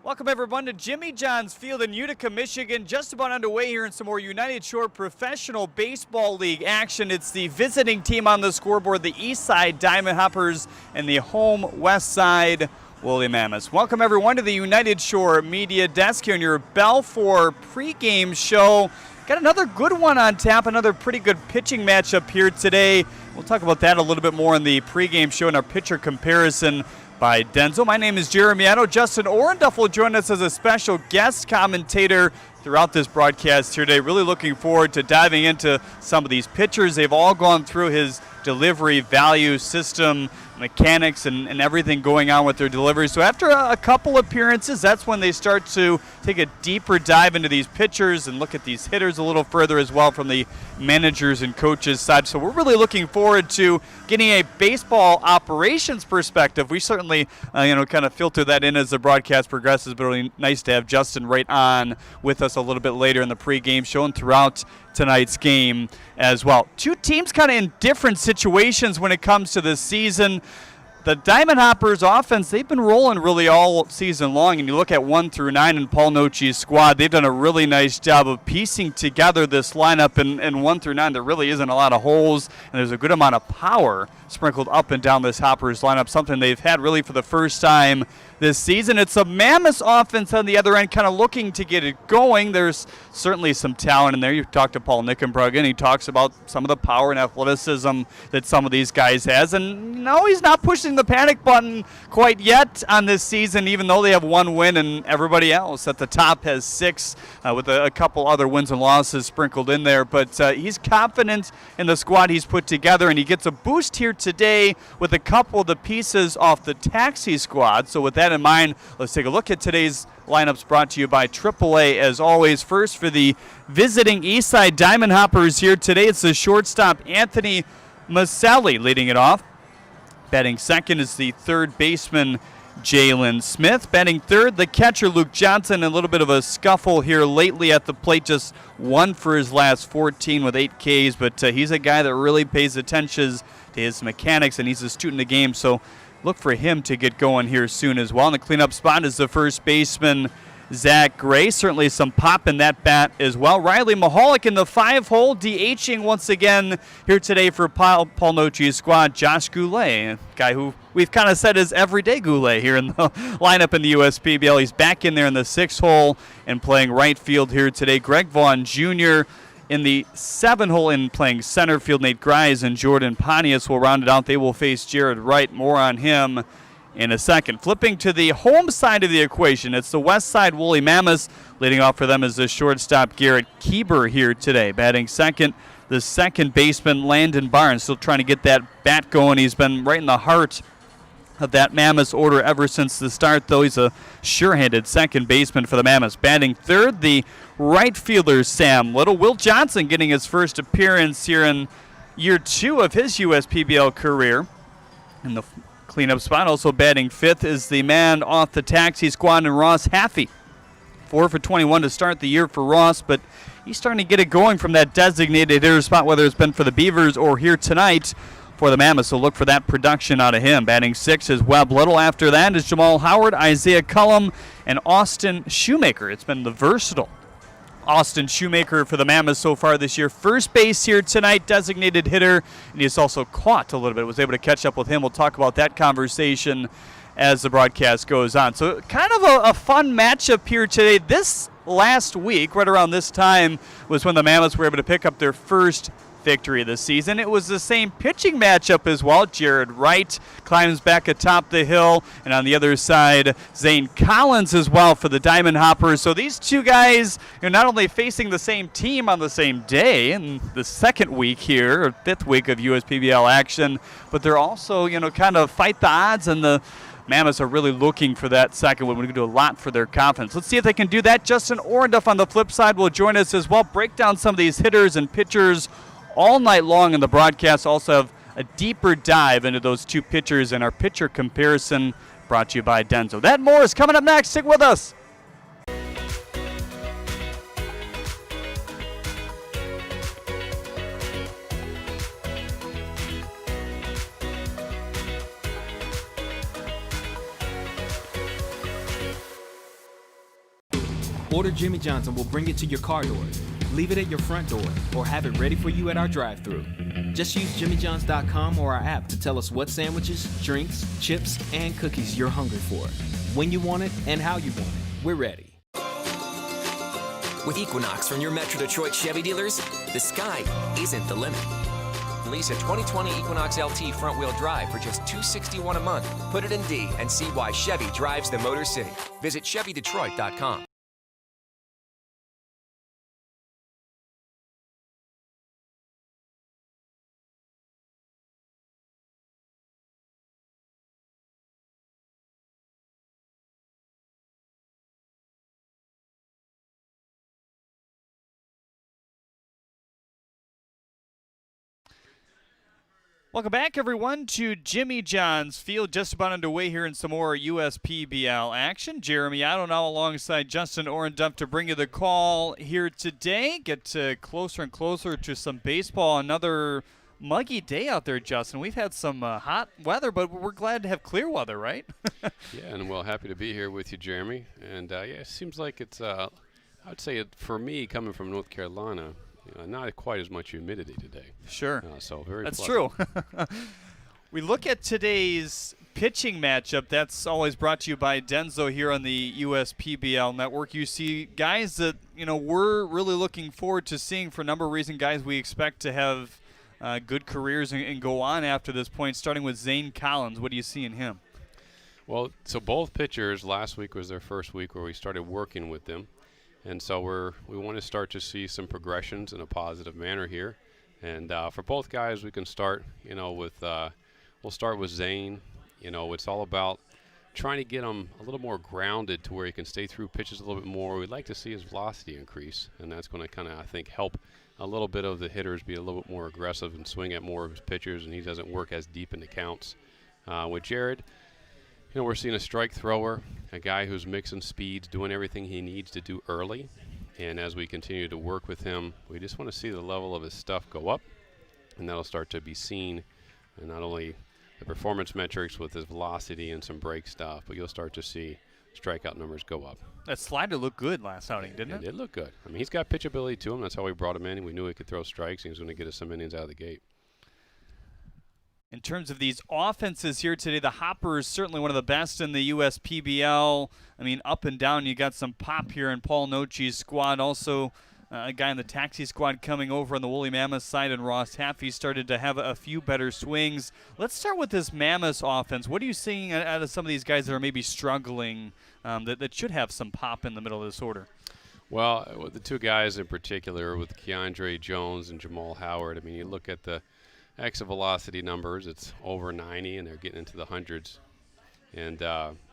Welcome, everyone, to Jimmy John's Field in Utica, Michigan. Just about underway here in some more United Shore Professional Baseball League action. It's the visiting team on the scoreboard, the Eastside Diamond Hoppers, and the home Westside Woolly Mammoths. Welcome, everyone, to the United Shore Media Desk here in your Belfour pregame show. Got another good one on tap, another pretty good pitching matchup here today. We'll talk about that a little bit more in the pregame show and our pitcher comparison by Denzel. My name is Jeremy Otto. Justin Orenduff will join us as a special guest commentator throughout this broadcast here today. Really looking forward to diving into some of these pitchers. They've all gone through his delivery value system, mechanics, and everything going on with their delivery. So after a couple appearances, that's when they start to take a deeper dive into these pitchers and look at these hitters a little further as well from the managers and coaches side. So we're really looking forward to getting a baseball operations perspective. We certainly, kind of filter that in as the broadcast progresses, but really nice to have Justin right on with us a little bit later in the pregame show and throughout tonight's game as well. Two teams kind of in different situations when it comes to this season. The Diamond Hoppers offense, they've been rolling really all season long, and you look at 1 through 9 in Paul Nochi's squad, they've done a really nice job of piecing together this lineup, and 1 through 9 there really isn't a lot of holes, and there's a good amount of power sprinkled up and down this Hoppers lineup, something they've had really for the first time this season. It's a Mammoths offense on the other end kind of looking to get it going. There's certainly some talent in there. You talk to Paul Nickenbrugge, and he talks about some of the power and athleticism that some of these guys has. And no, he's not pushing the panic button quite yet on this season, even though they have 1 win and everybody else at the top has 6 with a couple other wins and losses sprinkled in there. But he's confident in the squad he's put together, and he gets a boost here today with a couple of the pieces off the taxi squad. So with that in mind, let's take a look at today's lineups brought to you by AAA. As always, first for the visiting Eastside Diamond Hoppers here today, it's the shortstop Anthony Maselli leading it off. Batting second is the third baseman Jalen Smith. Batting third, the catcher Luke Johnson. A little bit of a scuffle here lately at the plate, just 1 for his last 14 with 8 Ks, but he's a guy that really pays attention to his mechanics, and he's a student of the game, so look for him to get going here soon as well. And the cleanup spot is the first baseman, Zach Gray. Certainly some pop in that bat as well. Riley Mahalik in the 5-hole, DHing once again here today for Paul Nochi's squad. Josh Goulet, a guy who we've kind of said is everyday Goulet here in the lineup in the USPBL. He's back in there in the 6-hole and playing right field here today. Greg Vaughn Jr. in the 7-hole in playing center field. Nate Grice and Jordan Pontius will round it out. They will face Jared Wright. More on him in a second. Flipping to the home side of the equation, it's the Westside Woolly Mammoths. Leading off for them is the shortstop Garrett Kieber here today. Batting second, the second baseman Landon Barnes. Still trying to get that bat going. He's been right in the heart of that Mammoths order ever since the start, though. He's a sure-handed second baseman for the Mammoths. Batting third, the right fielder Sam Little. Will Johnson getting his first appearance here in year 2 of his USPBL career. In the cleanup spot, also batting fifth, is the man off the taxi squad and Ross Haffey. 4 for 21 to start the year for Ross, but he's starting to get it going from that designated hitter spot, whether it's been for the Beavers or here tonight for the Mammoths, so look for that production out of him. Batting sixth is Webb Little. After that is Jamal Howard, Isaiah Cullum, and Austin Shoemaker. It's been the versatile Austin Shoemaker for the Mammoths so far this year. First base here tonight, designated hitter, and he's also caught a little bit. Was able to catch up with him. We'll talk about that conversation as the broadcast goes on. So kind of a fun matchup here today. This last week, right around this time, was when the Mammoths were able to pick up their first victory of the season. It was the same pitching matchup as well. Jared Wright climbs back atop the hill, and on the other side, Zane Collins as well for the Diamond Hoppers. So these two guys are not only facing the same team on the same day in the second week here, or 5th week of USPBL action, but they're also, kind of fight the odds, and the Mammoths are really looking for that second one. We're going to do a lot for their confidence. Let's see if they can do that. Justin Orenduff on the flip side will join us as well. Break down some of these hitters and pitchers all night long in the broadcast. Also have a deeper dive into those two pitchers and our pitcher comparison brought to you by Denzo. That and more is coming up next. Stick with us. Order Jimmy John's and we'll bring it to your car door. Leave it at your front door or have it ready for you at our drive-thru. Just use jimmyjohns.com or our app to tell us what sandwiches, drinks, chips, and cookies you're hungry for. When you want it and how you want it, we're ready. With Equinox from your Metro Detroit Chevy dealers, the sky isn't the limit. Lease a 2020 Equinox LT front-wheel drive for just $261 a month. Put it in D and see why Chevy drives the Motor City. Visit ChevyDetroit.com. Welcome back, everyone, to Jimmy John's Field. Just about underway here in some more USPBL action. Jeremy Otto now alongside Justin Orendup to bring you the call here today. Get closer and closer to some baseball. Another muggy day out there, Justin. We've had some hot weather, but we're glad to have clear weather, right? Yeah, and well, happy to be here with you, Jeremy. And yeah, it seems like it's, I'd say for me, coming from North Carolina, not quite as much humidity today. Sure. So very That's pleasant. true. We look at today's pitching matchup. That's always brought to you by Denso here on the USPBL network. You see guys that, we're really looking forward to seeing for a number of reasons, guys we expect to have good careers and go on after this point, starting with Zane Collins. What do you see in him? Well, so both pitchers, last week was their first week where we started working with them. And so we want to start to see some progressions in a positive manner here. And for both guys, we can start, with we'll start with Zane. It's all about trying to get him a little more grounded to where he can stay through pitches a little bit more. We'd like to see his velocity increase, and that's going to kind of, I think, help a little bit of the hitters be a little bit more aggressive and swing at more of his pitchers, and he doesn't work as deep into counts. With Jared, we're seeing a strike thrower, a guy who's mixing speeds, doing everything he needs to do early. And as we continue to work with him, we just want to see the level of his stuff go up, and that'll start to be seen in not only the performance metrics with his velocity and some break stuff, but you'll start to see strikeout numbers go up. That slider looked good last outing, didn't it? It did look good. I mean, he's got pitchability to him. That's how we brought him in. We knew he could throw strikes, and he was going to get us some innings out of the gate. In terms of these offenses here today, the Hopper is certainly one of the best in the USPBL. I mean, up and down, you got some pop here in Paul Nochi's squad. Also, a guy in the taxi squad coming over on the Woolly Mammoths side, and Ross Taffy started to have a few better swings. Let's start with this Mammoths offense. What are you seeing out of some of these guys that are maybe struggling that should have some pop in the middle of this order? Well, the two guys in particular with Keandre Jones and Jamal Howard, I mean, you look at the exit velocity numbers, it's over 90, and they're getting into the hundreds. And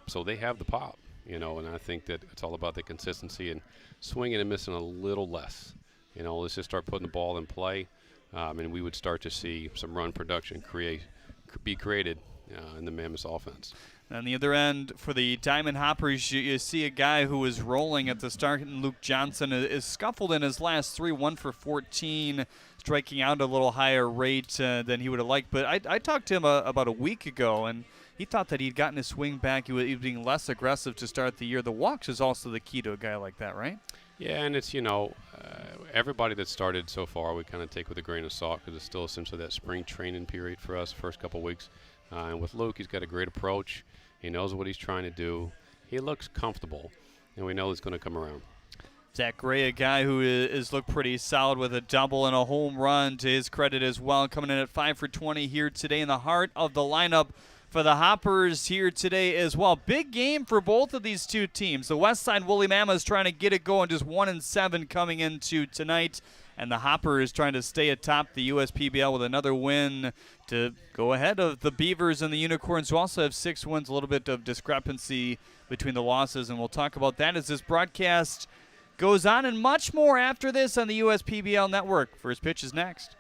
so they have the pop, and I think that it's all about the consistency and swinging and missing a little less. Let's just start putting the ball in play, and we would start to see some run production be created in the Mammoths offense. On the other end, for the Diamond Hoppers, you see a guy who was rolling at the start, and Luke Johnson is scuffled in his last three, 1 for 14, striking out at a little higher rate than he would have liked. But I talked to him about a week ago, and he thought that he'd gotten his swing back. He was being less aggressive to start the year. The walks is also the key to a guy like that, right? Yeah, and it's, everybody that started so far we kind of take with a grain of salt because it's still essentially that spring training period for us, first couple weeks. And with Luke, he's got a great approach. He knows what he's trying to do. He looks comfortable, and we know it's going to come around. Zach Gray, a guy who is looked pretty solid with a double and a home run to his credit as well, coming in at 5 for 20 here today in the heart of the lineup for the Hoppers here today as well. Big game for both of these two teams. The Westside Woolly Mammoths trying to get it going, just 1-7 coming into tonight. And the Hoppers trying to stay atop the USPBL with another win to go ahead of the Beavers and the Unicorns, who also have 6 wins, a little bit of discrepancy between the losses. And we'll talk about that as this broadcast goes on and much more after this on the USPBL network. First pitch is next.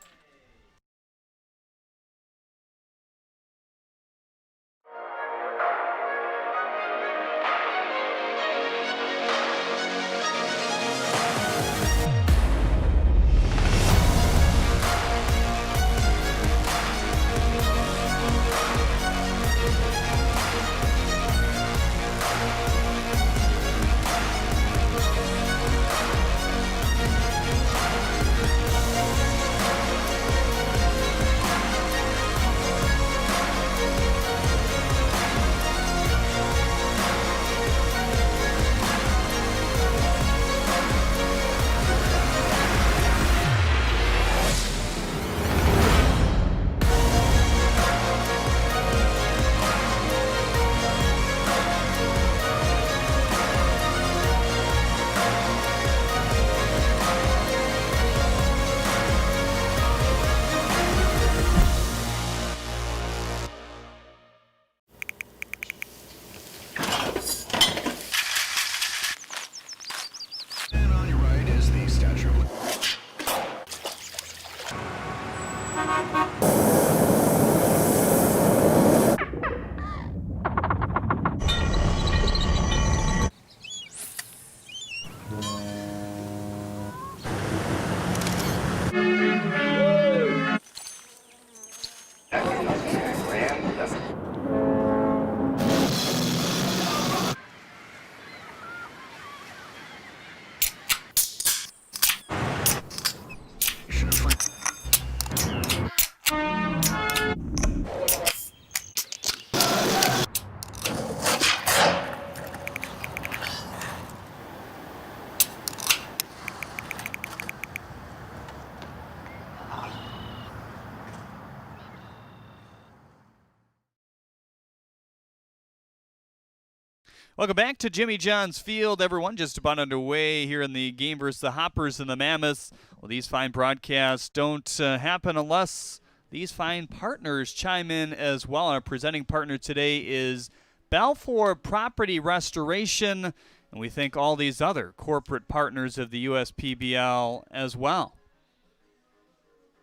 Welcome back to Jimmy John's Field, everyone. Just about underway here in the game versus the Hoppers and the Mammoths. Well, these fine broadcasts don't happen unless these fine partners chime in as well. Our presenting partner today is Balfour Property Restoration, and we thank all these other corporate partners of the USPBL as well.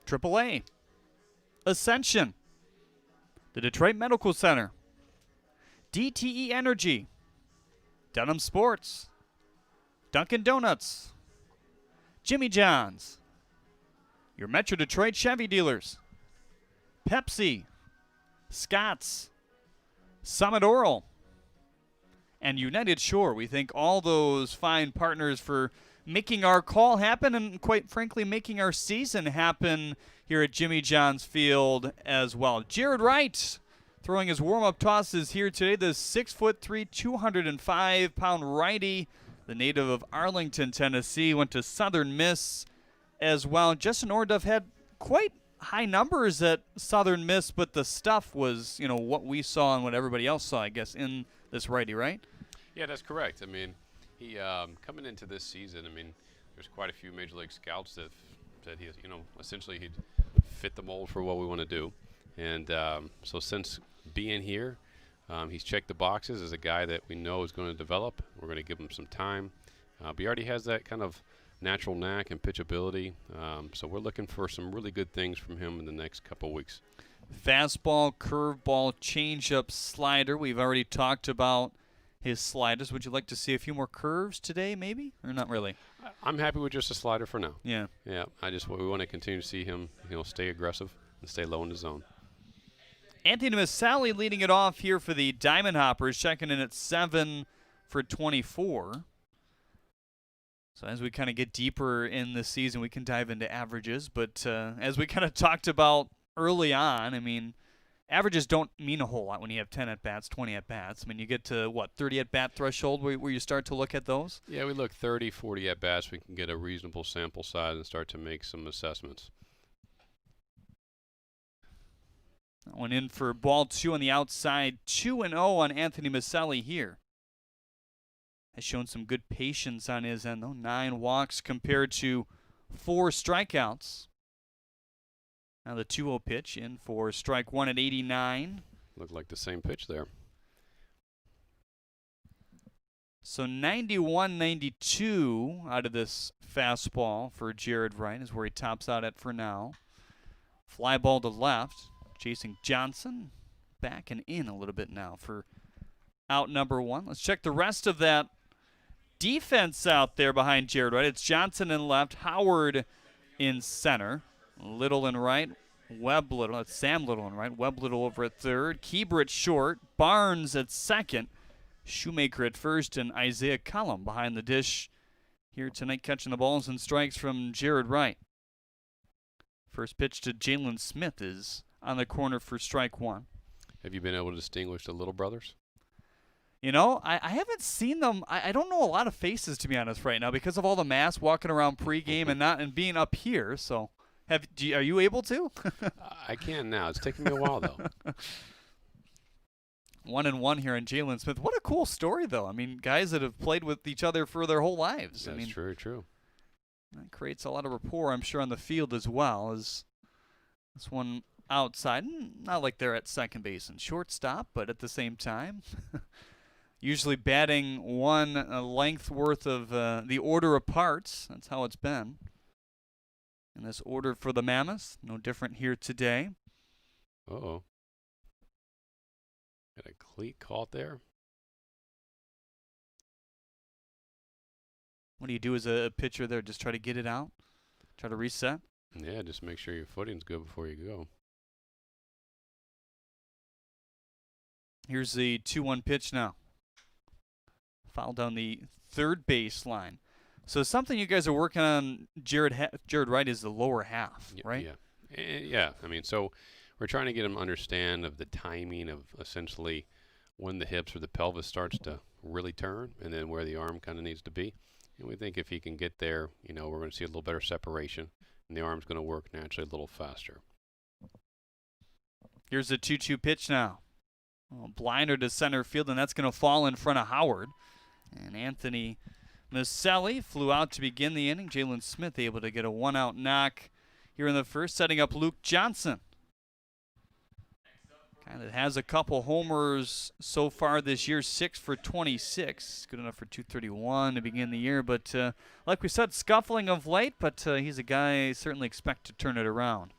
AAA, Ascension, the Detroit Medical Center, DTE Energy, Dunham Sports, Dunkin' Donuts, Jimmy John's, your Metro Detroit Chevy dealers, Pepsi, Scott's, Summit Oral, and United Shore. We thank all those fine partners for making our call happen and, quite frankly, making our season happen here at Jimmy John's Field as well. Jared Wright throwing his warm-up tosses here today. The 6'3", 205-pound righty, the native of Arlington, Tennessee, went to Southern Miss as well. Justin Orduff had quite high numbers at Southern Miss, but the stuff was, what we saw and what everybody else saw, I guess, in this righty, right? Yeah, that's correct. I mean, he coming into this season, there's quite a few Major League scouts that said he, essentially he'd fit the mold for what we want to do. And so since being here, he's checked the boxes as a guy that we know is going to develop. We're going to give him some time. But he already has that kind of natural knack and pitchability. So we're looking for some really good things from him in the next couple weeks. Fastball, curveball, changeup, slider. We've already talked about his sliders. Would you like to see a few more curves today, maybe, or not really? I'm happy with just a slider for now. Yeah. Yeah. We want to continue to see him, stay aggressive and stay low in the zone. Anthony Maselli leading it off here for the Diamond Hoppers, checking in at 7 for 24. So as we kind of get deeper in the season, we can dive into averages. But as we kind of talked about early on, averages don't mean a whole lot when you have 10 at-bats, 20 at-bats. You get to, 30 at-bat threshold where you start to look at those? Yeah, we look 30, 40 at-bats. We can get a reasonable sample size and start to make some assessments. That one in for ball 2 on the outside. 2-0 on Anthony Maselli here. Has shown some good patience on his end, though. 9 walks compared to 4 strikeouts. Now the 2-0 pitch in for strike 1 at 89. Looked like the same pitch there. So 91-92 out of this fastball for Jared Wright is where he tops out at for now. Fly ball to left. Jason Johnson back and in a little bit now for out number 1. Let's check the rest of that defense out there behind Jared Wright. It's Johnson in left, Howard in center, Little in right, Webb Little. That's Sam Little in right, Webb Little over at third, Keeber at short, Barnes at second, Shoemaker at first, and Isaiah Cullum behind the dish here tonight, catching the balls and strikes from Jared Wright. First pitch to Jalen Smith is on the corner for strike 1. Have you been able to distinguish the Little brothers? I haven't seen them. I don't know a lot of faces, to be honest, right now because of all the masks walking around pregame and being up here. So, are you able to? I can now. It's taking me a while, though. 1-1 here on Jalen Smith. What a cool story, though. Guys that have played with each other for their whole lives. That's very true. That creates a lot of rapport, I'm sure, on the field as well. As this one outside, not like they're at second base and shortstop, but at the same time, usually batting one length worth of the order apart. That's how it's been. In this order for the Mammoths, no different here today. Uh-oh. Got a cleat caught there. What do you do as a pitcher there? Just try to get it out? Try to reset? Yeah, just make sure your footing's good before you go. Here's the 2-1 pitch now. Foul down the third base line. So something you guys are working on, Jared Wright, is the lower half, right? Yeah. So we're trying to get him to understand of the timing of essentially when the hips or the pelvis starts to really turn and then where the arm kind of needs to be. And we think if he can get there, we're going to see a little better separation and the arm's going to work naturally a little faster. Here's the 2-2 pitch now. Blinder to center field, and that's going to fall in front of Howard. And Anthony Maselli flew out to begin the inning. Jalen Smith able to get a one-out knock here in the first, setting up Luke Johnson. Kind of has a couple homers so far this year, 6 for 26. Good enough for 231 to begin the year. But like we said, scuffling of late, but he's a guy I certainly expect to turn it around.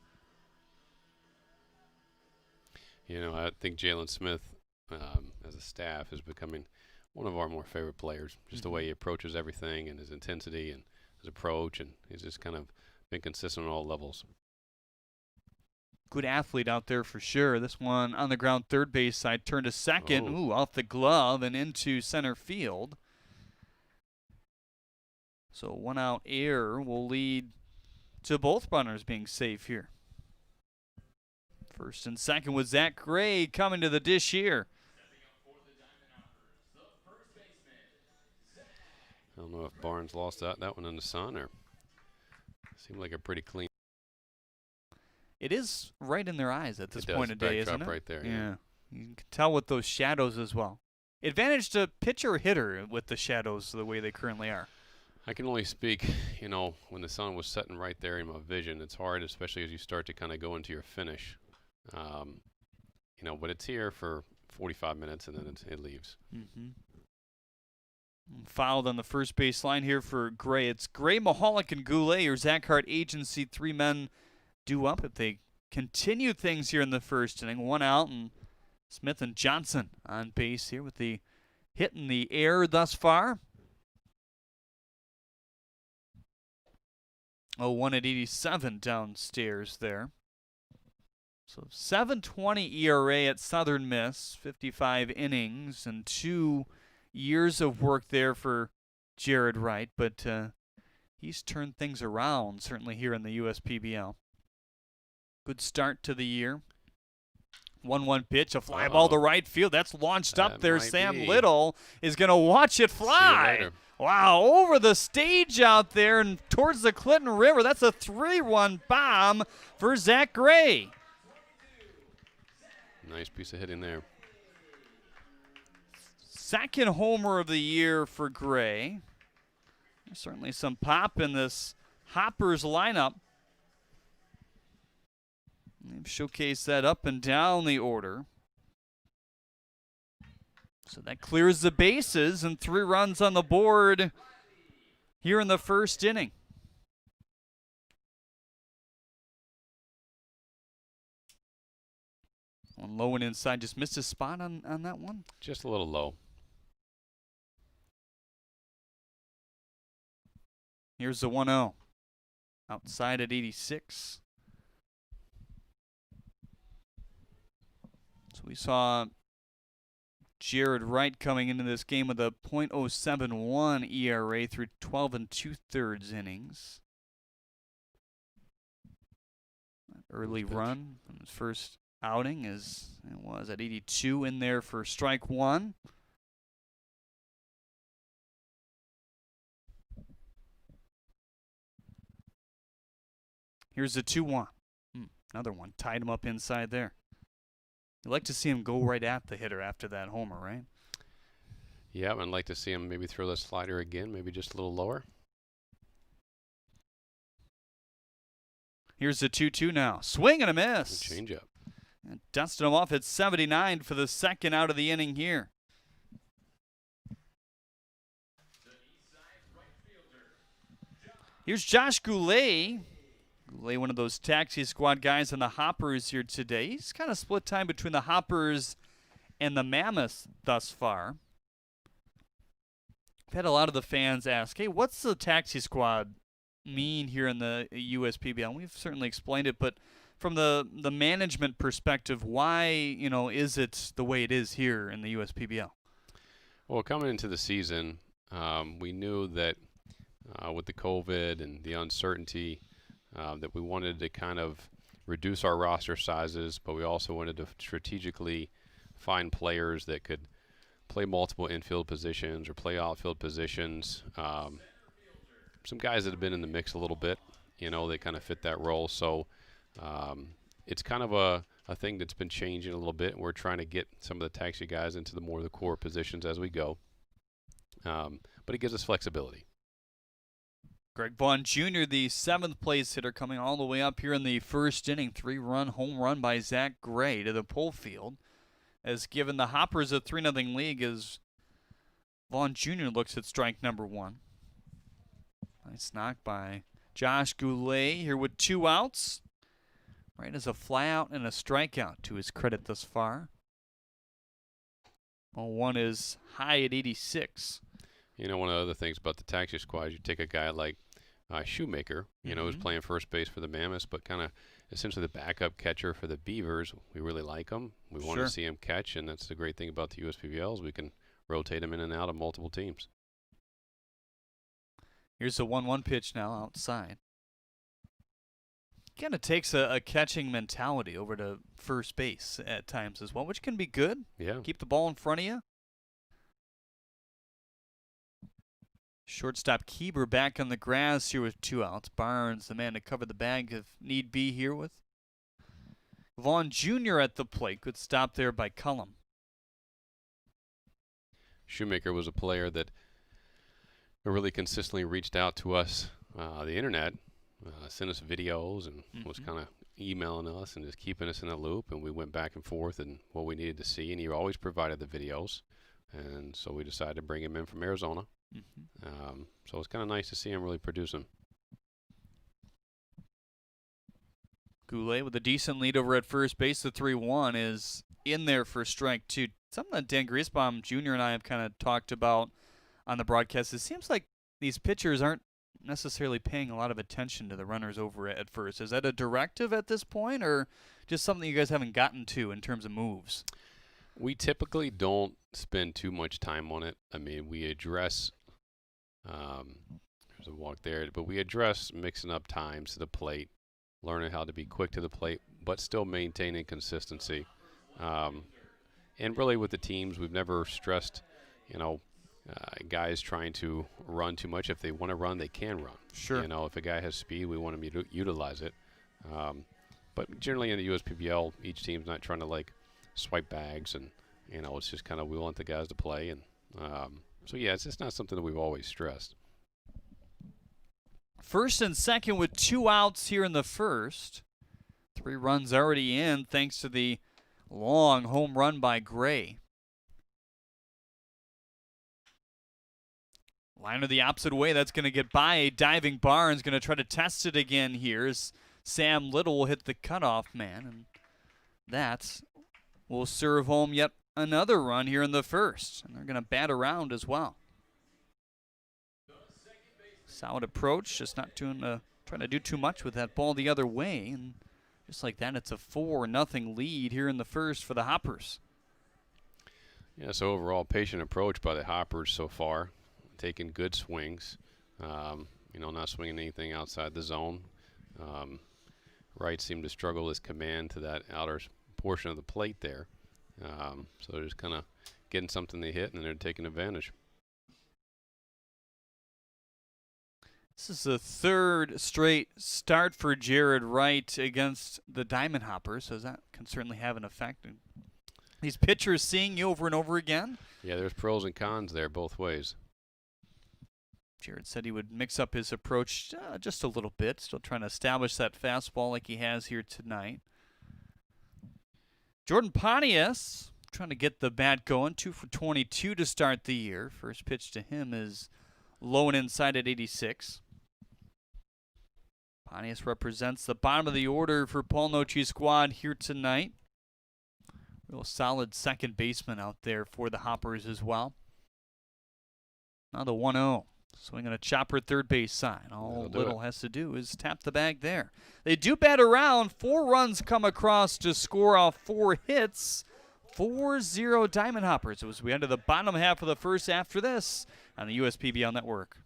You know, I think Jalen Smith, as a staff, is becoming one of our more favorite players. Just the way he approaches everything and his intensity and his approach, and he's just kind of been consistent on all levels. Good athlete out there for sure. This one on the ground, third base side, turned to second. Oh. Ooh, off the glove and into center field. So one out error will lead to both runners being safe here. First and second with Zach Gray coming to the dish here. I don't know if Barnes lost that one in the sun, or seemed like a pretty clean. It is right in their eyes at this point of day, isn't it? Right there. Yeah. You can tell with those shadows as well. Advantage to pitcher or hitter with the shadows the way they currently are. I can only speak, you know, when the sun was setting right there in my vision. It's hard, especially as you start to kind of go into your finish. You know, but it's here for 45 minutes and then it leaves. Fouled on the first base line here for Gray. It's Gray, Mahalik, and Goulet, your Zach Hart agency. 3 men due up if they continue things here in the first inning. 1 out, and Smith and Johnson on base here with the hit in the air thus far. 0-1 at 87 downstairs there. So 7.20 ERA at Southern Miss, 55 innings and 2 years of work there for Jared Wright, but he's turned things around certainly here in the USPBL. Good start to the year. 1-1 pitch, a fly ball to right field. That's launched up there. Sam Little is going to watch it fly. Wow, over the stage out there and towards the Clinton River. That's a 3-run bomb for Zach Gray. Nice piece of hitting there. Second homer of the year for Gray. There's certainly some pop in this Hoppers lineup. They've showcased that up and down the order. So that clears the bases and 3 runs on the board here in the first inning. One low and inside, just missed his spot on that one. Just a little low. Here's the 1-0. Outside at 86. So we saw Jared Wright coming into this game with a .071 ERA through 12 2/3 innings. Early run from his first outing as it was at 82 in there for strike 1. Here's the 2-1. Another one. Tied him up inside there. You'd like to see him go right at the hitter after that homer, right? Yeah, I'd like to see him maybe throw the slider again, maybe just a little lower. Here's the 2-2 now. Swing and a miss. Change up. And dusting him off at 79 for the second out of the inning here. Here's Josh Goulet. Goulet, one of those taxi squad guys in the Hoppers here today. He's kind of split time between the Hoppers and the Mammoths thus far. I've had a lot of the fans ask, hey, what's the taxi squad mean here in the USPBL? And we've certainly explained it, but from the management perspective, why, is it the way it is here in the USPBL? Well, coming into the season, we knew that with the COVID and the uncertainty, that we wanted to kind of reduce our roster sizes, but we also wanted to strategically find players that could play multiple infield positions or play outfield positions. Some guys that have been in the mix a little bit, they kind of fit that role. So it's kind of a a thing that's been changing a little bit. We're trying to get some of the taxi guys into the more of the core positions as we go. But it gives us flexibility. Greg Vaughn Jr., the 7th place hitter, coming all the way up here in the first inning. 3-run home run by Zach Gray to the pole field, has given the Hoppers a 3-0 lead as Vaughn Jr. looks at strike number 1. Nice knock by Josh Goulet here with 2 outs. Right as a fly out and a strikeout to his credit thus far. Well, 1 is high at 86. You know, one of the other things about the taxi squad is you take a guy like Shoemaker, you know, who's playing first base for the Mammoths, but kind of essentially the backup catcher for the Beavers. We really like him. We want to see him catch, and that's the great thing about the USPBL is we can rotate him in and out of multiple teams. Here's a 1-1 pitch now outside. Kind of takes a catching mentality over to first base at times as well, which can be good. Yeah. Keep the ball in front of you. Shortstop Keeber back on the grass here with 2 outs. Barnes, the man to cover the bag if need be here with Vaughn Jr. at the plate. Good stop there by Cullum. Shoemaker was a player that really consistently reached out to us, the internet, sent us videos and was kind of emailing us and just keeping us in the loop. And we went back and forth and what we needed to see. And he always provided the videos. And so we decided to bring him in from Arizona. So it's kind of nice to see him really producing. Goulet with a decent lead over at first base. The 3-1 is in there for strike 2. Something that Dan Griesbaum Jr. and I have kind of talked about on the broadcast. It seems like these pitchers aren't necessarily paying a lot of attention to the runners over at first. Is that a directive at this point or just something you guys haven't gotten to in terms of moves? We typically don't spend too much time on it. I mean, we address there's a walk there, but we address mixing up times to the plate, learning how to be quick to the plate, but still maintaining consistency. And really with the teams, we've never stressed, you know, guys trying to run too much. If they want to run, they can run. Sure. You know, if a guy has speed, we want him to utilize it. But generally in the USPBL, each team's not trying to, like, swipe bags and, you know, it's just kind of we want the guys to play. And so, yeah, it's just not something that we've always stressed. First and second with 2 outs here in the first. 3 runs already in thanks to the long home run by Gray. Liner the opposite way. That's going to get by a diving Barnes. Going to try to test it again here as Sam Little will hit the cutoff man. And that will serve home yet another run here in the first. And they're going to bat around as well. Solid approach, just not trying to do too much with that ball the other way. And just like that, it's a 4-0 lead here in the first for the Hoppers. Yeah, so overall, patient approach by the Hoppers so far. Taking good swings, you know, not swinging anything outside the zone. Wright seemed to struggle his command to that outer portion of the plate there. So they're just kind of getting something to hit, and they're taking advantage. This is the 3rd straight start for Jared Wright against the Diamond Hoppers, so that can certainly have an effect. And these pitchers seeing you over and over again. Yeah, there's pros and cons there both ways. Jared said he would mix up his approach just a little bit, still trying to establish that fastball like he has here tonight. Jordan Pontius trying to get the bat going, 2 for 22 to start the year. First pitch to him is low and inside at 86. Pontius represents the bottom of the order for Paul Nochi's squad here tonight. Real solid second baseman out there for the Hoppers as well. Now the 1-0. Swinging a chopper at third base side. All Little has to do is tap the bag there. They do bat around. 4 runs come across to score off 4 hits. 4-0 Diamond Hoppers as we enter the bottom half of the first after this on the USPBL Network.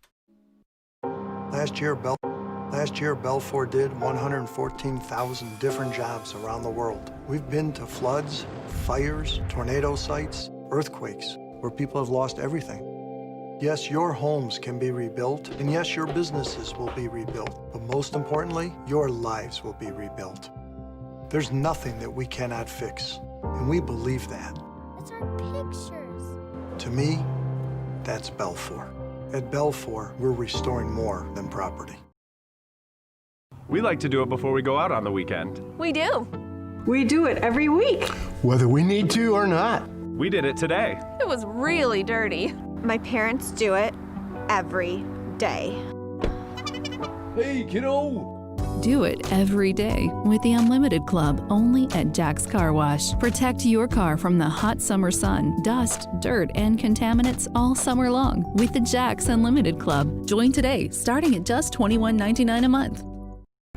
Last year, Belfour did 114,000 different jobs around the world. We've been to floods, fires, tornado sites, earthquakes, where people have lost everything. Yes, your homes can be rebuilt, and yes, your businesses will be rebuilt. But most importantly, your lives will be rebuilt. There's nothing that we cannot fix, and we believe that. It's our pictures. To me, that's Belfour. At Belfour, we're restoring more than property. We like to do it before we go out on the weekend. We do. We do it every week. Whether we need to or not. We did it today. It was really dirty. My parents do it every day. Hey, kiddo! Do it every day with the Unlimited Club only at Jack's Car Wash. Protect your car from the hot summer sun, dust, dirt, and contaminants all summer long with the Jack's Unlimited Club. Join today, starting at just $21.99 a month.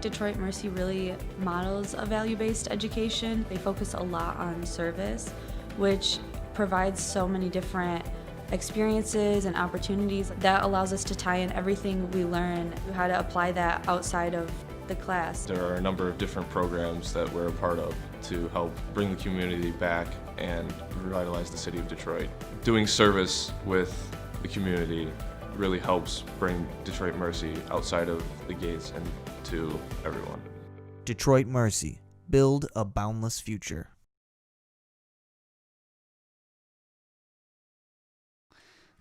Detroit Mercy really models a value-based education. They focus a lot on service, which provides so many different experiences and opportunities that allows us to tie in everything we learn, how to apply that outside of the class. There are a number of different programs that we're a part of to help bring the community back and revitalize the city of Detroit. Doing service with the community really helps bring Detroit Mercy outside of the gates and to everyone. Detroit Mercy. Build a boundless future.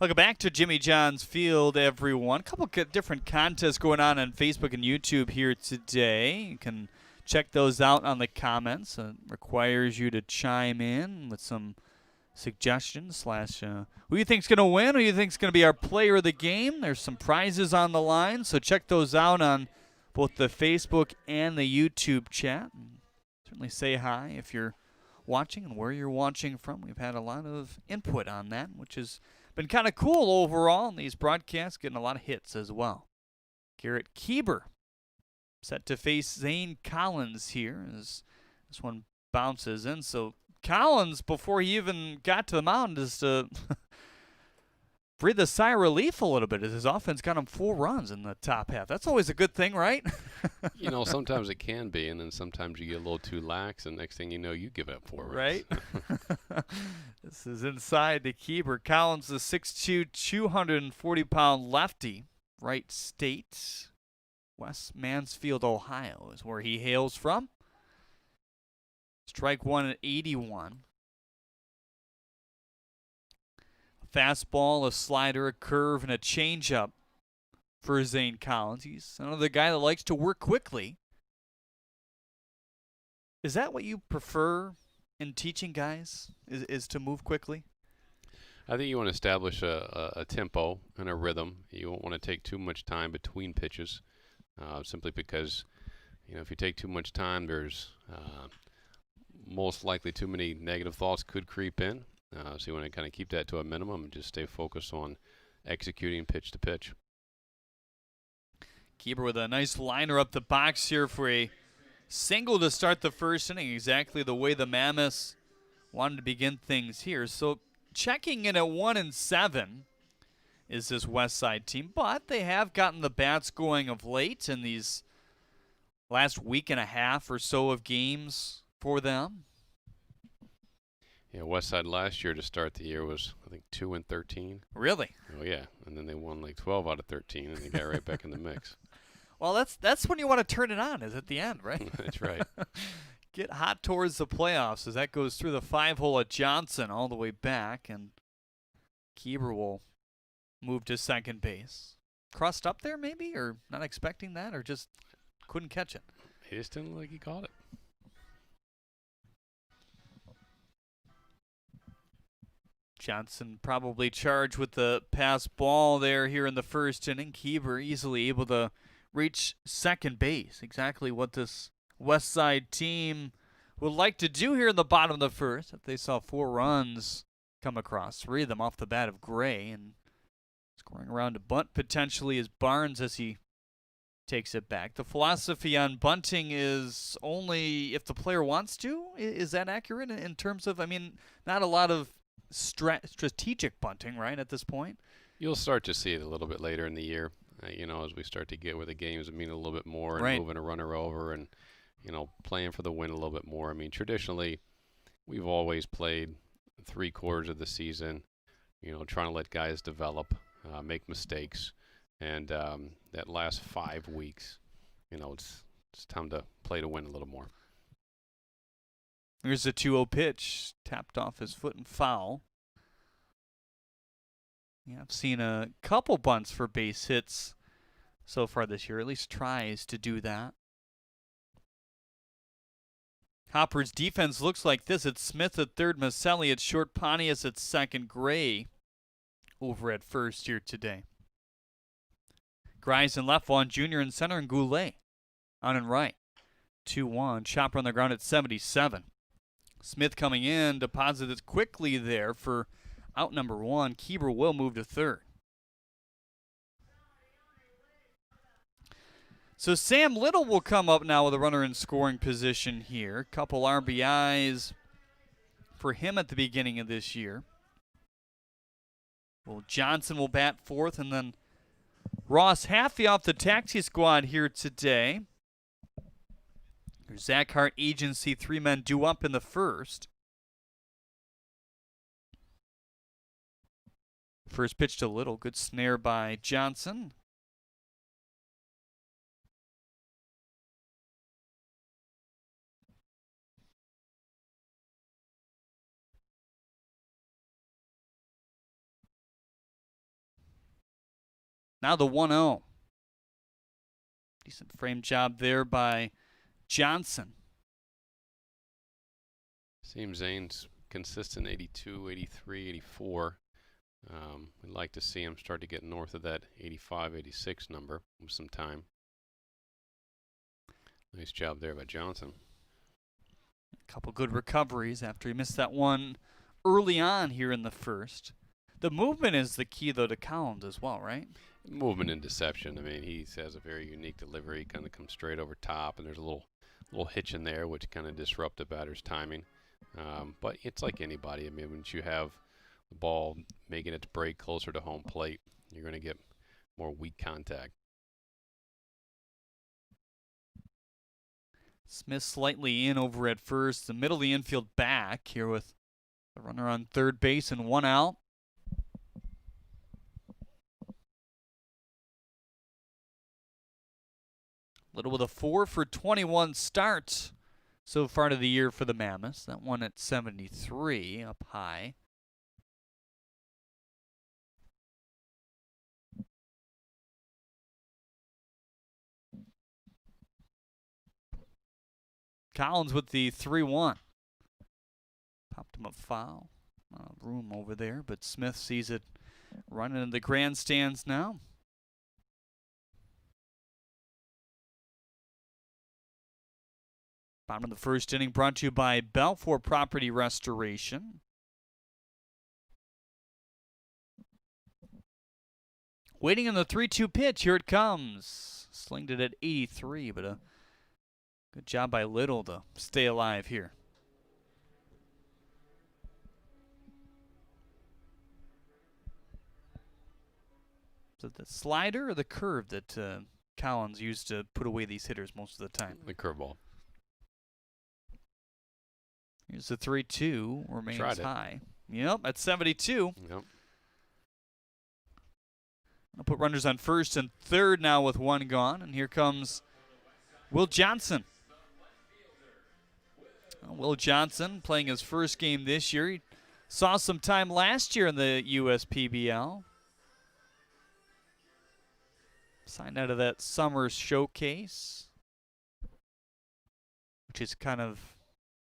Welcome back to Jimmy John's Field, everyone. A couple different contests going on Facebook and YouTube here today. You can check those out on the comments. It requires you to chime in with some suggestions who you think's going to win, who you think's going to be our player of the game. There's some prizes on the line, so check those out on both the Facebook and the YouTube chat. And certainly say hi if you're watching and where you're watching from. We've had a lot of input on that, which has been kind of cool overall, and these broadcasts getting a lot of hits as well. Garrett Kieber set to face Zane Collins here as this one bounces in. So Collins, before he even got to the mound, is to breathe a sigh of relief a little bit as his offense got him 4 runs in the top half. That's always a good thing, right? You know, sometimes it can be, and then sometimes you get a little too lax, and next thing you know, you give up 4 runs. Right? This is inside the keeper. Collins, the 6'2", 240-pound lefty, Wright State, West Mansfield, Ohio is where he hails from. Strike one at 81. A fastball, a slider, a curve, and a changeup for Zane Collins. He's another guy that likes to work quickly. Is that what you prefer in teaching guys, is to move quickly? I think you want to establish a tempo and a rhythm. You won't want to take too much time between pitches, simply because, you know, if you take too much time, there's most likely too many negative thoughts could creep in. So you want to kind of keep that to a minimum and just stay focused on executing pitch to pitch. Keeper with a nice liner up the box here for a single to start the first inning, exactly the way the Mammoths wanted to begin things here. So checking in at 1-7 is this Westside team, but they have gotten the bats going of late in these last week and a half or so of games for them. Yeah, Westside last year to start the year was, I think, 2-13. Really? Oh yeah, and then they won like 12 out of 13, and they got right back in the mix. Well, that's when you want to turn it on, is at the end, right? That's right. Get hot towards the playoffs as that goes through the 5-hole at Johnson all the way back, and Kieber will move to second base. Crossed up there maybe, or not expecting that, or just couldn't catch it? He just didn't look like he caught it. Johnson probably charged with the pass ball there here in the first inning. Kieber easily able to reach second base. Exactly what this Westside team would like to do here in the bottom of the first. If they saw 4 runs come across, 3 of them off the bat of Gray, and scoring around a bunt potentially is Barnes as he takes it back. The philosophy on bunting is only if the player wants to. Is that accurate in terms of, I mean, not a lot of strategic bunting, right, at this point? You'll start to see it a little bit later in the year, you know, as we start to get where the games mean a little bit more, and right, moving a runner over and, you know, playing for the win a little bit more. I mean, traditionally, we've always played 3/4 of the season, you know, trying to let guys develop, make mistakes, and that last 5 weeks, you know, it's time to play to win a little more. Here's a 2-0 pitch. Tapped off his foot and foul. Yeah, I've seen a couple bunts for base hits so far this year. At least tries to do that. Hopper's defense looks like this. It's Smith at third, Maselli at short, Pontius at second, Gray over at first here today. Grice in left, Vaughn Jr. in center, and Goulet on and right. 2-1. Chopper on the ground at 77. Smith coming in, deposited quickly there for out number 1. Keeber will move to third. So Sam Little will come up now with a runner in scoring position here. Couple RBIs for him at the beginning of this year. Well, Johnson will bat fourth, and then Ross Haffey off the taxi squad here today. There's Zach Hart agency, 3 men due up in the first. First pitch to Little, good snare by Johnson. Now the 1-0. Decent frame job there by Johnson. Seems Zane's consistent 82, 83, 84. We'd like to see him start to get north of that 85, 86 number with some time. Nice job there by Johnson. A couple good recoveries after he missed that one early on here in the first. The movement is the key, though, to Collins as well, right? Movement and deception. I mean, he has a very unique delivery. Kind of comes straight over top, and there's a little hitch in there, which kind of disrupt the batter's timing. But it's like anybody. I mean, once you have the ball making its break closer to home plate, you're going to get more weak contact. Smith slightly in over at first. The middle of the infield back here with the runner on third base and 1 out. Little with a 4 for 21 start so far to the year for the Mammoths. That one at 73 up high. Collins with the 3-1. Popped him up foul. Room over there, but Smith sees it running into the grandstands now. Bottom of the first inning brought to you by Balfour Property Restoration. Waiting on the 3-2 pitch. Here it comes. Slinged it at 83, but a good job by Little to stay alive here. Is it the slider or the curve that Collins used to put away these hitters most of the time? The curveball. Here's the 3-2, remains high. Yep, at 72. Yep. I'll put runners on first and third now with 1 gone, and here comes Will Johnson. Will Johnson playing his first game this year. He saw some time last year in the USPBL. Signed out of that summer showcase, which is kind of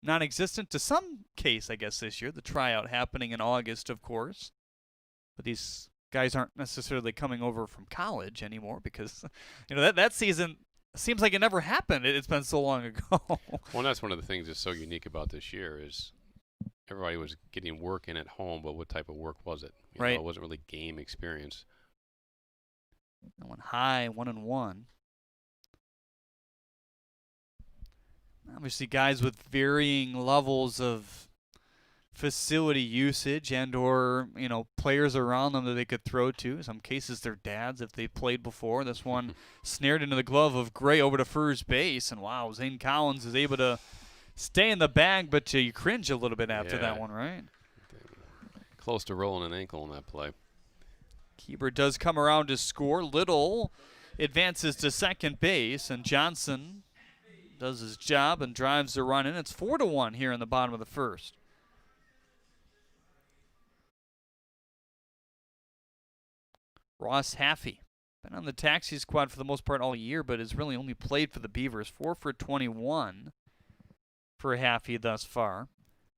non-existent to some case, I guess, this year. The tryout happening in August, of course. But these guys aren't necessarily coming over from college anymore because, you know, that season seems like it never happened. It's been so long ago. Well, that's one of the things that's so unique about this year is everybody was getting work in at home, but what type of work was it? You know, it wasn't really game experience. That one high, 1-1. Obviously, guys with varying levels of facility usage and or, you know, players around them that they could throw to. In some cases, their dads, if they played before. This one snared into the glove of Gray over to first base. And, wow, Zane Collins is able to stay in the bag, but you cringe a little bit after that one, right? Close to rolling an ankle in that play. Keeper does come around to score. Little advances to second base, and Johnson does his job and drives the run in. It's 4-1 here in the bottom of the first. Ross Haffey, been on the taxi squad for the most part all year, but has really only played for the Beavers. 4 for 21 for Haffey thus far.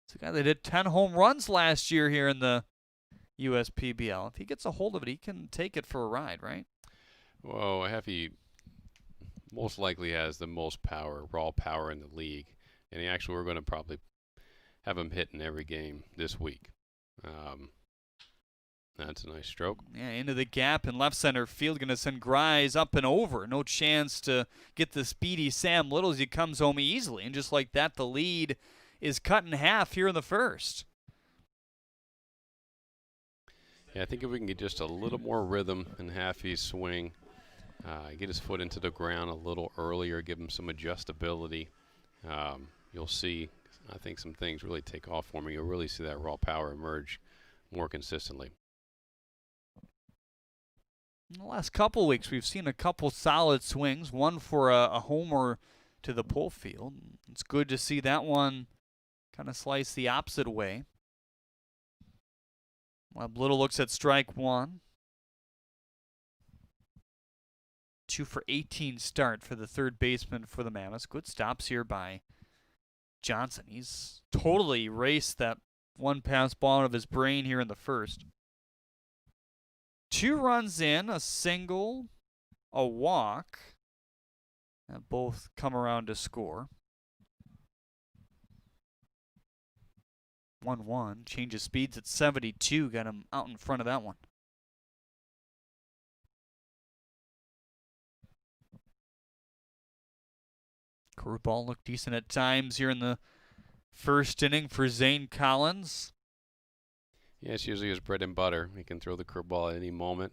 It's a guy that did 10 home runs last year here in the USPBL. If he gets a hold of it, he can take it for a ride, right? Well, Haffey most likely has the most power, raw power in the league. And we're going to probably have him hit in every game this week. That's a nice stroke. Yeah, into the gap in left center field. Going to send Grise up and over. No chance to get the speedy Sam Little as he comes home easily. And just like that, the lead is cut in half here in the first. Yeah, I think if we can get just a little more rhythm in Haffey's swing, get his foot into the ground a little earlier, give him some adjustability, you'll see, I think, some things really take off for me. You'll really see that raw power emerge more consistently. In the last couple weeks, we've seen a couple solid swings, one for a homer to the pull field. It's good to see that one kind of slice the opposite way. Webb Little looks at strike one. 2 for 18 start for the third baseman for the Mammoths. Good stops here by Johnson. He's totally erased that one pass ball out of his brain here in the first. 2 runs in, a single, a walk, and both come around to score. 1-1, change of speeds at 72, got him out in front of that one. Curveball looked decent at times here in the first inning for Zane Collins. Yeah, it's usually his bread and butter. He can throw the curveball at any moment.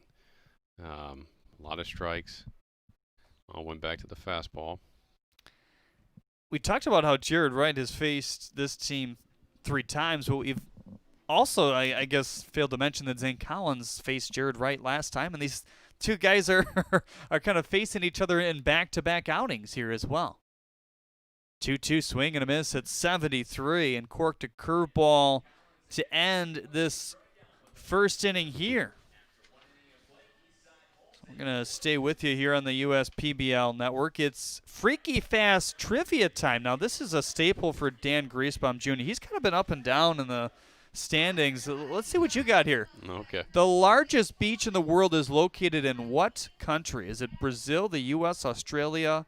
A lot of strikes. All went back to the fastball. We talked about how Jared Wright has faced this team 3 times, but we've also, I guess, failed to mention that Zane Collins faced Jared Wright last time, and these two guys are kind of facing each other in back-to-back outings here as well. 2-2 swing and a miss at 73, and corked a curveball to end this first inning here. So we're going to stay with you here on the USPBL network. It's Freaky Fast trivia time. Now, this is a staple for Dan Griesbaum Jr. He's kind of been up and down in the standings. Let's see what you got here. Okay. The largest beach in the world is located in what country? Is it Brazil, the U.S., Australia,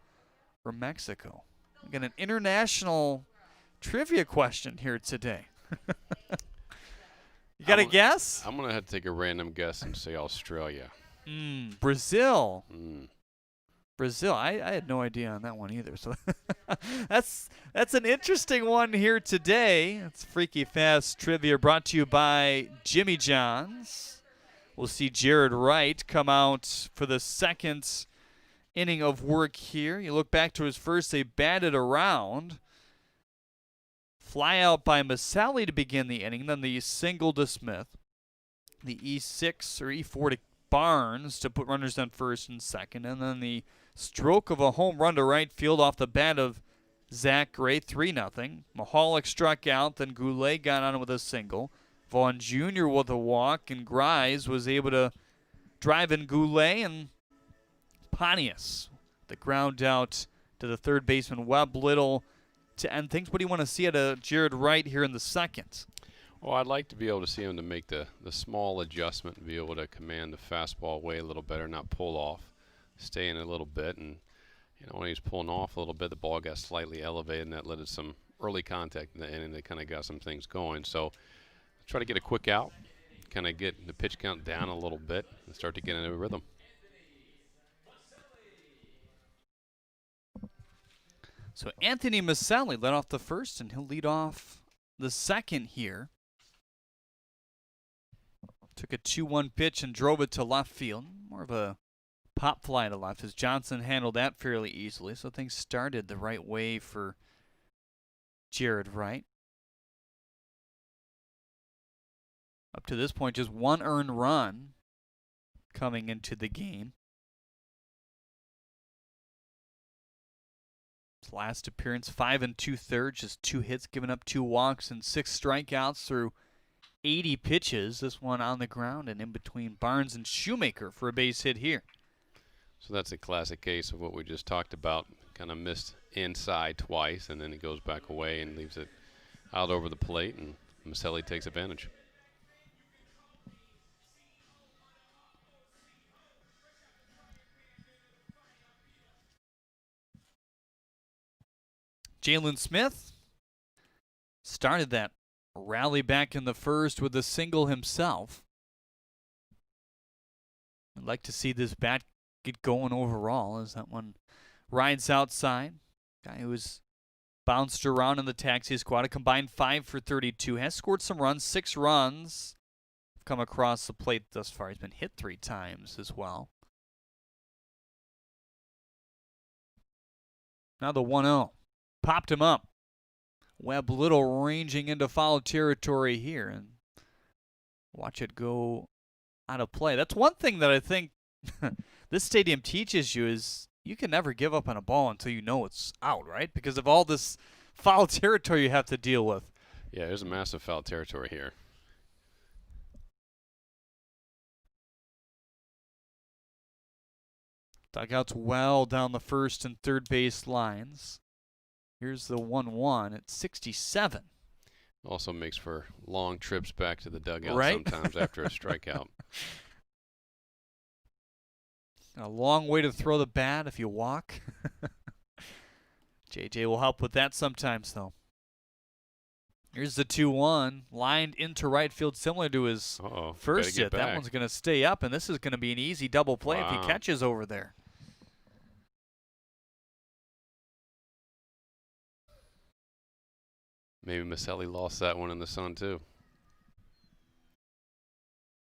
or Mexico? We got an international trivia question here today. You got a guess? I'm going to have to take a random guess and say Australia. Brazil. Brazil. I had no idea on that one either. So that's an interesting one here today. It's Freaky Fast Trivia brought to you by Jimmy John's. We'll see Jared Wright come out for the second inning of work here. You look back to his first, they batted around. Fly out by Maselli to begin the inning, then the single to Smith. The E6 or E4 to Barnes to put runners on first and second, and then the stroke of a home run to right field off the bat of Zach Gray, 3-0. Mahalik struck out, then Goulet got on with a single. Vaughn Jr. with a walk, and Grise was able to drive in Goulet, and Pontius, the ground out to the third baseman, Webb Little, to end things. What do you want to see out of Jared Wright here in the second? Well, I'd like to be able to see him to make the small adjustment and be able to command the fastball away a little better, not pull off, stay in a little bit. And, when he was pulling off a little bit, the ball got slightly elevated, and that led to some early contact in the inning that kind of got some things going. So try to get a quick out, kind of get the pitch count down a little bit, and start to get into a rhythm. So Anthony Maselli led off the first, and he'll lead off the second here. Took a 2-1 pitch and drove it to left field. More of a pop fly to left as Johnson handled that fairly easily. So things started the right way for Jared Wright. Up to this point, just 1 earned run coming into the game. His last appearance, 5 2/3, just 2 hits, giving up 2 walks and 6 strikeouts through 80 pitches. This one on the ground and in between Barnes and Shoemaker for a base hit here. So that's a classic case of what we just talked about. Kind of missed inside twice, and then he goes back away and leaves it out over the plate, and Maselli takes advantage. Jalen Smith started that rally back in the first with a single himself. I'd like to see this bat get going overall as that one rides outside. Guy who was bounced around in the taxi squad, a combined 5 for 32, has scored some runs, 6 runs. Come across the plate thus far. He's been hit 3 times as well. Now the 1-0. Popped him up. Webb Little ranging into foul territory here, and watch it go out of play. That's one thing that I think this stadium teaches you is you can never give up on a ball until you know it's out, right? Because of all this foul territory you have to deal with. Yeah, there's a massive foul territory here. Dugouts well down the first and third base lines. Here's the 1-1 at 67. Also makes for long trips back to the dugout sometimes after a strikeout. A long way to throw the bat if you walk. JJ will help with that sometimes, though. Here's the 2-1, lined into right field, similar to his first hit. That one's going to stay up, and this is going to be an easy double play if he catches over there. Maybe Maselli lost that one in the sun, too.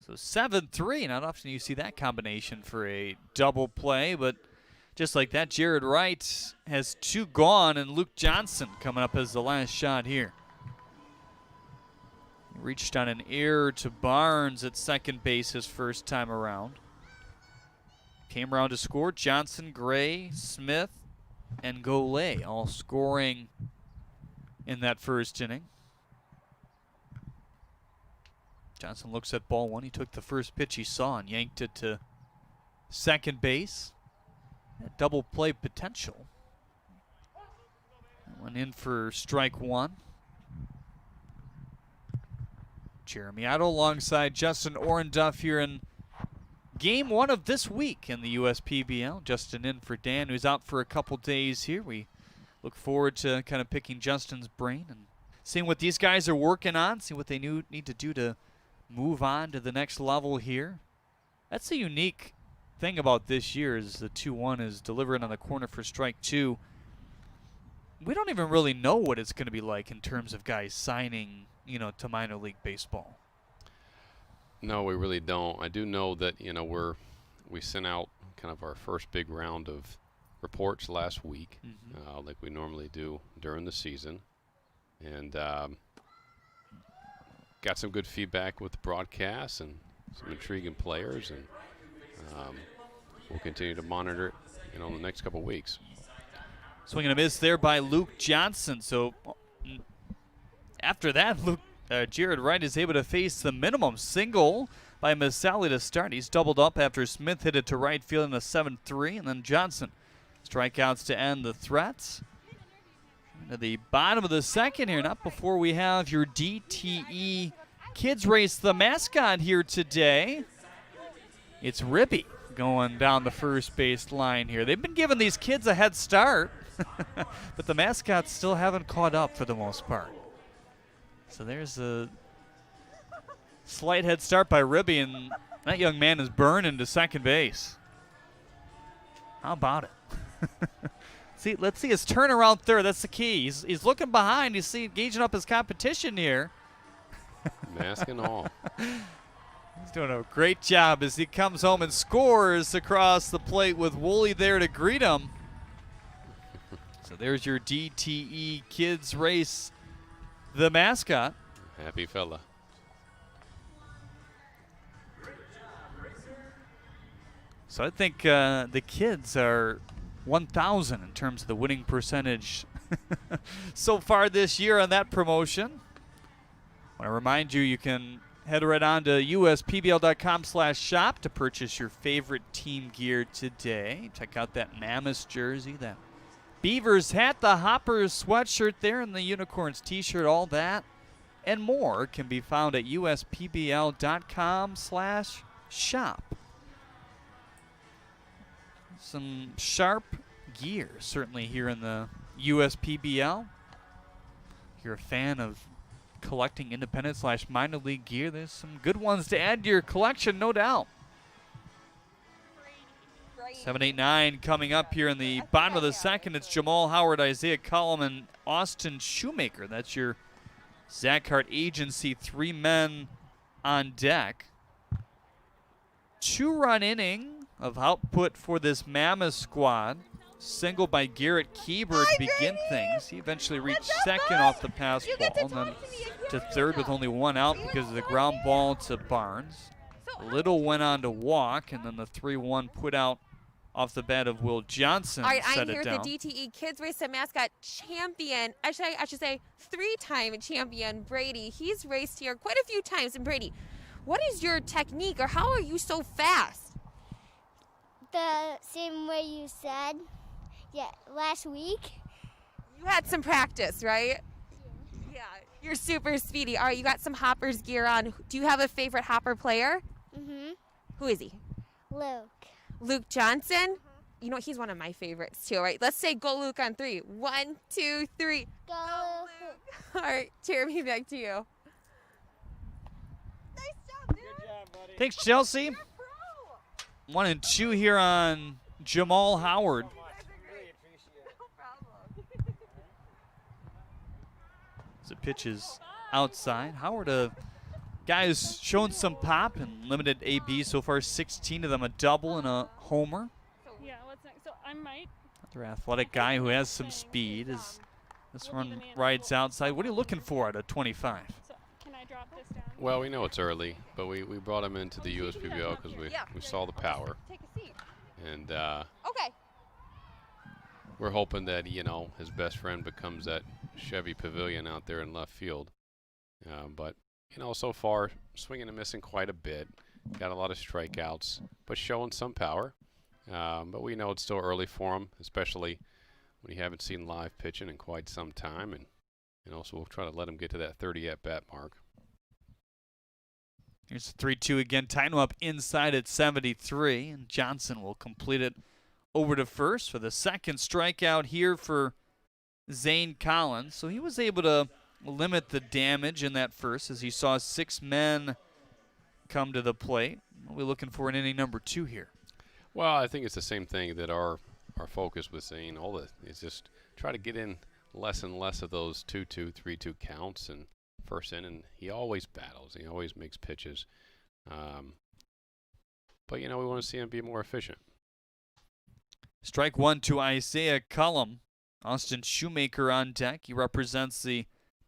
So 7-3. Not often you see that combination for a double play, but just like that, Jared Wright has 2 gone, and Luke Johnson coming up as the last shot here. He reached on an error to Barnes at second base his first time around. Came around to score. Johnson, Gray, Smith, and Golay all scoring in that first inning. Johnson looks at ball 1. He took the first pitch he saw and yanked it to second base. Double play potential. Went in for strike 1. Jeremy Otto alongside Justin Orenduff here in game 1 of this week in the USPBL. Justin in for Dan, who's out for a couple days here. We look forward to kind of picking Justin's brain and seeing what these guys are working on, see what they need to do to move on to the next level here. That's the unique thing about this year is the 2-1 is delivering on the corner for strike 2. We don't even really know what it's going to be like in terms of guys signing, to minor league baseball. No, we really don't. I do know that, we sent out kind of our first big round of reports last week, like we normally do during the season, and got some good feedback with the broadcast and some intriguing players, and we'll continue to monitor it, in the next couple weeks. Swing and a miss there by Luke Johnson. So after that, Jared Wright is able to face the minimum single by Maselli to start. He's doubled up after Smith hit it to right field in a 7-3, and then Johnson strikeouts to end the threats. To the bottom of the second here, not before we have your DTE Kids Race, the mascot here today. It's Ribby going down the first base line here. They've been giving these kids a head start, but the mascots still haven't caught up for the most part. So there's a slight head start by Ribby, and that young man is burning to second base. How about it? Let's see his turnaround third. That's the key. He's looking behind. You see, gauging up his competition here. Mask and all. He's doing a great job as he comes home and scores across the plate with Woolley there to greet him. So there's your DTE Kids Race, the mascot. Happy fella. So I think the kids are 1,000 in terms of the winning percentage so far this year on that promotion. I want to remind you, you can head right on to uspbl.com/shop to purchase your favorite team gear today. Check out that Mammoths jersey, that Beavers hat, the Hoppers sweatshirt there, and the Unicorns t-shirt. All that and more can be found at uspbl.com/shop. Some sharp gear certainly here in the USPBL. If you're a fan of collecting independent/minor league gear, there's some good ones to add to your collection, no doubt. 7-8-9 coming up here in the bottom of the second. It's Jamal Howard, Isaiah Cullum, and Austin Shoemaker. That's your Zach Hart Agency, 3 men on deck. 2-run inning of output for this Mammoth squad. Single by Garrett Kieber to begin things. He eventually reached second off the pass ball, and then to third with only 1 out because of the ground ball to Barnes. Little went on to walk, and then the 3-1 put out off the bat of Will Johnson. All right, set I'm here it with down. the DTE Kids Race and Mascot champion. I should say 3-time champion Brady. He's raced here quite a few times. And Brady, what is your technique, or how are you so fast? The same way you said. Yeah, last week. You had some practice, right? Yeah, you're super speedy. All right, you got some Hoppers gear on. Do you have a favorite Hopper player? Mm-hmm. Who is he? Luke. Luke Johnson? You know, he's one of my favorites too, right? Let's say go Luke on 3. 1, 2, 3. Go Luke. All right, Jeremy, back to you. Nice job, dude. Good job, buddy. Thanks, Chelsea. 1 and 2 here on Jamal Howard. The pitch is outside. Howard, a guy who's shown some pop and limited AB so far, 16 of them, a double and a homer. Yeah, what's next? So I might. Another athletic guy who has some speed. As this one rides outside. What are you looking for at a 25? So can I drop this down? Well, we know it's early, but we brought him into the USPBL because we saw the power. Take a seat. And Okay. we're hoping that, you know, his best friend becomes that Chevy Pavilion out there in left field. But, you know, so far, swinging and missing quite a bit. Got a lot of strikeouts, but showing some power. But we know it's still early for him, especially when you haven't seen live pitching in quite some time. And so we'll try to let him get to that 30 at-bat mark. Here's 3-2 again. Tying him up inside at 73, and Johnson will complete it over to first for the second strikeout here for Zane Collins. So he was able to limit the damage in that first as he saw 6 men come to the plate. What are we looking for in inning number 2 here? Well, I think it's the same thing that our focus with Zane is just try to get in less and less of those 2-2, 3-2 counts and first inning. He always battles. He always makes pitches. But, we want to see him be more efficient. Strike 1 to Isaiah Cullum. Austin Shoemaker on deck. He represents the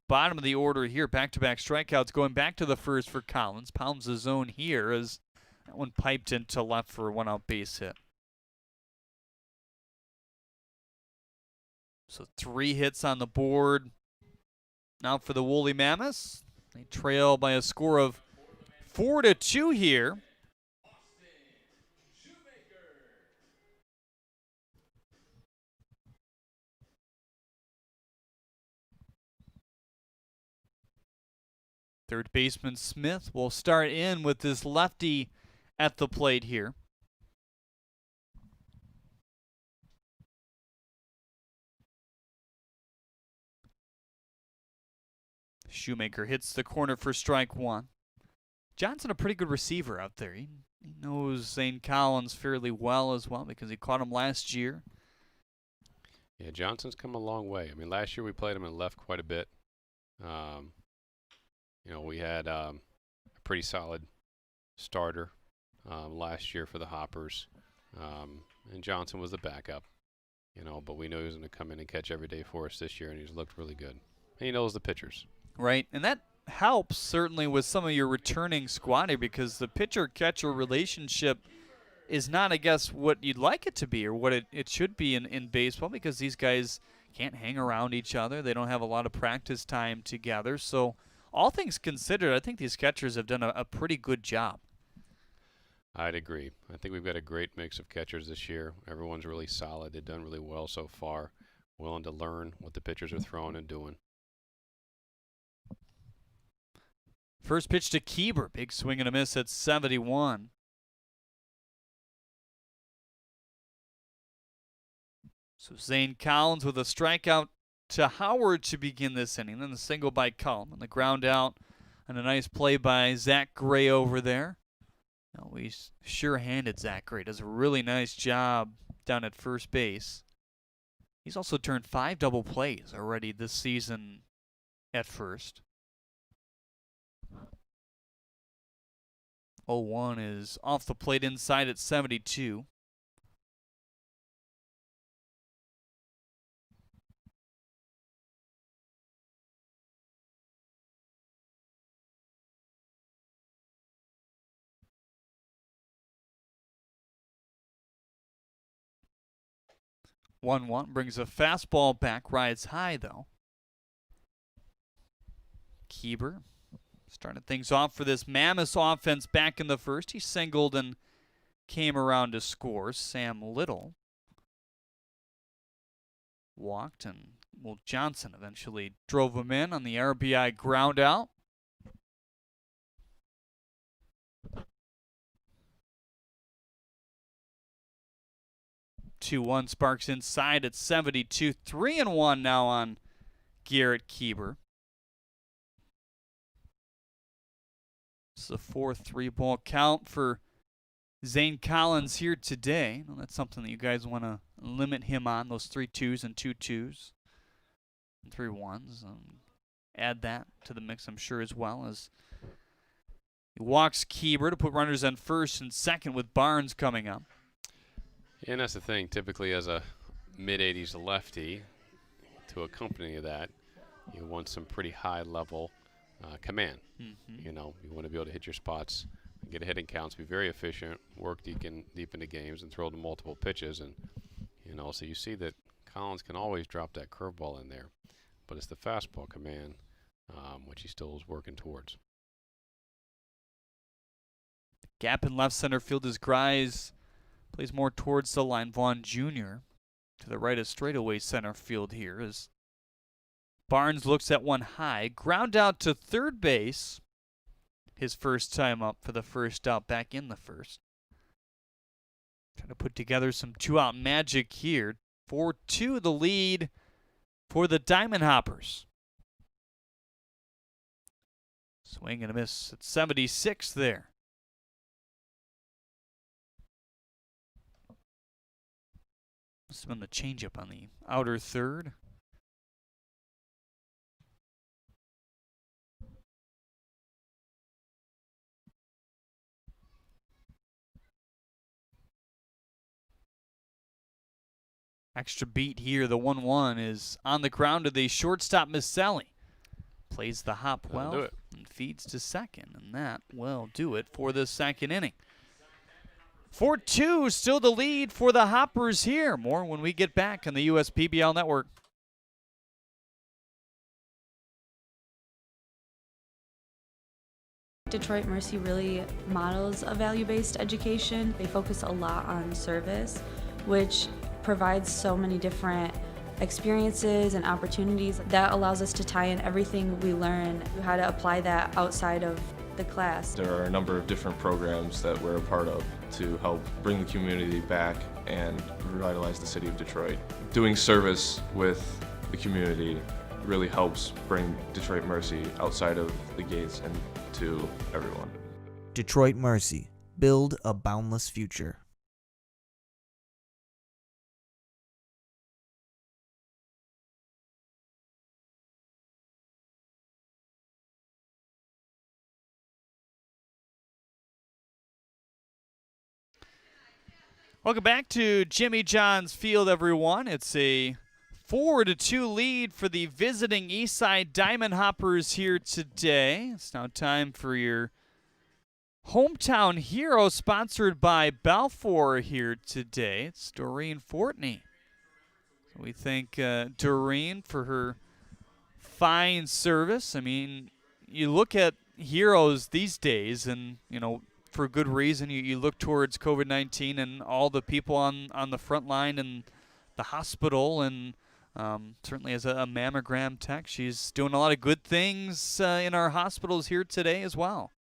bottom of the order here. Back-to-back strikeouts going back to the first for Collins. Pounds the zone here as that one piped into left for a 1-out base hit. So 3 hits on the board. Now for the Woolly Mammoths. They trail by a score of 4-2 here. Third baseman Smith will start in with this lefty at the plate here. Shoemaker hits the corner for strike 1. Johnson, a pretty good receiver out there. He knows Zane Collins fairly well as well because he caught him last year. Yeah, Johnson's come a long way. I mean, last year we played him in left quite a bit. We had a pretty solid starter last year for the Hoppers, and Johnson was the backup. But we knew he was going to come in and catch every day for us this year, and he's looked really good. And he knows the pitchers. Right, and that helps certainly with some of your returning squad here because the pitcher-catcher relationship is not, I guess, what you'd like it to be or what it should be in baseball, because these guys can't hang around each other. They don't have a lot of practice time together. So all things considered, I think these catchers have done a pretty good job. I'd agree. I think we've got a great mix of catchers this year. Everyone's really solid. They've done really well so far, willing to learn what the pitchers are throwing and doing. First pitch to Keeber. Big swing and a miss at 71. So Zane Collins with a strikeout to Howard to begin this inning. Then the single by Cullen and the ground out and a nice play by Zach Gray over there. Now we sure-handed Zach Gray. Does a really nice job down at first base. He's also turned 5 double plays already this season at first. 0-1 is off the plate inside at 72. One brings a fastball back, rides high though. Keeber starting things off for this Mammoths offense back in the first. He singled and came around to score. Sam Little walked, and Will Johnson eventually drove him in on the RBI ground out. Two-one sparks inside at 72. 3-1 now on Garrett Keeber. It's a 4-3 ball count for Zane Collins here today. Well, that's something that you guys want to limit him on, those 3-2s and 2-2s and 3-1s. Add that to the mix, I'm sure, as well, as he walks Keeber to put runners on first and second with Barnes coming up. And that's the thing. Typically, as a mid-80s lefty, to accompany that, you want some pretty high-level command. Mm-hmm. You know, you want to be able to hit your spots, get hitting counts, be very efficient, work deep into games, and throw to multiple pitches. And you know, so you see that Collins can always drop that curveball in there, but it's the fastball command, which he still is working towards. Gap in left center field is Grise. Plays more towards the line. Vaughn Jr. to the right of straightaway center field here as Barnes looks at one high. Ground out to third base. His first time up for the first out back in the first. Trying to put together some two-out magic here. 4-2 the lead for the Diamond Hoppers. Swing and a miss at 76 there. Must have been the changeup on the outer third. Extra beat here. The 1-1 is on the ground to the shortstop, Misselli. Plays the hop well and feeds to second, and that will do it for the second inning. 4-2, still the lead for the Hoppers here. More when we get back on the USPBL Network. Detroit Mercy really models a value-based education. They focus a lot on service, which provides so many different experiences and opportunities that allows us to tie in everything we learn, how to apply that outside of the class. There are a number of different programs that we're a part of to help bring the community back and revitalize the city of Detroit. Doing service with the community really helps bring Detroit Mercy outside of the gates and to everyone. Detroit Mercy. Build a boundless future. Welcome back to Jimmy John's Field, everyone. It's a 4-2 lead for the visiting Eastside Diamond Hoppers here today. It's now time for your Hometown Hero, sponsored by Balfour here today. It's Doreen Fortney. So we thank Doreen for her fine service. I mean, you look at heroes these days, and, you know, for good reason, you look towards COVID-19 and all the people on the front line and the hospital, and certainly as a mammogram tech, she's doing a lot of good things in our hospitals here today as well.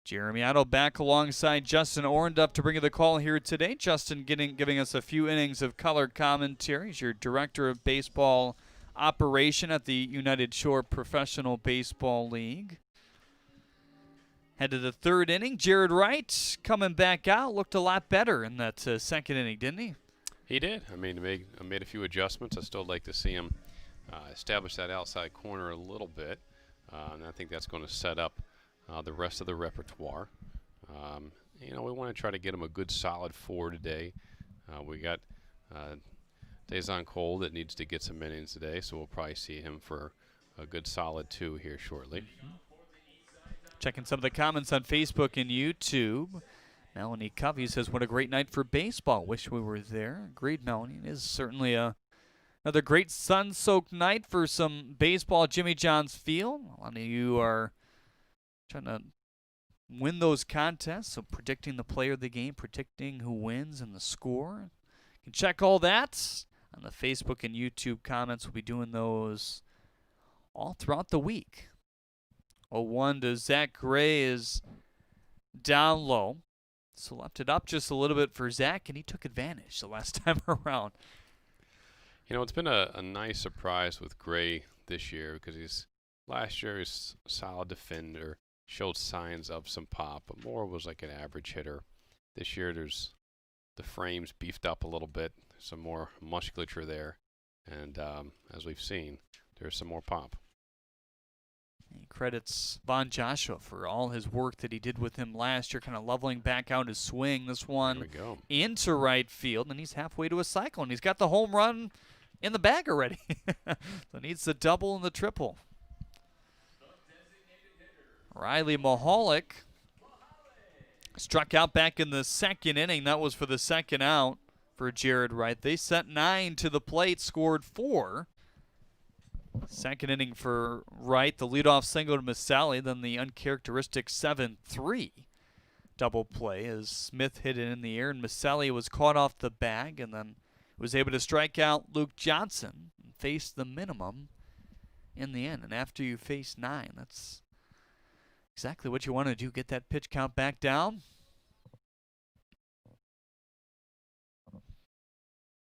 Jeremy Otto back alongside Justin Orendup to bring you the call here today. Justin giving us a few innings of color commentary. He's your director of baseball operation at the United Shore Professional Baseball League. Head to the third inning. Jared Wright coming back out. Looked a lot better in that second inning, didn't he? He did. I mean, I made a few adjustments. I still like to see him establish that outside corner a little bit. And I think that's going to set up the rest of the repertoire. You know, we want to try to get him a good solid 4 today. We got Dazon Cole that needs to get some innings today, so we'll probably see him for a good solid 2 here shortly. Checking some of the comments on Facebook and YouTube. Melanie Covey says, what a great night for baseball. Wish we were there. Agreed, Melanie. It is certainly another great sun-soaked night for some baseball at Jimmy John's Field. A lot of you are trying to win those contests, so predicting the player of the game, predicting who wins and the score. You can check all that on the Facebook and YouTube comments. We'll be doing those all throughout the week. 0-1 to Zach Gray is down low. So left it up just a little bit for Zach, and he took advantage the last time around. You know, it's been a nice surprise with Gray this year because last year he's a solid defender, showed signs of some pop, but more was like an average hitter. This year there's the frame's beefed up a little bit, some more musculature there, and as we've seen, there's some more pop. He credits Von Joshua for all his work that he did with him last year, kind of leveling back out his swing. This one into right field, and he's halfway to a cycle, and he's got the home run in the bag already. So needs the double and the triple. Riley Mahalik struck out back in the second inning. That was for the second out for Jared Wright. They sent 9 to the plate, scored 4. Second inning for Wright, the leadoff single to Maselli, then the uncharacteristic 7-3 double play as Smith hit it in the air, and Maselli was caught off the bag and then was able to strike out Luke Johnson and face the minimum in the end. And after you face 9, that's exactly what you want to do, get that pitch count back down.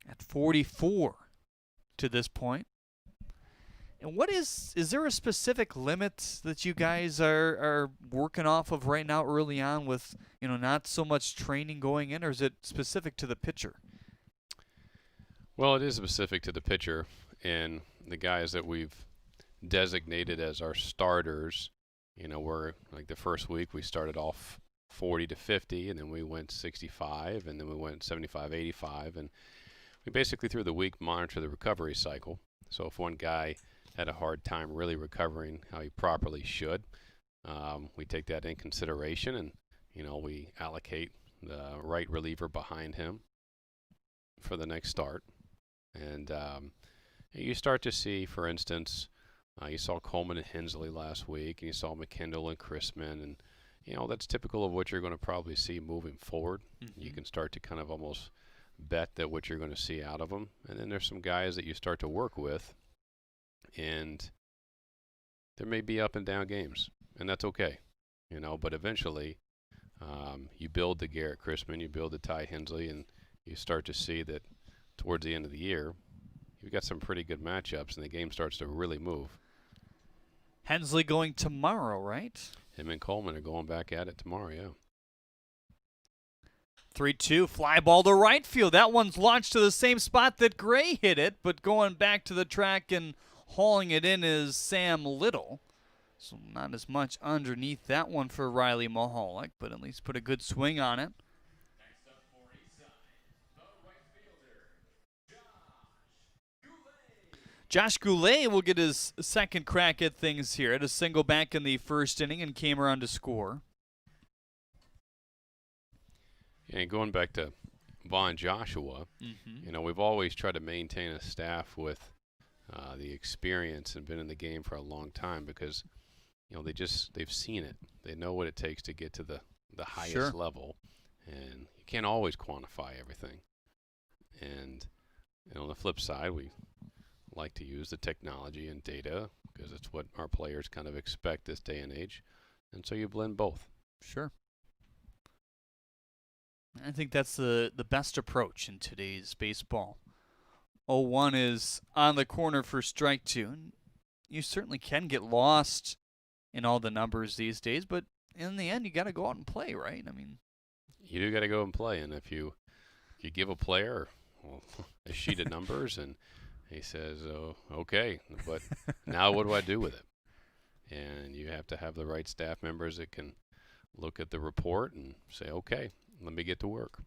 At 44 to this point. And what is there a specific limit that you guys are working off of right now early on with, you know, not so much training going in, or is it specific to the pitcher? Well, it is specific to the pitcher, and the guys that we've designated as our starters, you know, we're like the first week we started off 40 to 50, and then we went 65, and then we went 75, 85, and we basically through the week monitor the recovery cycle. So if one guy had a hard time really recovering how he properly should, we take that in consideration, and, you know, we allocate the right reliever behind him for the next start. And you start to see, for instance, you saw Coleman and Hensley last week, and you saw McKindle and Chrisman, and, you know, that's typical of what you're going to probably see moving forward. You can start to kind of almost bet that what you're going to see out of them. And then there's some guys that you start to work with, and there may be up and down games, and that's okay, you know, but eventually you build the Garrett Chrisman, you build the Ty Hensley, and you start to see that towards the end of the year, you've got some pretty good matchups, and the game starts to really move. Hensley going tomorrow, right? Him and Coleman are going back at it tomorrow, yeah. 3-2, fly ball to right field. That one's launched to the same spot that Gray hit it, but going back to the track and hauling it in is Sam Little. So not as much underneath that one for Riley Mahalik, but at least put a good swing on it. Josh Goulet will get his second crack at things here. Had a single back in the first inning and came around to score. And going back to Vaughn Joshua, you know, we've always tried to maintain a staff with the experience and been in the game for a long time because, you know, they've seen it. They know what it takes to get to the highest level, and you can't always quantify everything. And on the flip side, we like to use the technology and data because it's what our players kind of expect this day and age, and so you blend both. Sure. I think that's the best approach in today's baseball. 0-1 is on the corner for strike two. You certainly can get lost in all the numbers these days, but in the end, you got to go out and play, right? I mean, you do got to go and play, and if you give a player a sheet of numbers and he says, "Oh, okay, but now what do I do with it?" And you have to have the right staff members that can look at the report and say, "Okay, let me get to work."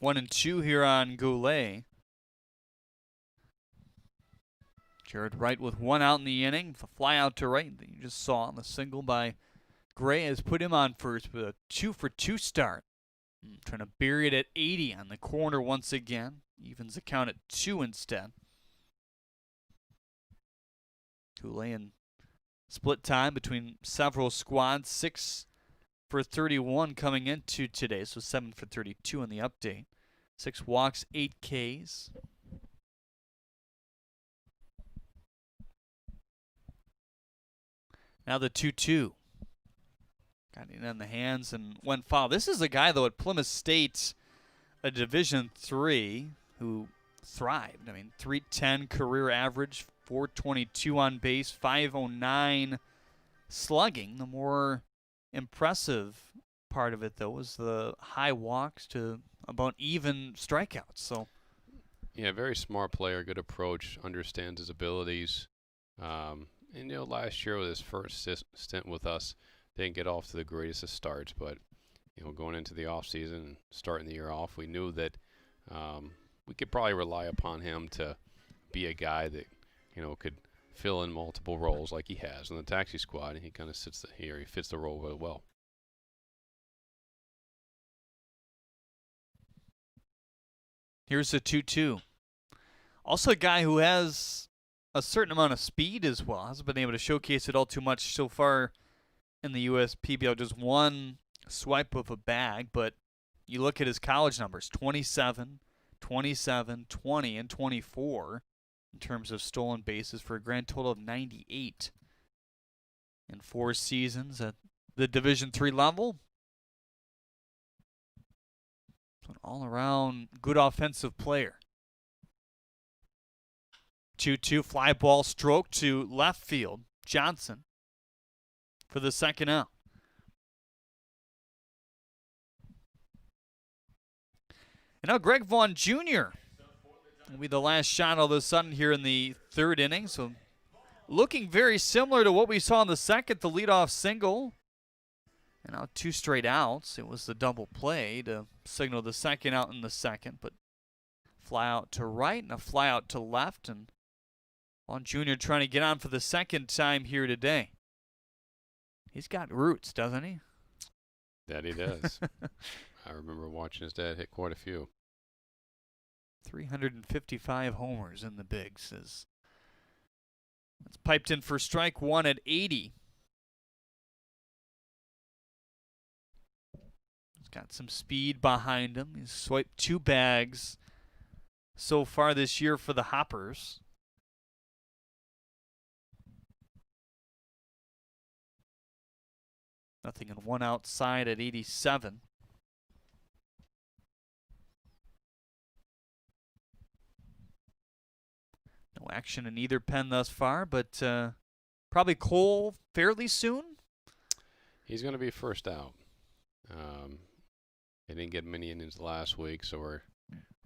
1-2 here on Goulet. Jared Wright with one out in the inning. The fly out to right that you just saw on the single by Gray has put him on first with a 2-for-2 start. Trying to bury it at 80 on the corner once again. Evens the count at 2 instead. Goulet in split time between several squads. 6 for 31 coming into today, so 7 for 32 in the update. 6 walks, 8 Ks. Now the 2-2. Got it in the hands and went foul. This is a guy, though, at Plymouth State, a Division III, who thrived. I mean, .310 career average, .422 on base, .509 slugging. The more impressive part of it, though, was the high walks to about even strikeouts. So, yeah, very smart player, good approach, understands his abilities. And, you know, last year with his first stint with us, didn't get off to the greatest of starts, but, you know, going into the offseason and starting the year off, we knew that we could probably rely upon him to be a guy that, you know, could fill in multiple roles like he has on the taxi squad, and he kind of he fits the role really well. Here's the 2-2. Also a guy who has a certain amount of speed as well. Hasn't been able to showcase it all too much so far in the USPBL. Just one swipe of a bag, but you look at his college numbers, 27, 27, 20, and 24 in terms of stolen bases for a grand total of 98 in 4 seasons at the Division III level. An all-around good offensive player. 2-2 fly ball stroke to left field. Johnson for the second out. And now Greg Vaughn Jr. will be the last shot all of a sudden here in the 3rd inning. So looking very similar to what we saw in the second, the leadoff single. And now 2 straight outs. It was the double play to signal the second out in the second. But fly out to right and a fly out to left. And Vaughn Jr. trying to get on for the second time here today. He's got roots, doesn't he? That he does. I remember watching his dad hit quite a few. 355 homers in the bigs. It's piped in for strike one at 80. He's got some speed behind him. He's swiped 2 bags so far this year for the Hoppers. Nothing in 1 outside at 87. No action in either pen thus far, but probably Cole fairly soon. He's going to be first out. He didn't get many innings last week, so we're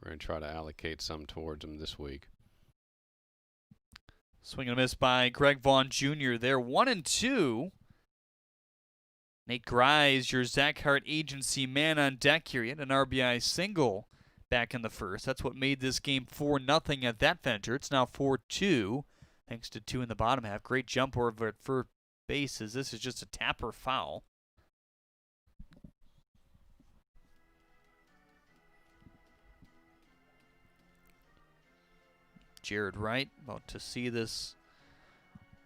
going to try to allocate some towards him this week. Swing and a miss by Greg Vaughn Jr. there. 1-2. Nate Grise, your Zach Hart agency man on deck here. He had an RBI single back in the first. That's what made this game 4-0 at that venture. It's now 4-2, thanks to 2 in the bottom half. Great jump over at first bases. This is just a tapper foul. Jared Wright about to see this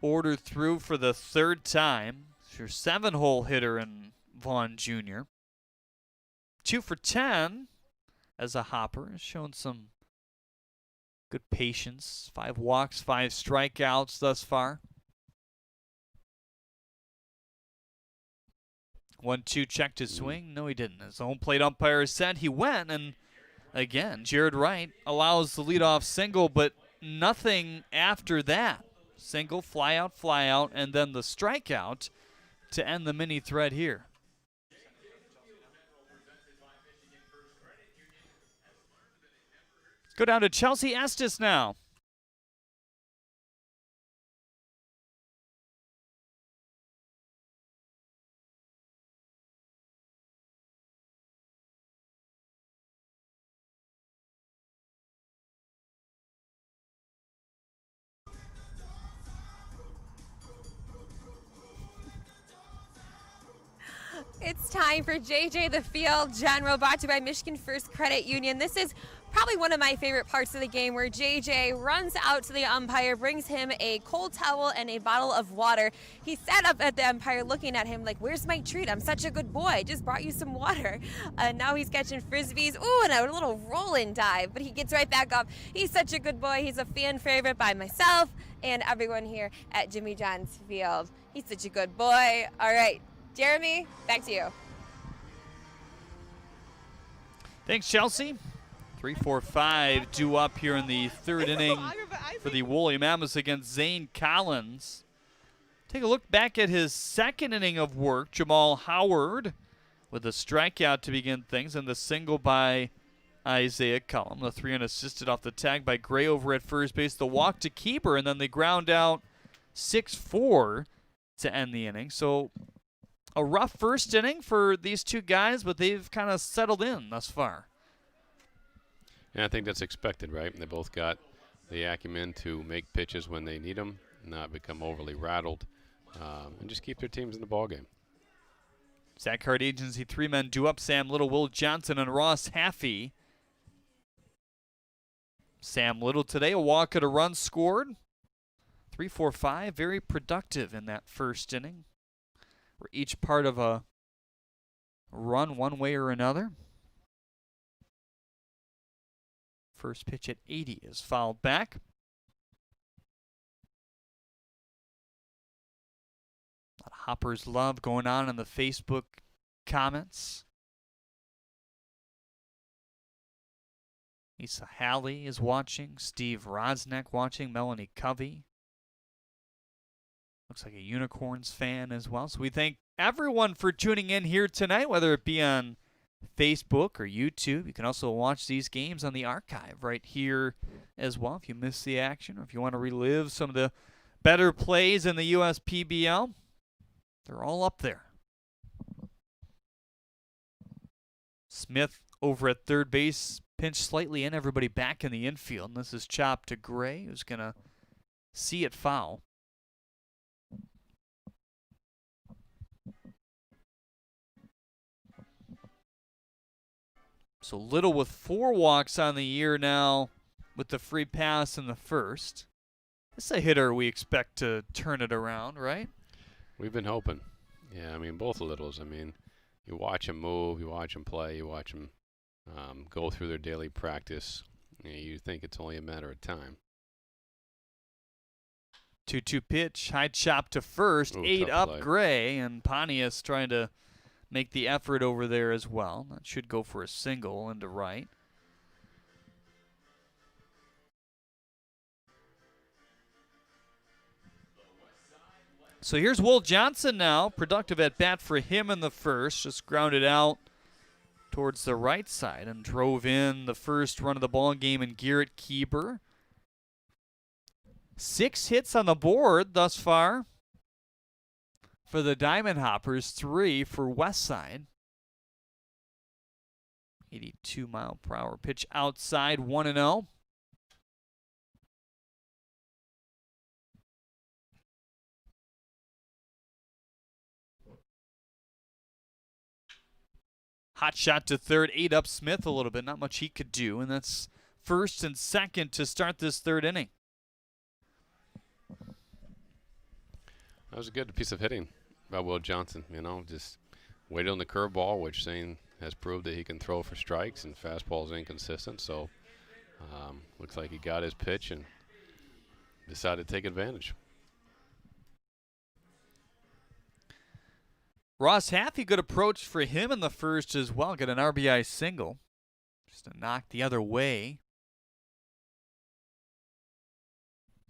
order through for the third time. It's your 7-hole hitter in Vaughn Jr. 2 for 10 as a hopper. Shown some good patience. 5 walks, 5 strikeouts thus far. 1-2 checked his swing. No, he didn't. His home plate umpire said he went, and again, Jared Wright allows the leadoff single, but nothing after that. Single, fly out, and then the strikeout to end the mini thread here. Let's go down to Chelsea Estes now. It's time for JJ the Field General, brought to you by Michigan First Credit Union. This is probably one of my favorite parts of the game, where JJ runs out to the umpire, brings him a cold towel and a bottle of water. He sat up at the umpire looking at him like, where's my treat? I'm such a good boy. I just brought you some water. Now he's catching frisbees. Ooh, and a little roll and dive, but he gets right back up. He's such a good boy. He's a fan favorite by myself and everyone here at Jimmy John's Field. He's such a good boy. All right, Jeremy, back to you. Thanks, Chelsea. 3-4-5 due up here in the third inning for the Woolly Mammoths against Zane Collins. Take a look back at his second inning of work. Jamal Howard with a strikeout to begin things, and the single by Isaiah Cullum. The 3 unassisted off the tag by Gray over at first base. The walk to Keeper, and then they ground out 6-4 to end the inning. So a rough first inning for these two guys, but they've kind of settled in thus far. And I think that's expected, right? They both got the acumen to make pitches when they need them, not become overly rattled, and just keep their teams in the ballgame. Zach Card Agency 3 men due up: Sam Little, Will Johnson, and Ross Haffey. Sam Little today, a walk and a run scored. 3-4-5, very productive in that first inning. We're each part of a run one way or another. First pitch at 80 is fouled back. A lot of Hoppers love going on in the Facebook comments. Lisa Halley is watching. Steve Rosnick watching. Melanie Covey. Looks like a Unicorns fan as well. So we thank everyone for tuning in here tonight, whether it be on Facebook or YouTube. You can also watch these games on the archive right here as well if you missed the action, or if you want to relive some of the better plays in the USPBL. They're all up there. Smith over at third base, pinched slightly in, everybody back in the infield. And this is chopped to Gray, who's going to see it foul. So Little with 4 walks on the year now with the free pass in the first. This is a hitter we expect to turn it around, right? We've been hoping. Yeah, I mean, both Littles. I mean, you watch them move, you watch them play, you watch them go through their daily practice. You think it's only a matter of time. 2-2 pitch, high chop to first, 8 up play. Gray, and Pontius trying to make the effort over there as well. That should go for a single into right. So here's Will Johnson now. Productive at bat for him in the first. Just grounded out towards the right side and drove in the first run of the ball game in Garrett Keeper. 6 hits on the board thus far for the Diamond Hoppers, 3 for Westside. 82-mile-per-hour pitch outside, 1-0. Hot shot to third, 8 up Smith a little bit. Not much he could do, and that's first and second to start this third inning. That was a good piece of hitting by Will Johnson. You know, just waited on the curveball, which Zane has proved that he can throw for strikes, and fastball is inconsistent. So looks like he got his pitch and decided to take advantage. Ross Haffey, good approach for him in the first as well. Get an RBI single. Just a knock the other way.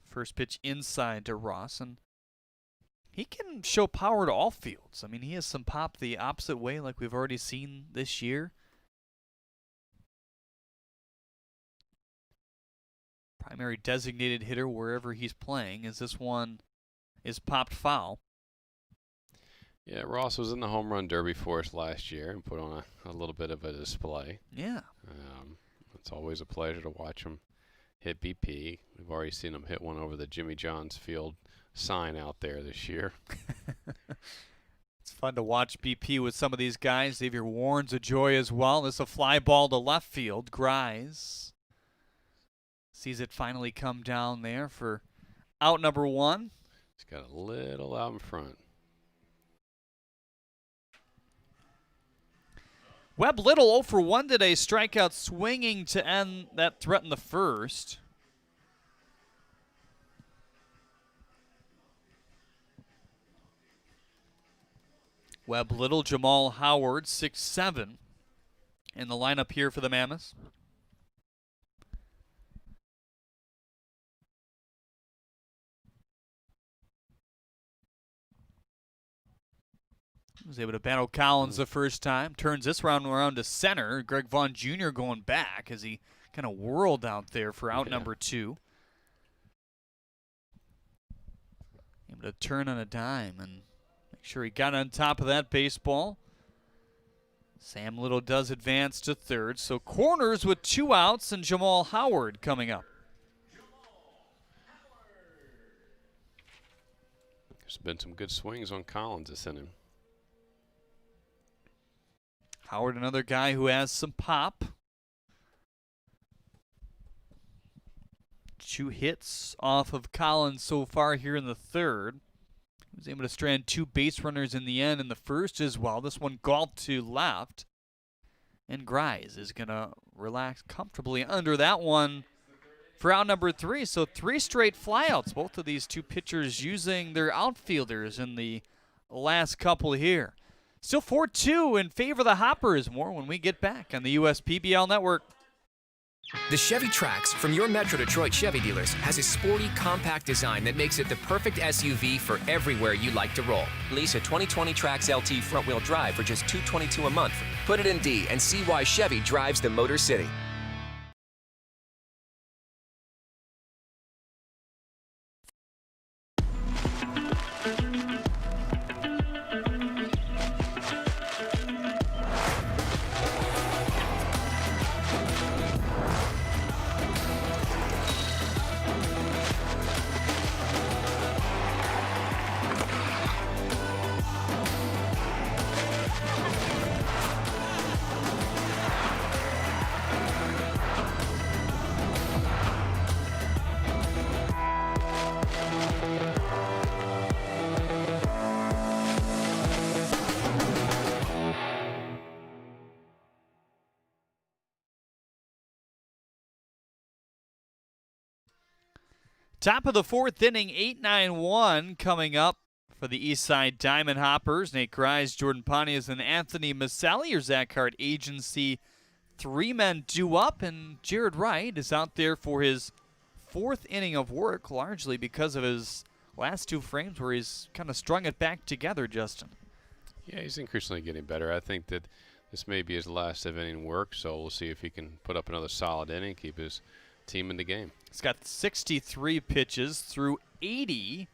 First pitch inside to Ross, and he can show power to all fields. I mean, he has some pop the opposite way like we've already seen this year. Primary designated hitter wherever he's playing, as this one is popped foul. Yeah, Ross was in the home run derby for us last year and put on a little bit of a display. Yeah. It's always a pleasure to watch him hit BP. We've already seen him hit one over the Jimmy John's Field sign out there this year. It's fun to watch BP with some of these guys. Xavier Warren's a joy as well. This is a fly ball to left field. Grise sees it finally come down there for out number one. He's got a little out in front. Webb Little 0 for 1 today. Strikeout swinging to end that threat in the first. Webb Little, Jamal Howard, 6'7", in the lineup here for the Mammoths. Was able to battle Collins the first time. Turns this round around to center. Greg Vaughn Jr. going back as he kind of whirled out there for out number two. Able to turn on a dime and make sure he got on top of that baseball. Sam Little does advance to third. So corners with 2 outs and Jamal Howard coming up. There's been some good swings on Collins this inning. Howard, another guy who has some pop. 2 hits off of Collins so far here in the third. He was able to strand 2 base runners in the end in the first as well. This one galled to left. And Grise is going to relax comfortably under that one for out number 3. So 3 straight flyouts. Both of these 2 pitchers using their outfielders in the last couple here. Still 4-2 in favor of the Hoppers. More when we get back on the USPBL Network. The Chevy Trax from your Metro Detroit Chevy dealers has a sporty, compact design that makes it the perfect SUV for everywhere you like to roll. Lease a 2020 Trax LT front-wheel drive for just $222 a month. Put it in D and see why Chevy drives the Motor City. Top of the 4th inning, 8-9-1 coming up for the Eastside Diamond Hoppers. Nate Grise, Jordan Pontius, and Anthony Maselli. Your Zach Hart agency. 3 men due up, and Jared Wright is out there for his 4th inning of work, largely because of his last 2 frames where he's kind of strung it back together, Justin. Yeah, he's increasingly getting better. I think that this may be his last of inning work, so we'll see if he can put up another solid inning, keep his team in the game. He's got 63 pitches through 80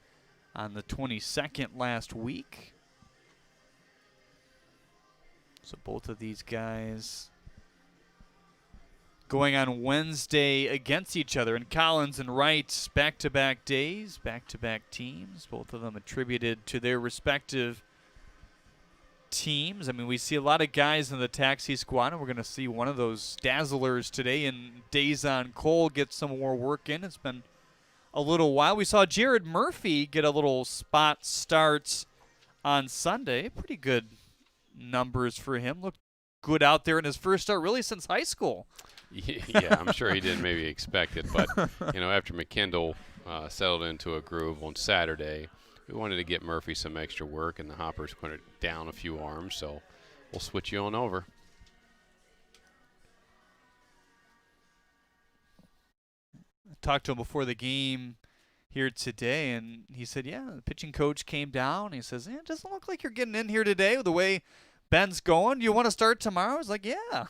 on the 22nd last week. So both of these guys going on Wednesday against each other. And Collins and Wright, back-to-back days, back-to-back teams. Both of them attributed to their respective teams. I mean, we see a lot of guys in the taxi squad, and we're going to see one of those dazzlers today in Dazon Cole get some more work in. It's been a little while. We saw Jared Murphy get a little spot start on Sunday. Pretty good numbers for him. Looked good out there in his first start really since high school. Yeah, I'm sure he didn't maybe expect it, but after McKendall settled into a groove on Saturday, we wanted to get Murphy some extra work, and the Hoppers put it down a few arms, so we'll switch you on over. I talked to him before the game here today, and he said, yeah, the pitching coach came down. He says, it doesn't look like you're getting in here today with the way Ben's going. Do you want to start tomorrow? I was like, yeah.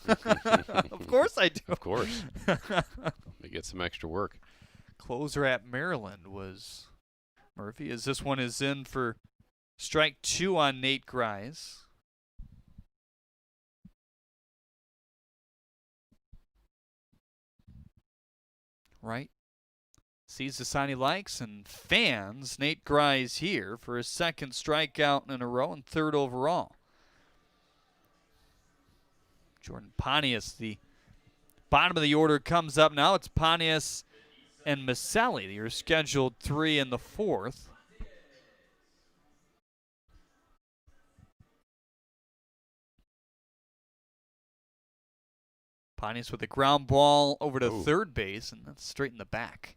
Of course I do. Of course. We get some extra work. Closer at Maryland was Murphy, as this one is in for strike 2 on Nate Grice. Right. Sees the sign he likes and fans Nate Grice here for his second strikeout in a row and third overall. Jordan Pontius, the bottom of the order, comes up now. It's Pontius and Maselli, your scheduled 3 in the 4th. Pontius with a ground ball over to third base, and that's straight in the back.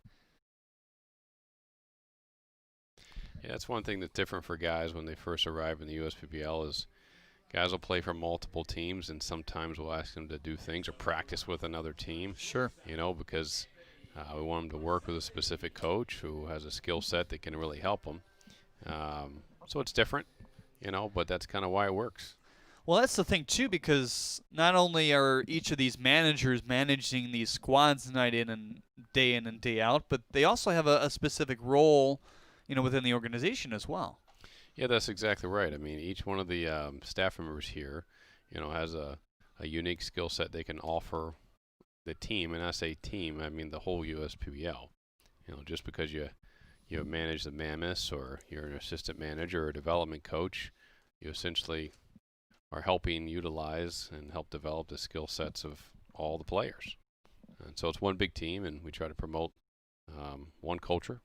Yeah, that's one thing that's different for guys when they first arrive in the USPBL is guys will play for multiple teams, and sometimes we'll ask them to do things or practice with another team. Sure. Because we want them to work with a specific coach who has a skill set that can really help them. So it's different, but that's kind of why it works. Well, that's the thing, too, because not only are each of these managers managing these squads night in and day out, but they also have a specific role, within the organization as well. Yeah, that's exactly right. I mean, each one of the staff members here, has a unique skill set they can offer the team. And I say team, I mean the whole USPBL. Just because you manage the Mammoths or you're an assistant manager or a development coach, you essentially are helping utilize and help develop the skill sets of all the players. And so it's one big team, and we try to promote one culture.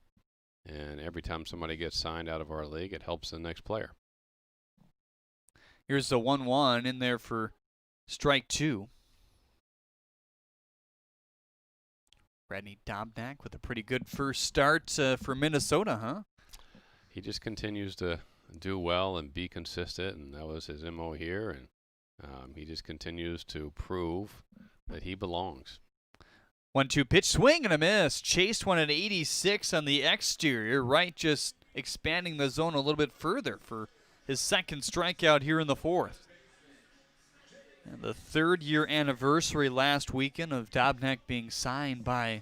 And every time somebody gets signed out of our league, it helps the next player. Here's the 1-1 in there for strike 2. Bradney Dobnak with a pretty good first start for Minnesota, huh? He just continues to do well and be consistent, and that was his MO here. And he just continues to prove that he belongs. 1-2 pitch, swing and a miss. Chased one at 86 on the exterior. Right, just expanding the zone a little bit further for his second strikeout here in the 4th. And the 3rd-year anniversary last weekend of Dobnak being signed by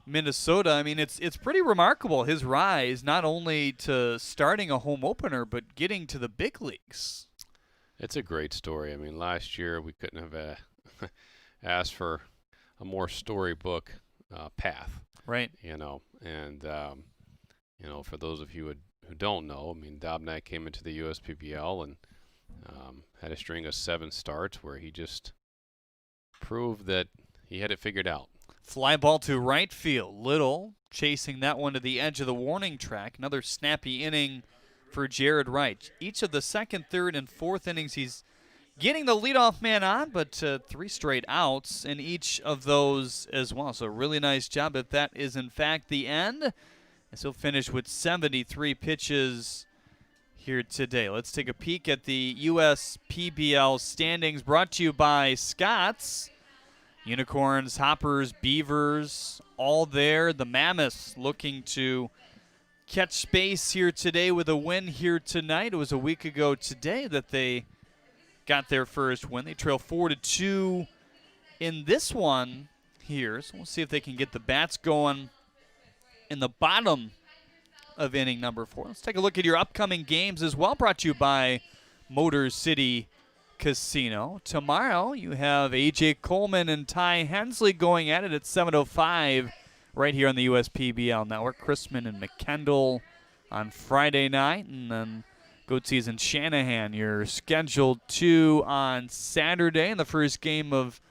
Minnesota. I mean, it's pretty remarkable, his rise, not only to starting a home opener, but getting to the big leagues. It's a great story. I mean, last year we couldn't have asked for a more storybook path. Right. And for those of you who don't know, I mean, Dobnak came into the USPBL and had a string of 7 starts where he just proved that he had it figured out. Fly ball to right field. Little chasing that one to the edge of the warning track. Another snappy inning for Jared Wright. Each of the 2nd, 3rd, and 4th innings, he's getting the leadoff man on, but 3 straight outs in each of those as well. So really nice job if that is in fact the end. As he'll finish with 73 pitches here today. Let's take a peek at the USPBL standings brought to you by Scott's. Unicorns, Hoppers, Beavers, all there. The Mammoths looking to catch space here today with a win here tonight. It was a week ago today that they got their first win. They trail 4-2 in this one here. So we'll see if they can get the bats going in the bottom of inning number 4. Let's take a look at your upcoming games as well, brought to you by Motor City Casino. Tomorrow you have A.J. Coleman and Ty Hensley going at it at 7:05 right here on the USPBL Network. Chrisman and McKendall on Friday night, and then Goatsees and Shanahan, you're scheduled 2 on Saturday in the first game of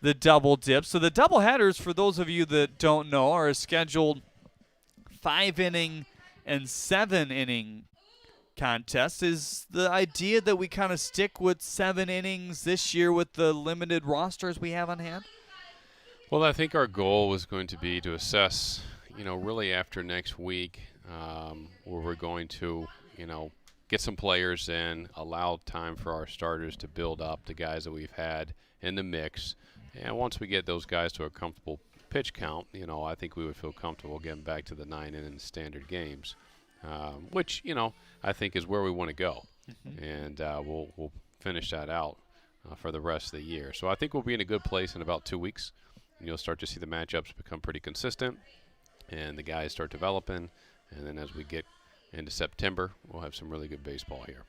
the double dip. So the double headers, for those of you that don't know, are scheduled 5-inning and 7-inning contest. Is the idea that we kind of stick with 7 innings this year with the limited rosters we have on hand? Well, I think our goal was going to be to assess, really after next week, where we're going to, get some players in, allow time for our starters to build up, the guys that we've had in the mix. And once we get those guys to a comfortable pitch count, I think we would feel comfortable getting back to the 9-inning standard games, which, I think is where we want to go. And we'll finish that out for the rest of the year. So I think we'll be in a good place in about 2 weeks. And you'll start to see the matchups become pretty consistent and the guys start developing. And then as we get into September, we'll have some really good baseball here.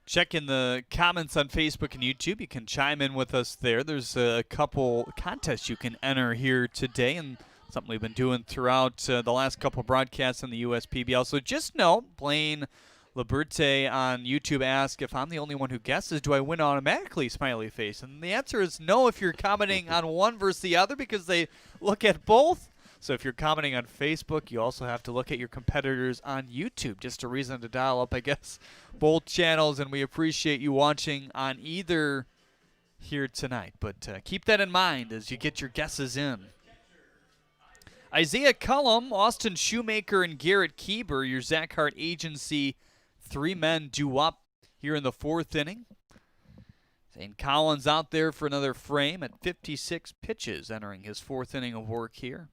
Check in the comments on Facebook and YouTube. You can chime in with us there. There's a couple contests you can enter here today, and something we've been doing throughout the last couple broadcasts in the USPBL. So just know, Blaine Liberte on YouTube asked, if I'm the only one who guesses, do I win automatically, smiley face? And the answer is no if you're commenting on one versus the other, because they look at both. So if you're commenting on Facebook, you also have to look at your competitors on YouTube. Just a reason to dial up, I guess, both channels, and we appreciate you watching on either here tonight. But keep that in mind as you get your guesses in. Isaiah Cullum, Austin Shoemaker, and Garrett Kieber, your Zach Hart Agency 3 men due up here in the 4th inning. Zane Collins out there for another frame at 56 pitches, entering his 4th inning of work here.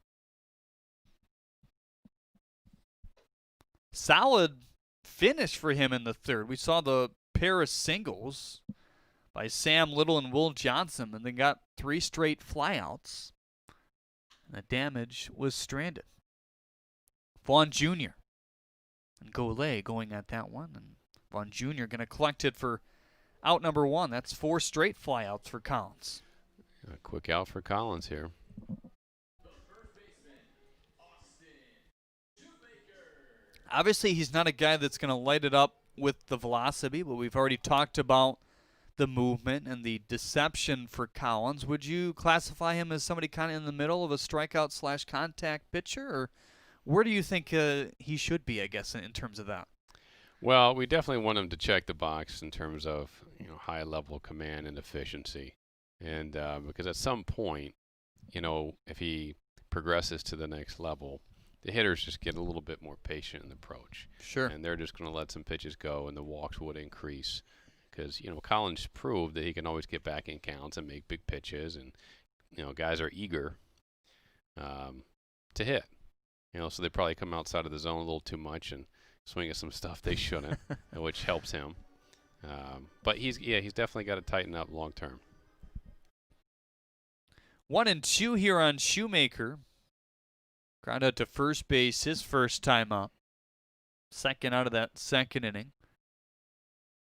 Solid finish for him in the 3rd. We saw the pair of singles by Sam Little and Will Johnson, and then got 3 straight flyouts. And the damage was stranded. Vaughn Jr. and Golay going at that one. And Vaughn Jr. going to collect it for out number 1. That's 4 straight flyouts for Collins. A quick out for Collins here. Obviously, he's not a guy that's going to light it up with the velocity, but we've already talked about the movement and the deception for Collins. Would you classify him as somebody kind of in the middle of a strikeout / contact pitcher, or where do you think he should be, I guess, in terms of that? Well, we definitely want him to check the box in terms of high level command and efficiency, and because at some point, if he progresses to the next level, the hitters just get a little bit more patient in the approach. Sure. And they're just going to let some pitches go, and the walks would increase. Because, Collins proved that he can always get back in counts and make big pitches. And, guys are eager to hit. So they probably come outside of the zone a little too much and swing at some stuff they shouldn't, which helps him. But he's definitely got to tighten up long term. 1-2 here on Shoemaker. Ground out to first base, his first time up. 2nd out of that 2nd inning.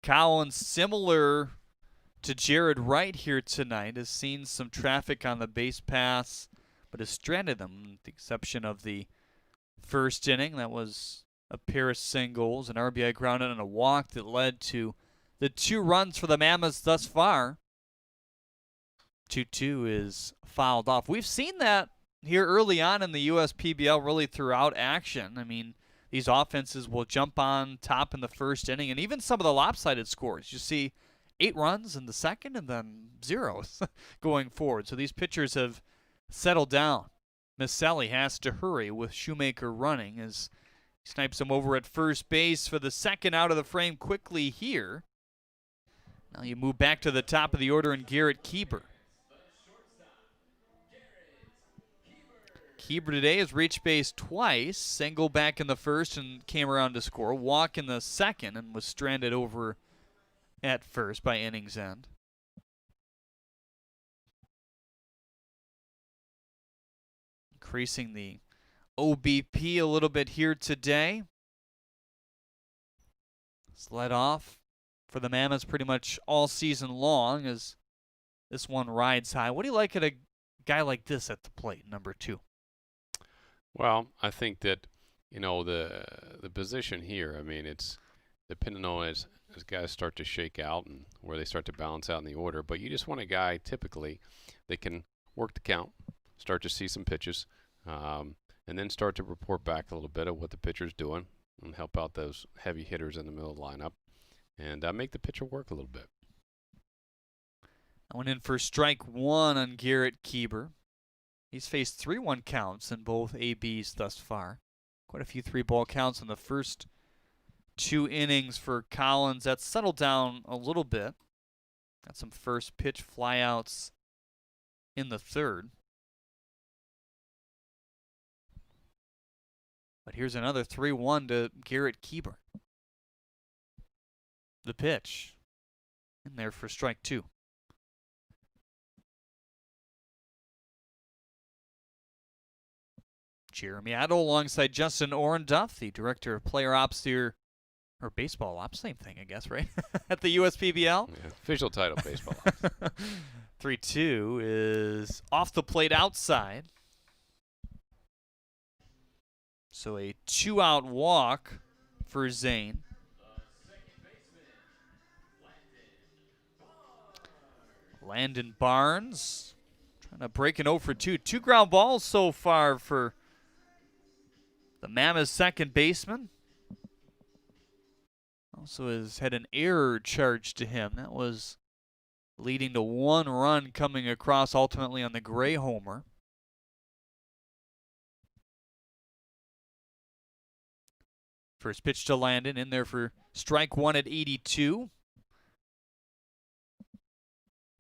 Collins, similar to Jared Wright here tonight, has seen some traffic on the base paths, but has stranded them, with the exception of the 1st inning. That was a pair of singles, an RBI grounded, and a walk that led to the 2 runs for the Mammoths thus far. 2-2 is fouled off. We've seen that here early on in the USPBL, really throughout action. I mean, these offenses will jump on top in the 1st inning, and even some of the lopsided scores. You see 8 runs in the 2nd and then 0 going forward. So these pitchers have settled down. Misselli has to hurry with Shoemaker running as he snipes him over at first base for the 2nd out of the frame quickly here. Now you move back to the top of the order and Garrett Kieber. Kieber today has reached base twice, single back in the 1st and came around to score, walk in the 2nd and was stranded over at first by inning's end. Increasing the OBP a little bit here today. It's led off for the Mammoths pretty much all season long as this one rides high. What do you like at a guy like this at the plate, number 2? Well, I think that, the position here, I mean, it's depending on as guys start to shake out and where they start to balance out in the order. But you just want a guy typically that can work the count, start to see some pitches, and then start to report back a little bit of what the pitcher's doing and help out those heavy hitters in the middle of the lineup and make the pitcher work a little bit. I went in for strike one on Garrett Kieber. He's faced 3-1 counts in both ABs thus far. Quite a few 3-ball counts in the first 2 innings for Collins. That's settled down a little bit. Got some first pitch flyouts in the third. But here's another 3-1 to Garrett Kieber. The pitch in there for strike 2. Jeremy Addo alongside Justin Orenduff, the director of player ops here, or baseball ops, same thing, I guess, right? At the USPBL. Yeah, official title, baseball ops. 3-2 is off the plate outside. So a 2-out walk for Zane. Landon Barnes trying to break an 0 for 2. 2 ground balls so far for the Mammoths second baseman. Also has had an error charged to him. That was leading to 1 run coming across ultimately on the Gray homer. First pitch to Landon in there for strike 1 at 82.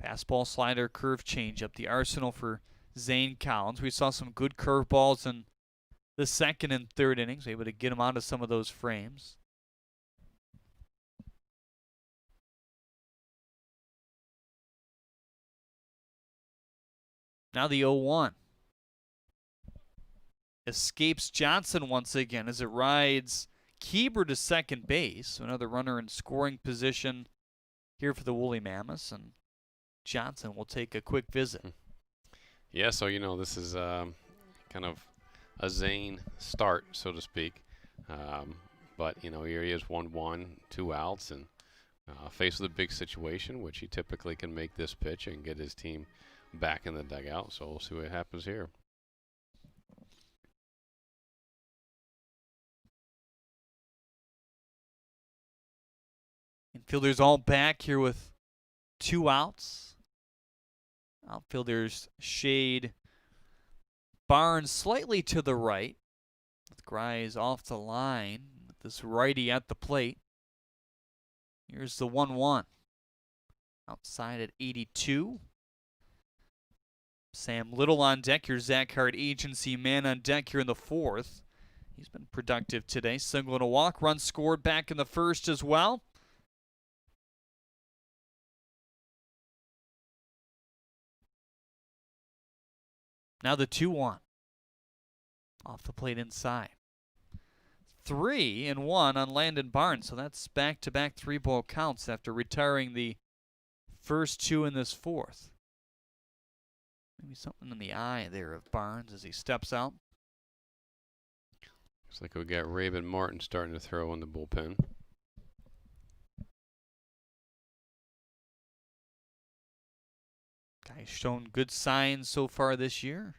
Fastball, slider, curve changeup. The arsenal for Zane Collins. We saw some good curveballs in the second and third innings. Able to get him onto some of those frames. Now the 0-1. Escapes Johnson once again as it rides Kieber to second base. So another runner in scoring position here for the Woolly Mammoths. And Johnson will take a quick visit. Yeah, so this is kind of a Zane start, so to speak. But here he is 1-1, 2 outs, and faced with a big situation, which he typically can make this pitch and get his team back in the dugout. So we'll see what happens here. Infielders all back here with 2 outs. Outfielders shade Barnes slightly to the right. With Grise off the line. With this righty at the plate. Here's the 1-1. Outside at 82. Sam Little on deck. Your Zach Hart agency man on deck here in the 4th. He's been productive today. Single and a walk. Run scored back in the first as well. Now the 2-1. Off the plate inside. 3-1 on Landon Barnes. So that's back-to-back 3-ball counts after retiring the first 2 in this 4th. Maybe something in the eye there of Barnes as he steps out. Looks like we got Raven Martin starting to throw in the bullpen. Guy's shown good signs so far this year.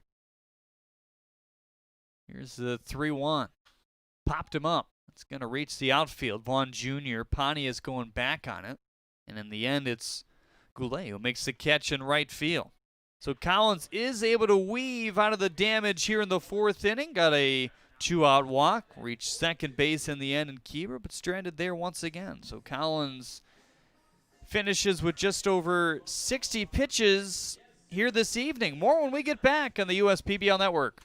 Here's the 3-1. Popped him up. It's going to reach the outfield. Vaughn Jr. Pontius going back on it. And in the end, it's Goulet who makes the catch in right field. So Collins is able to weave out of the damage here in the 4th inning. Got a 2-out walk. Reached second base in the end in Kieber, but stranded there once again. So Collins finishes with just over 60 pitches here this evening. More when we get back on the USPBL Network.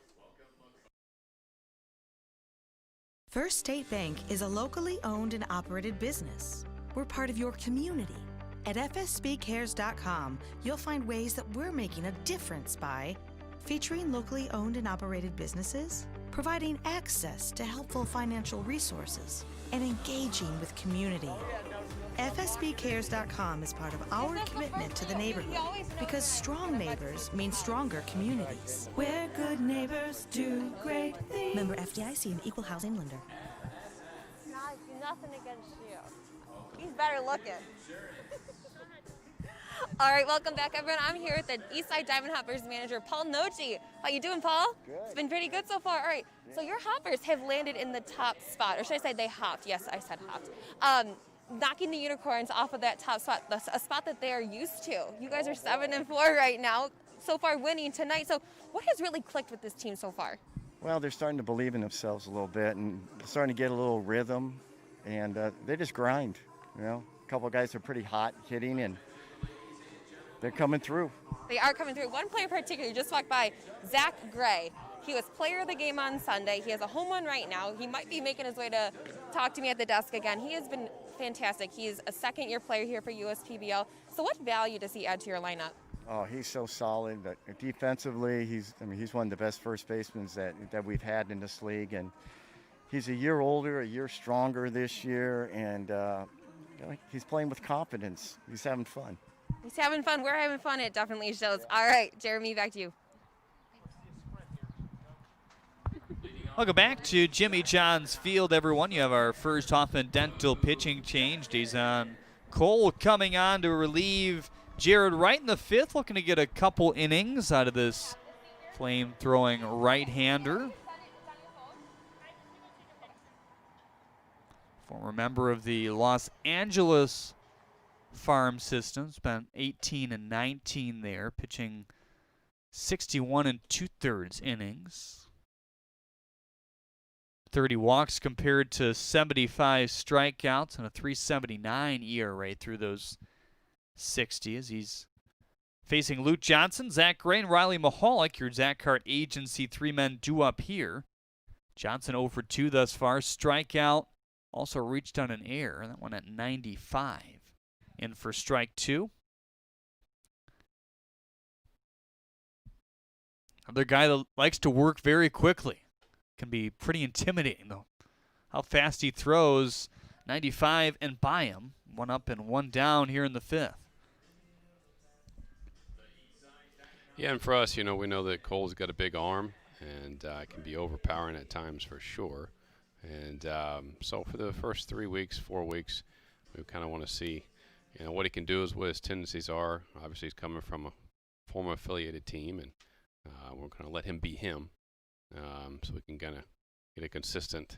First State Bank is a locally owned and operated business. We're part of your community. At fsbcares.com, you'll find ways that we're making a difference by featuring locally owned and operated businesses, providing access to helpful financial resources, and engaging with community. FSBcares.com is part of our commitment to the neighborhood because strong neighbors mean stronger communities. Where good neighbors do great things. Member FDIC and Equal Housing Lender. Nothing against you. He's better looking. All right, welcome back, everyone. I'm here with the Eastside Diamond Hoppers manager, Paul Nochi. How you doing, Paul? Good. It's been pretty good so far. All right, so your Hoppers have landed in the top spot, or should I say they hopped? Yes, I said hopped. Knocking the Unicorns off of that top spot, a spot that they are used to. You guys are 7-4 right now, so far winning tonight. So what has really clicked with this team so far? Well, they're starting to believe in themselves a little bit and starting to get a little rhythm, and they just grind. You know, a couple of guys are pretty hot hitting, and they're coming through. They are coming through. One player in particular just walked by, Zach Gray. He was player of the game on Sunday. He has a home run right now. He might be making his way to talk to me at the desk again. He has been fantastic. He's a second-year player here for USPBL. So what value does he add to your lineup? Oh, he's so solid. But defensively, he's one of the best first basemen that we've had in this league, and he's a year older, a year stronger this year, and he's playing with confidence. He's having fun. He's having fun. We're having fun. It definitely shows. All right, Jeremy, back to you. Welcome back to Jimmy John's Field, everyone. You have our first Hoffman Dental pitching change. Dazon Cole coming on to relieve Jared Wright in the fifth, looking to get a couple innings out of this flame-throwing right-hander. Former member of the Los Angeles farm system, spent 18 and 19 there, pitching 61 and 2/3 innings. 30 walks compared to 75 strikeouts and a 3.79 ERA through those 60 as he's facing Luke Johnson, Zach Gray, and Riley Mahalik, your Zach Hart agency three-men due up here. Johnson 0 for 2 thus far. Strikeout, also reached on an error. That one at 95. In for strike 2. Another guy that likes to work very quickly. Can be pretty intimidating, though. How fast he throws. 95 and by him. 1 up and 1 down here in the fifth. Yeah, and for us, we know that Cole's got a big arm and can be overpowering at times for sure. And so for the first 3 weeks, 4 weeks, we kind of want to see, what he can do, is what his tendencies are. Obviously, he's coming from a former affiliated team, and we're going to let him be him. So we can kind of get a consistent,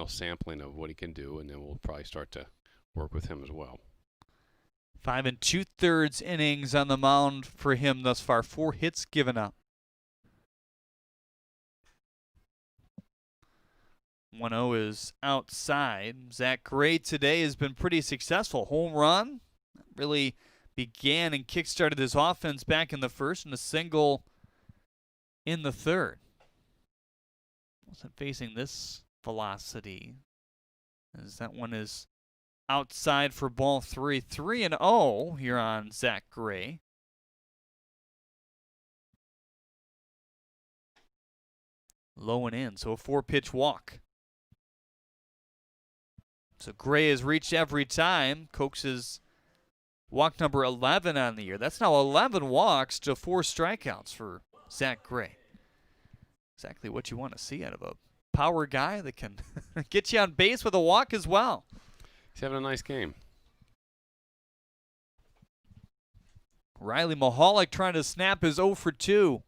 sampling of what he can do, and then we'll probably start to work with him as well. 5 2/3 innings on the mound for him thus far. 4 hits given up. 1-0 is outside. Zach Gray today has been pretty successful. Home run really began and kick-started his offense back in the first, and a single in the third. Wasn't facing this velocity, as that one is outside for ball 3. 3-0 here on Zach Gray. Low and in, so a 4-pitch walk. So Gray has reached every time. Coaxes walk number 11 on the year. That's now 11 walks to 4 strikeouts for Zach Gray. Exactly what you want to see out of a power guy that can get you on base with a walk as well. He's having a nice game. Riley Mahalik trying to snap his 0 for 2.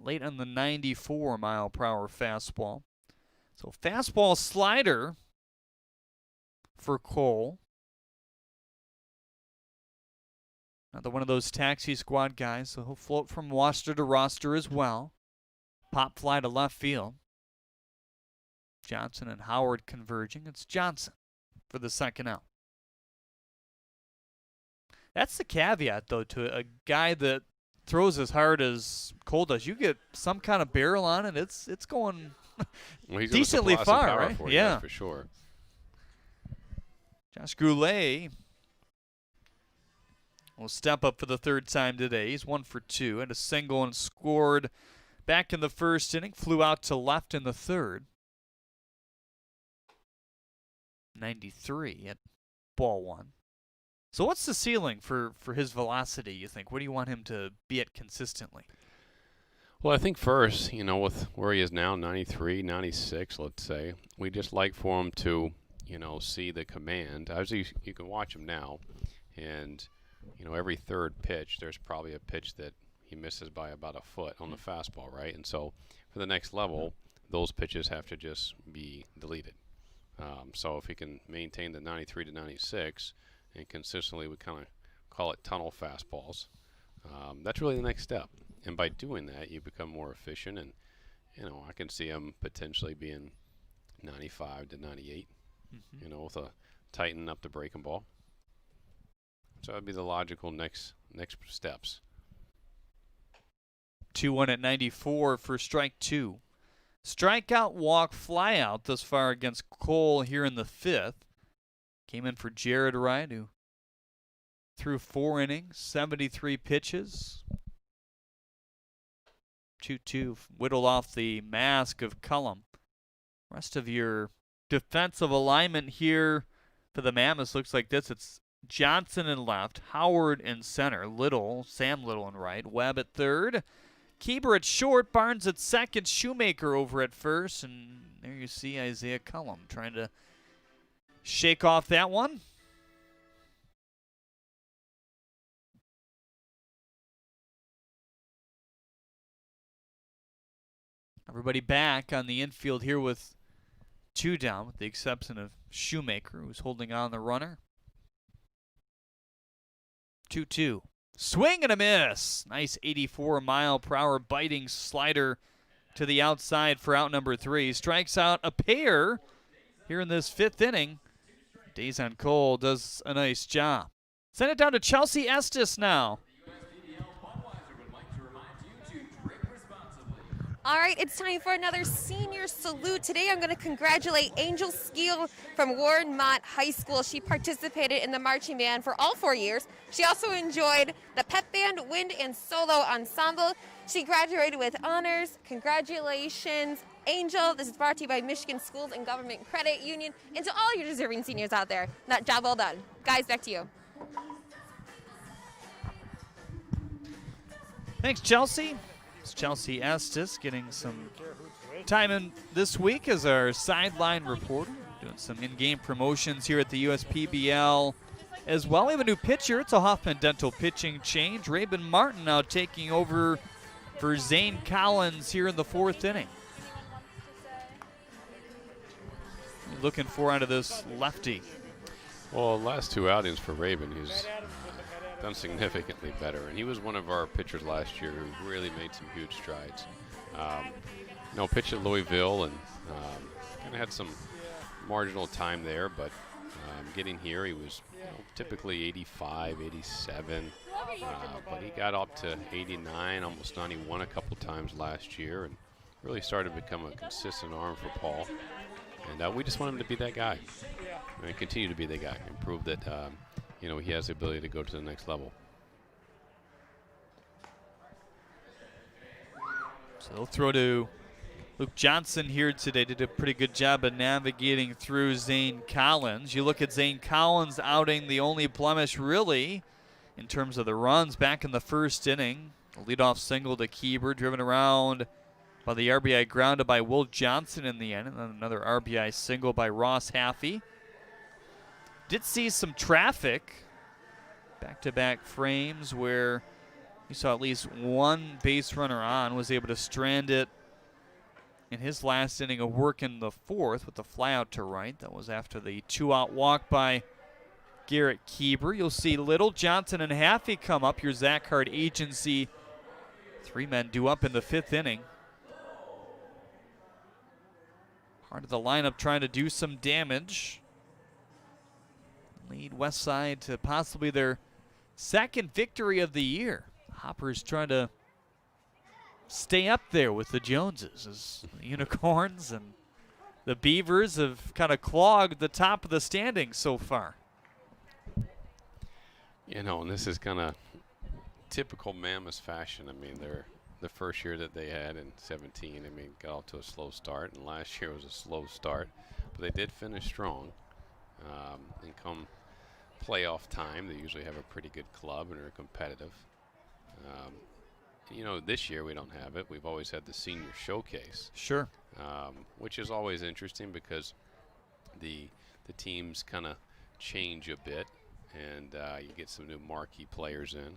Late on the 94-mile-per-hour fastball. So fastball slider for Cole. Another one of those taxi squad guys, so he'll float from roster to roster as well. Pop fly to left field. Johnson and Howard converging. It's Johnson for the second out. That's the caveat, though, to a guy that throws as hard as Cole does. You get some kind of barrel on it, it's going decently far, right? Yeah, for sure. Josh Goulet will step up for the third time today. He's 1 for 2 and a single, and scored back in the first inning. Flew out to left in the third. 93 at ball 1. So what's the ceiling for his velocity, you think? What do you want him to be at consistently? Well, I think first, with where he is now, 93, 96, let's say, we just like for him to, see the command. Obviously, you can watch him now, and every third pitch, there's probably a pitch that he misses by about a foot on the fastball, right? And so for the next level, those pitches have to just be deleted. So if he can maintain the 93 to 96 and consistently, we kind of call it tunnel fastballs, that's really the next step. And by doing that, you become more efficient, and I can see him potentially being 95 to 98, with a tighten up the breaking ball. So that'd be the logical next steps. 2-1 at 94 for strike 2. Strikeout, walk, fly out thus far against Cole here in the 5th. Came in for Jared Wright, who threw 4 innings, 73 pitches. 2-2, whittled off the mask of Cullum. Rest of your defensive alignment here for the Mammoths looks like this. It's Johnson in left, Howard in center, Sam Little in right, Webb at third, Keeper at short, Barnes at second, Shoemaker over at first, and there you see Isaiah Cullum trying to shake off that one. Everybody back on the infield here with 2 down, with the exception of Shoemaker, who's holding on the runner. 2-2. Swing and a miss. Nice 84-mile-per-hour biting slider to the outside for out number 3. Strikes out a pair here in this 5th inning. Dazon Cole does a nice job. Send it down to Chelsea Estes now. All right, it's time for another senior salute. Today I'm going to congratulate Angel Skeel from Warren Mott High School. She participated in the marching band for all 4 years. She also enjoyed the pep band, wind, and solo ensemble. She graduated with honors. Congratulations, Angel. This is brought to you by Michigan Schools and Government Credit Union. And to all your deserving seniors out there, that job well done. Guys, back to you. Thanks, Chelsea. Chelsea Estes getting some time in this week as our sideline reporter, doing some in-game promotions here at the USPBL as well. We have a new pitcher. It's a Hoffman Dental pitching change. Rabin Martin now taking over for Zane Collins here in the 4th inning. Looking for out of this lefty. Well, last 2 outings for Rabin, he's done significantly better, and he was one of our pitchers last year who really made some huge strides. Pitched at Louisville and kind of had some marginal time there, but getting here he was typically 85, 87, but he got up to 89, almost 91 a couple times last year, and really started to become a consistent arm for Paul. And we just want him to be that guy and continue to be that guy and prove that he has the ability to go to the next level. So they'll throw to Luke Johnson here today. Did a pretty good job of navigating through Zane Collins. You look at Zane Collins' outing, the only blemish really in terms of the runs back in the 1st inning. A leadoff single to Keeber, driven around by the RBI grounded by Will Johnson in the end, and then another RBI single by Ross Haffey. Did see some traffic, back-to-back frames where you saw at least one base runner on, was able to strand it in his last inning of work in the 4th with the flyout to right. That was after the 2-out walk by Garrett Keeber. You'll see Little, Johnson, and Haffey come up. Your Zach Hart agency. 3 men due up in the 5th inning. Part of the lineup trying to do some damage. Lead Westside to possibly their 2nd victory of the year. Hoppers trying to stay up there with the Joneses as the Unicorns and the Beavers have kind of clogged the top of the standings so far. And this is kind of typical Mammoths fashion. I mean, they're the first year that they had in 17, got off to a slow start, and last year was a slow start, but they did finish strong. And come playoff time, they usually have a pretty good club and are competitive. This year we don't have it. We've always had the senior showcase. Sure. Which is always interesting because the the teams kind of change a bit, and you get some new marquee players in.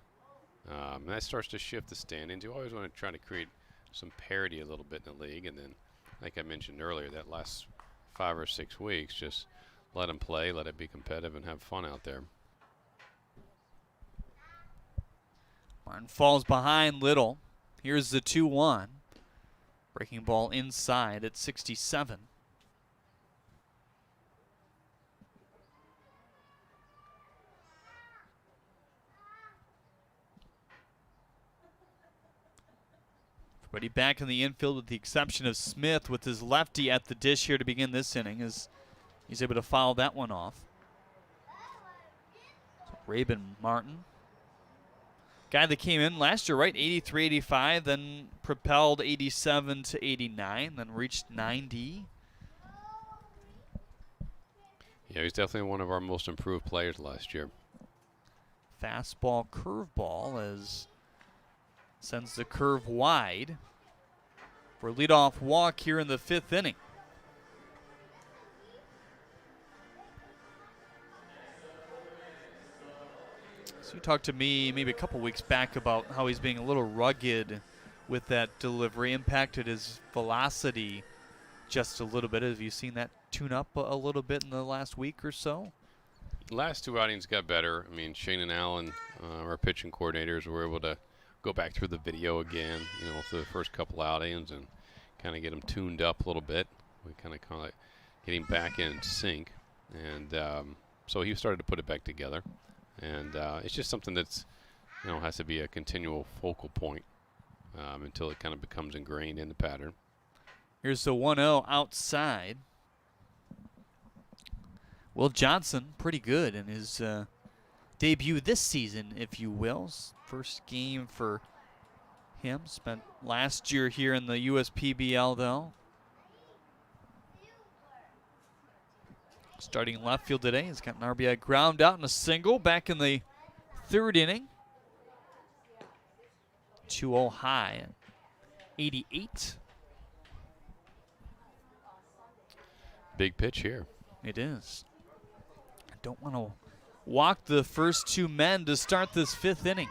And that starts to shift the standings. You always want to try to create some parity a little bit in the league, and then, like I mentioned earlier, that last 5 or 6 weeks, just let them play, let it be competitive, and have fun out there. Martin falls behind Little. Here's the 2-1. Breaking ball inside at 67. Everybody back in the infield with the exception of Smith with his lefty at the dish here to begin this inning as he's able to foul that one off. So Rabin Martin. Guy that came in last year, right? 83, 85, then propelled 87 to 89, then reached 90. Yeah, he's definitely one of our most improved players last year. Fastball, curveball as sends the curve wide for a leadoff walk here in the 5th inning. So you talked to me maybe a couple weeks back about how he's being a little rugged with that delivery, impacted his velocity just a little bit. Have you seen that tune up a little bit in the last week or so? Last 2 outings got better. I mean, Shane and Allen, our pitching coordinators, were able to go back through the video again, through the first couple outings and kind of get him tuned up a little bit. We kind of getting back in sync. And so he started to put it back together. And it's just something that's, has to be a continual focal point until it kind of becomes ingrained in the pattern. Here's the 1-0 outside. Will Johnson, pretty good in his debut this season, if you will. First game for him. Spent last year here in the USPBL, though. Starting left field today. He's got an RBI ground out and a single back in the 3rd inning. 2-0 high. 88. Big pitch here. It is. I don't want to walk the first 2 men to start this 5th inning.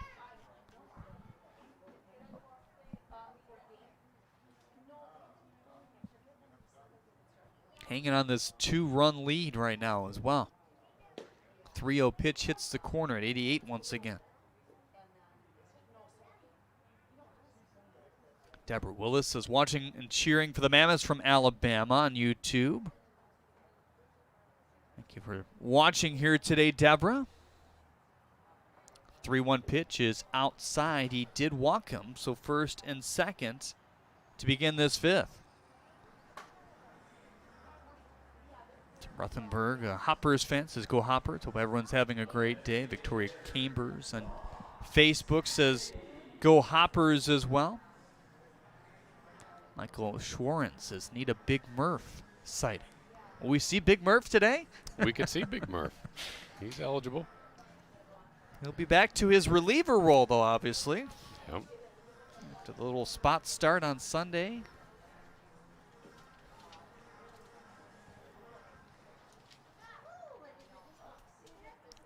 Hanging on this 2-run lead right now as well. 3-0 pitch hits the corner at 88 once again. Deborah Willis is watching and cheering for the Mammoths from Alabama on YouTube. Thank you for watching here today, Deborah. 3-1 pitch is outside. He did walk him, so first and second to begin this 5th. Ruthenberg, Hoppers fan says go Hoppers. Hope everyone's having a great day. Victoria Chambers on Facebook says go Hoppers as well. Michael Schwarren says need a Big Murph sighting. Will we see Big Murph today? We could see Big Murph. He's eligible. He'll be back to his reliever role, though, obviously. Yep. After the little spot start on Sunday.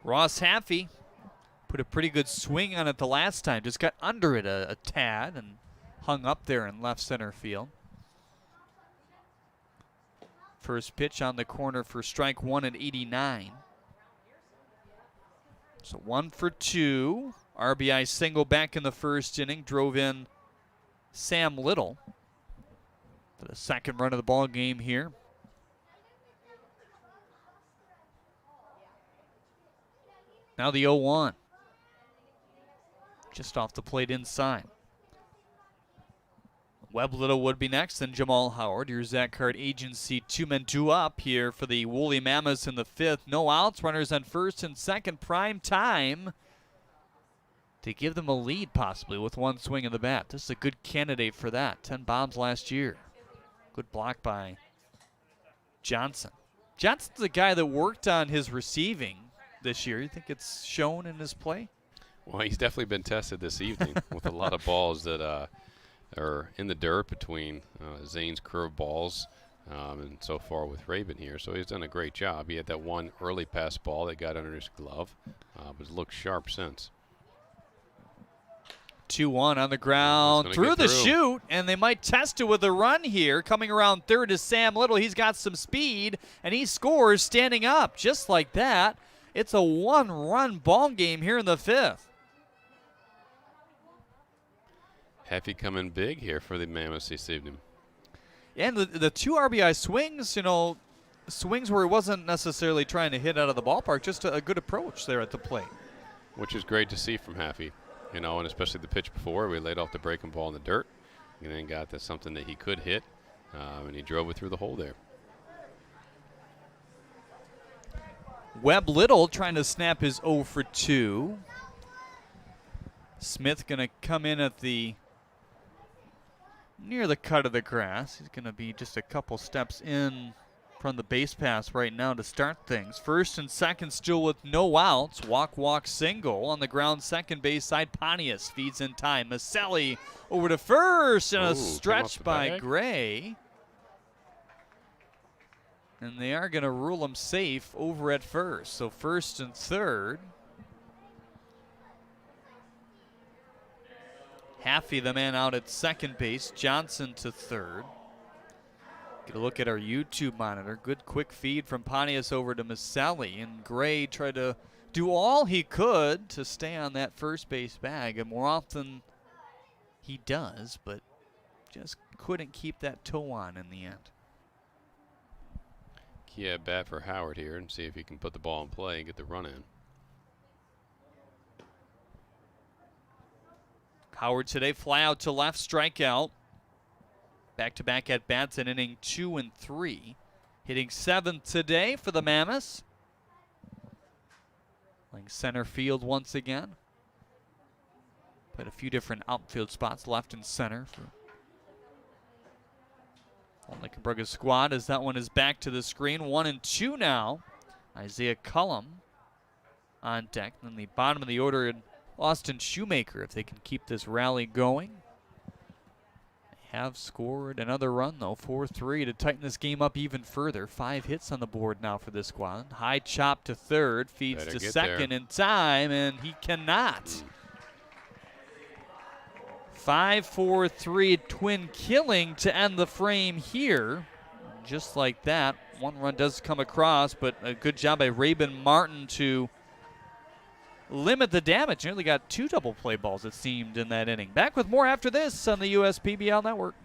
Ross Haffey put a pretty good swing on it the last time. Just got under it a tad and hung up there in left center field. First pitch on the corner for strike 1 at 89. So 1 for 2. RBI single back in the 1st inning. Drove in Sam Little for the 2nd run of the ball game here. Now the 0-1. Just off the plate inside. Webb Little would be next, then Jamal Howard. Here's Zach Card Agency. 2 men, 2 up here for the Woolly Mammoths in the 5th. No outs, runners on 1st and 2nd. Prime time to give them a lead possibly with 1 swing of the bat. This is a good candidate for that. 10 bombs last year. Good block by Johnson. Johnson's the guy that worked on his receiving this year. You think it's shown in his play? Well, he's definitely been tested this evening with a lot of balls that are in the dirt between Zane's curve balls. and so far with Raven here. So he's done a great job. He had that one early pass ball that got under his glove, but looked sharp since. 2-1 on the ground, through the chute, and they might test it with a run here. Coming around third is Sam Little. He's got some speed, and he scores standing up just like that. It's a one-run ball game here in the fifth. Heffy coming big here for the Mammoths this evening. And the 2 RBI swings, swings where he wasn't necessarily trying to hit out of the ballpark, just a good approach there at the plate. Which is great to see from Heffy, and especially the pitch before. We laid off the breaking ball in the dirt, and then got to something that he could hit, and he drove it through the hole there. Webb Little trying to snap his 0 for 2. Smith going to come in at near the cut of the grass. He's going to be just a couple steps in from the base pass right now to start things. First and second still with no outs. Walk, single on the ground, second base side. Pontius feeds in time. Maselli over to first, and a stretch by Gray. And they are going to rule him safe over at first. So first and third. Heffy, the man out at second base. Johnson to third. Get a look at our YouTube monitor. Good quick feed from Pontius over to Maselli. And Gray tried to do all he could to stay on that first base bag. And more often he does, but just couldn't keep that toe on in the end. Key at bat for Howard here and see if he can put the ball in play and get the run in. Howard today, fly out to left, strikeout. Back-to-back at bats in inning 2 and 3. Hitting 7th today for the Mammoths. Playing center field once again. Played a few different outfield spots, left and center for Lickenbrugge's squad, as that one is back to the screen. 1 and 2 now. Isaiah Cullum on deck. Then the bottom of the order, Austin Shoemaker, if they can keep this rally going. They have scored another run, though, 4-3 to tighten this game up even further. 5 hits on the board now for this squad. High chop to third, feeds to second in time, and he cannot. 5-4-3 twin killing to end the frame here. Just like that. One run does come across, but a good job by Raven Martin to limit the damage. Nearly got 2 double play balls, it seemed, in that inning. Back with more after this on the USPBL Network.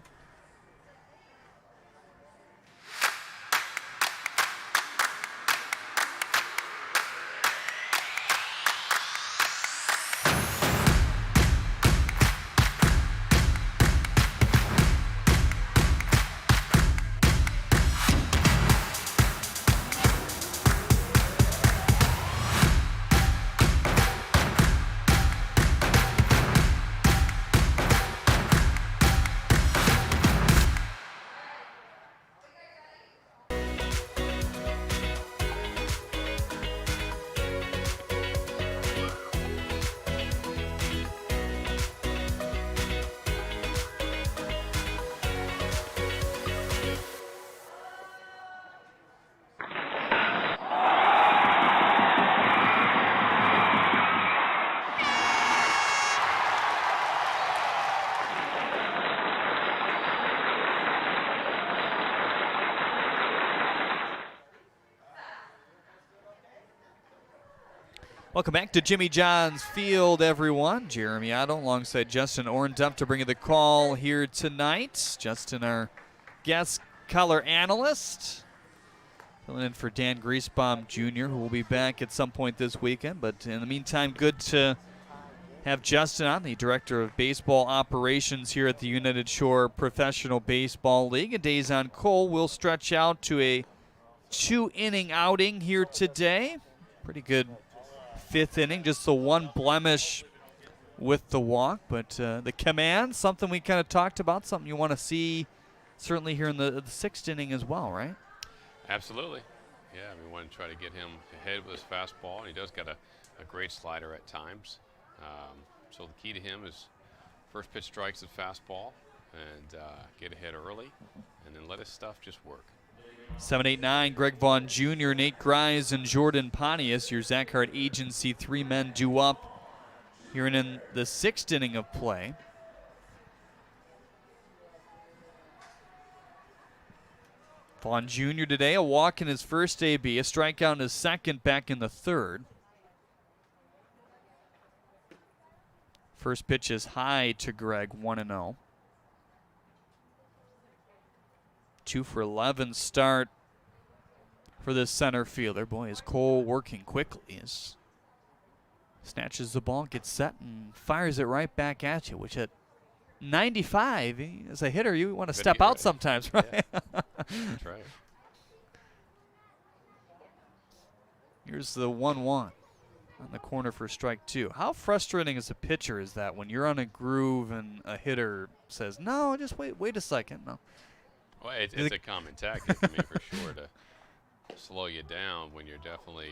Welcome back to Jimmy John's Field, everyone. Jeremy Otto alongside Justin Orndorff to bring you the call here tonight. Justin, our guest color analyst, filling in for Dan Griesbaum Jr., who will be back at some point this weekend. But in the meantime, good to have Justin on, the Director of Baseball Operations here at the United Shore Professional Baseball League. And Dazon Cole will stretch out to a 2-inning outing here today. Pretty good 5th inning, just the one blemish with the walk, but the command, something we kind of talked about, something you want to see certainly here in the 6th inning as well, right? Absolutely. Yeah, we want to try to get him ahead with his fastball, and he does got a great slider at times. So the key to him is first pitch strikes at fastball, and get ahead early, and then let his stuff just work. 7-8-9, Greg Vaughn Jr., Nate Grimes, and Jordan Pontius. Your Zach Hart Agency 3 men due up here in the 6th inning of play. Vaughn Jr. today, a walk in his first AB, a strikeout in his second back in the 3rd. First pitch is high to Greg, 1-0. 2 for 11 start for this center fielder. Boy, is Cole working quickly. Snatches the ball, gets set, and fires it right back at you, which at 95, as a hitter, you want to step out sometimes, right? Yeah. That's right. Here's the 1-1 on the corner for strike 2. How frustrating as a pitcher is that when you're on a groove and a hitter says, no, just wait a second. No. Well, it's a common tactic, I mean, for sure, to slow you down when you're definitely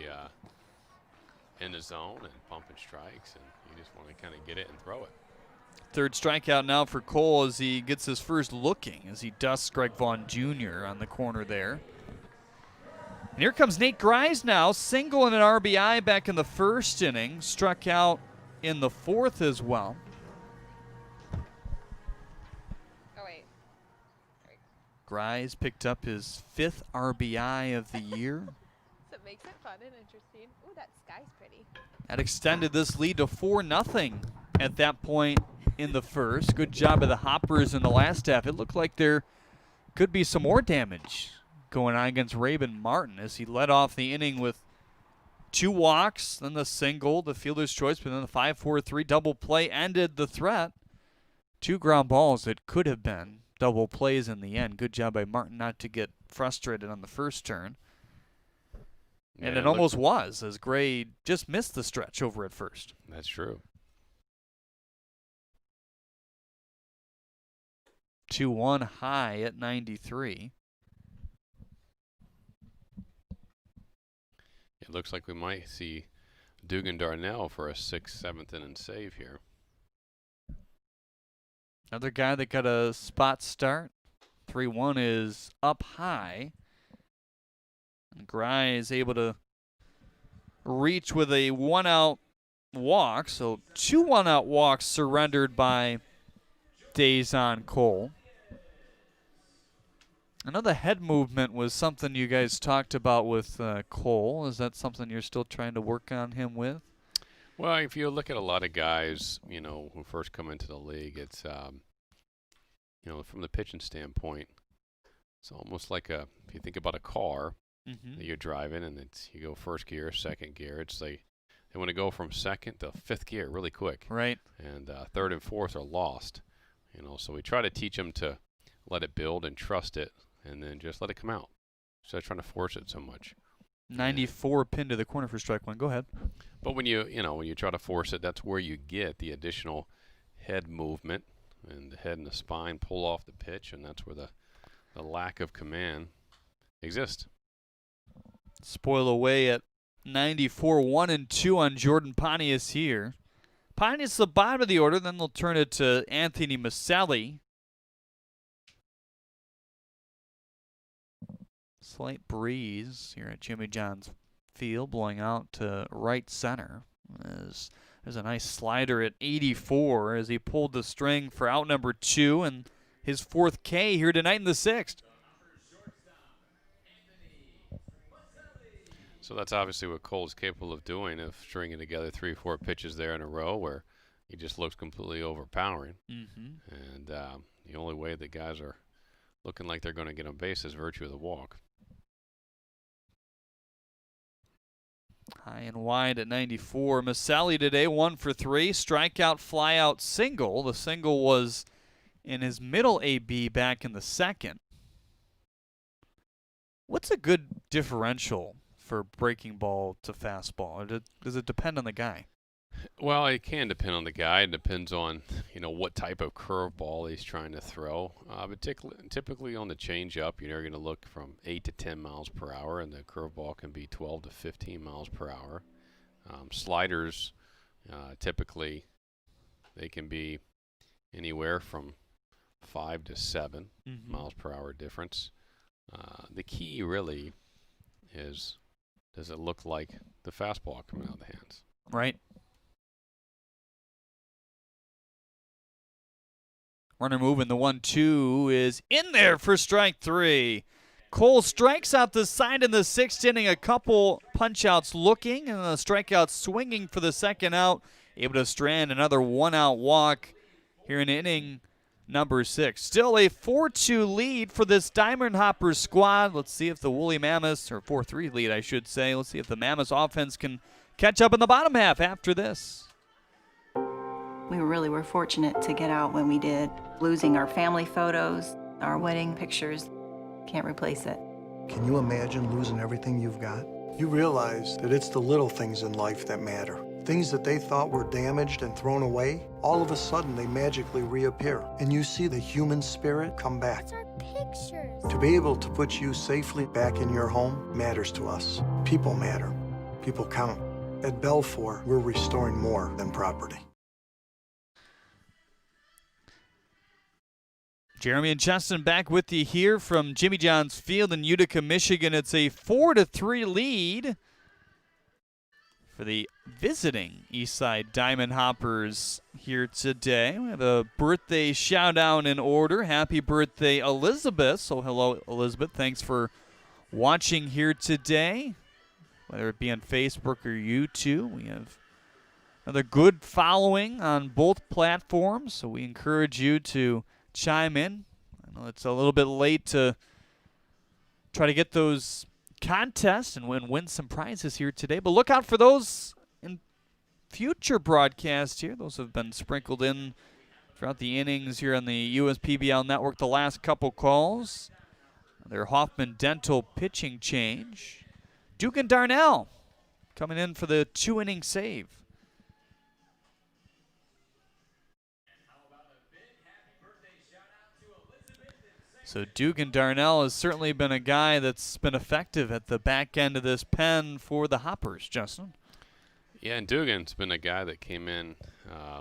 in the zone and pumping strikes, and you just want to kind of get it and throw it. 3rd strikeout now for Cole as he gets his first looking as he dusts Greg Vaughn Jr. on the corner there. And here comes Nate Grimes now, single and an RBI back in the 1st inning, struck out in the 4th as well. Grimes picked up his 5th RBI of the year. So it makes it fun and interesting. Ooh, that sky's pretty. That extended this lead to 4-0 at that point in the 1st. Good job of the Hoppers in the last half. It looked like there could be some more damage going on against Raven Martin as he led off the inning with 2 walks, then the single, the fielder's choice, but then the 5-4-3 double play ended the threat. 2 ground balls that could have been double plays in the end. Good job by Martin not to get frustrated on the first turn. And Yeah, it almost was, as Gray just missed the stretch over at first. That's true. 2-1 high at 93. It looks like we might see Dugan Darnell for a 6th, 7th inning save here. Another guy that got a spot start. 3-1 is up high. And Grimes able to reach with a 1-out walk. So 2 1-out walks surrendered by Dazon Cole. I know the head movement was something you guys talked about with Cole. Is that something you're still trying to work on him with? Well, if you look at a lot of guys, you know, who first come into the league, it's, you know, from the pitching standpoint, it's almost like if you think about a car that you're driving, and you go 1st gear, 2nd gear, it's like they want to go from 2nd to 5th gear really quick. Right. And 3rd and 4th are lost, you know, so we try to teach them to let it build and trust it, and then just let it come out. Instead of trying to force it so much. 94 pinned to the corner for strike 1. Go ahead. But when you try to force it, that's where you get the additional head movement, and the head and the spine pull off the pitch, and that's where the lack of command exists. Spoil away at 94, 1-2 on Jordan Pontius here. Pontius the bottom of the order, then they'll turn it to Anthony Maselli. Slight breeze here at Jimmy John's Field, blowing out to right center. There's a nice slider at 84 as he pulled the string for out number 2 and his 4th K here tonight in the 6th. So that's obviously what Cole's capable of doing, of stringing together 3 or 4 pitches there in a row where he just looks completely overpowering. And the only way the guys are looking like they're going to get on base is virtue of the walk. High and wide at 94. Maselli today 1 for 3. Strikeout, flyout, single. The single was in his middle AB back in the 2nd. What's a good differential for breaking ball to fastball? Or does it depend on the guy? Well, it can depend on the guy. It depends on, you know, what type of curveball he's trying to throw. But typically on the changeup, you're going to look from 8 to 10 miles per hour, and the curveball can be 12 to 15 miles per hour. Sliders, typically, they can be anywhere from 5 to 7 miles per hour difference. The key really is, does it look like the fastball coming out of the hands? Right. Runner moving. The 1-2 is in there for strike 3. Cole strikes out the side in the 6th inning. A couple punch-outs looking and a strikeout swinging for the second out. Able to strand another 1-out walk here in inning number 6. Still a 4-2 lead for this Diamond Hoppers squad. Let's see if the Woolly Mammoths, or 4-3 lead I should say. Let's see if the Mammoths offense can catch up in the bottom half after this. We really were fortunate to get out when we did. Losing our family photos, our wedding pictures, can't replace it. Can you imagine losing everything you've got? You realize that it's the little things in life that matter. Things that they thought were damaged and thrown away, all of a sudden they magically reappear. And you see the human spirit come back. It's our pictures. To be able to put you safely back in your home matters to us. People matter. People count. At Belfour, we're restoring more than property. Jeremy and Justin back with you here from Jimmy John's Field in Utica, Michigan. It's a 4-3 lead for the visiting Eastside Diamond Hoppers here today. We have a birthday shout-out in order. Happy birthday, Elizabeth. So hello, Elizabeth. Thanks for watching here today, whether it be on Facebook or YouTube. We have another good following on both platforms, so we encourage you to chime in. I know it's a little bit late to try to get those contests and win some prizes here today, but look out for those in future broadcasts here. Those have been sprinkled in throughout the innings here on the USPBL network the last couple calls. Their Hoffman Dental pitching change. Duke and Darnell coming in for the 2-inning save. So Dugan Darnell has certainly been a guy that's been effective at the back end of this pen for the Hoppers, Justin. Yeah, and Dugan's been a guy that came in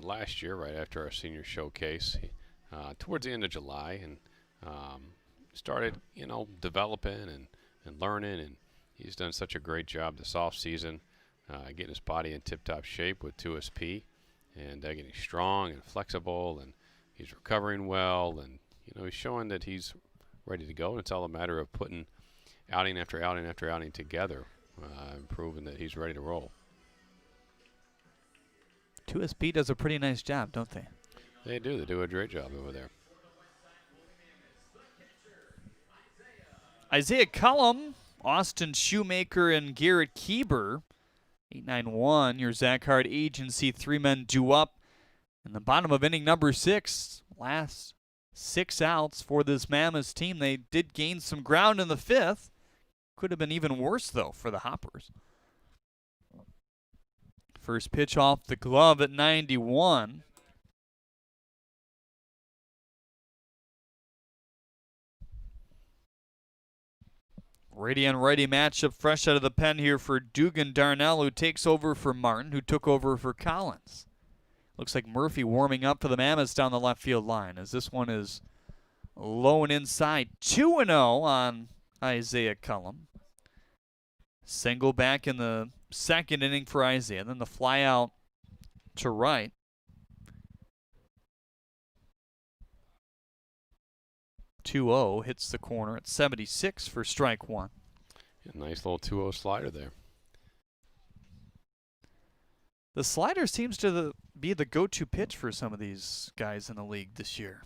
last year right after our senior showcase towards the end of July and started, developing and learning, and he's done such a great job this offseason getting his body in tip-top shape with 2SP and getting strong and flexible, and he's recovering well, and he's showing that he's ready to go. And it's all a matter of putting outing after outing after outing together and proving that he's ready to roll. 2SP does a pretty nice job, don't they? They do. They do a great job over there. Isaiah Cullum, Austin Shoemaker, and Garrett Kieber. 8-9-1, your Zach Hart agency. 3 men due up in the bottom of inning number 6. Last 6 outs for this Mammoths team. They did gain some ground in the 5th. Could have been even worse, though, for the Hoppers. First pitch off the glove at 91. Righty on righty matchup fresh out of the pen here for Dugan Darnell, who takes over for Martin, who took over for Collins. Looks like Murphy warming up for the Mammoths down the left field line as this one is low and inside. 2-0 on Isaiah Cullum. Single back in the 2nd inning for Isaiah. Then the fly out to right. .20 hits the corner at 76 for strike 1. A nice little 2-0 slider there. The slider seems to be the go-to pitch for some of these guys in the league this year.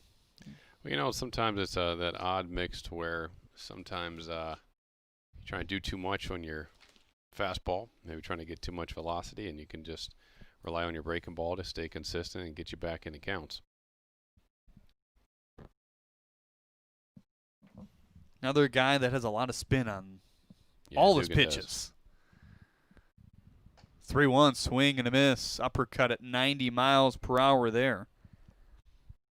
Well, sometimes it's that odd mix to where sometimes you try to do too much on your fastball, maybe trying to get too much velocity, and you can just rely on your breaking ball to stay consistent and get you back into counts. Another guy that has a lot of spin on all his pitches. 3-1 swing and a miss. Uppercut at 90 miles per hour there.